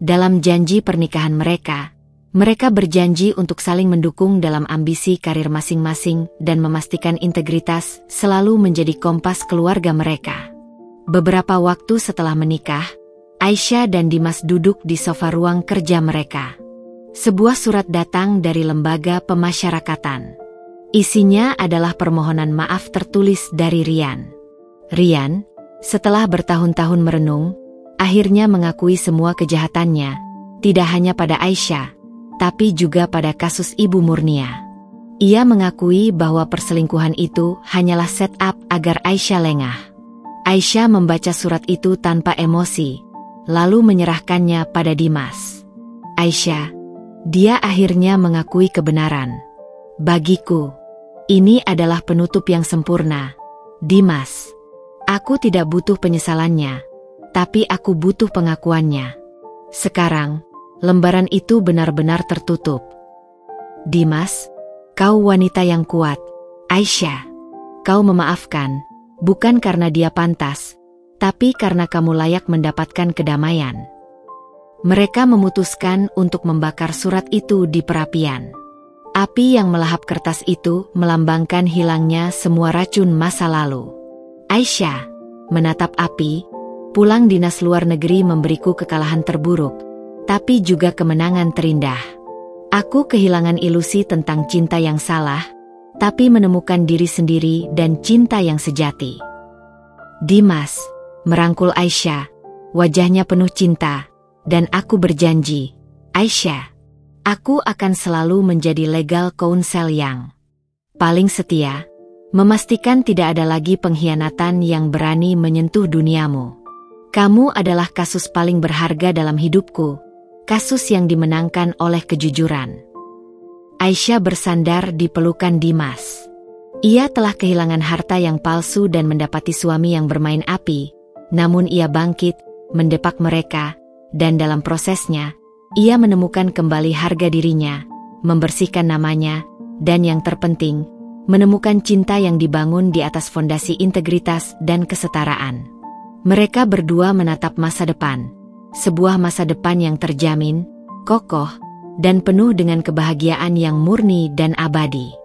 Dalam janji pernikahan mereka berjanji untuk saling mendukung dalam ambisi karir masing-masing dan memastikan integritas selalu menjadi kompas keluarga mereka. Beberapa waktu setelah menikah, Aisyah dan Dimas duduk di sofa ruang kerja mereka. Sebuah surat datang dari lembaga pemasyarakatan. Isinya adalah permohonan maaf tertulis dari Rian. Rian, setelah bertahun-tahun merenung, akhirnya mengakui semua kejahatannya, tidak hanya pada Aisyah, tapi juga pada kasus Ibu Murnia. Ia mengakui bahwa perselingkuhan itu hanyalah set-up agar Aisyah lengah. Aisyah membaca surat itu tanpa emosi, lalu menyerahkannya pada Dimas. Aisyah, dia akhirnya mengakui kebenaran. Bagiku, ini adalah penutup yang sempurna. Dimas, aku tidak butuh penyesalannya, tapi aku butuh pengakuannya. Sekarang, lembaran itu benar-benar tertutup. Dimas, kau wanita yang kuat. Aisyah, kau memaafkan, bukan karena dia pantas, tapi karena kamu layak mendapatkan kedamaian. Mereka memutuskan untuk membakar surat itu di perapian. Api yang melahap kertas itu melambangkan hilangnya semua racun masa lalu. Aisyah menatap api. Pulang dinas luar negeri memberiku kekalahan terburuk, tapi juga kemenangan terindah. Aku kehilangan ilusi tentang cinta yang salah, tapi menemukan diri sendiri dan cinta yang sejati. Dimas merangkul Aisyah, wajahnya penuh cinta, dan aku berjanji, Aisyah, aku akan selalu menjadi legal counsel yang paling setia, memastikan tidak ada lagi pengkhianatan yang berani menyentuh duniamu. Kamu adalah kasus paling berharga dalam hidupku, kasus yang dimenangkan oleh kejujuran. Aisyah bersandar di pelukan Dimas. Ia telah kehilangan harta yang palsu dan mendapati suami yang bermain api, namun ia bangkit, mendepak mereka, dan dalam prosesnya, ia menemukan kembali harga dirinya, membersihkan namanya, dan yang terpenting, menemukan cinta yang dibangun di atas fondasi integritas dan kesetaraan. Mereka berdua menatap masa depan, sebuah masa depan yang terjamin, kokoh, dan penuh dengan kebahagiaan yang murni dan abadi.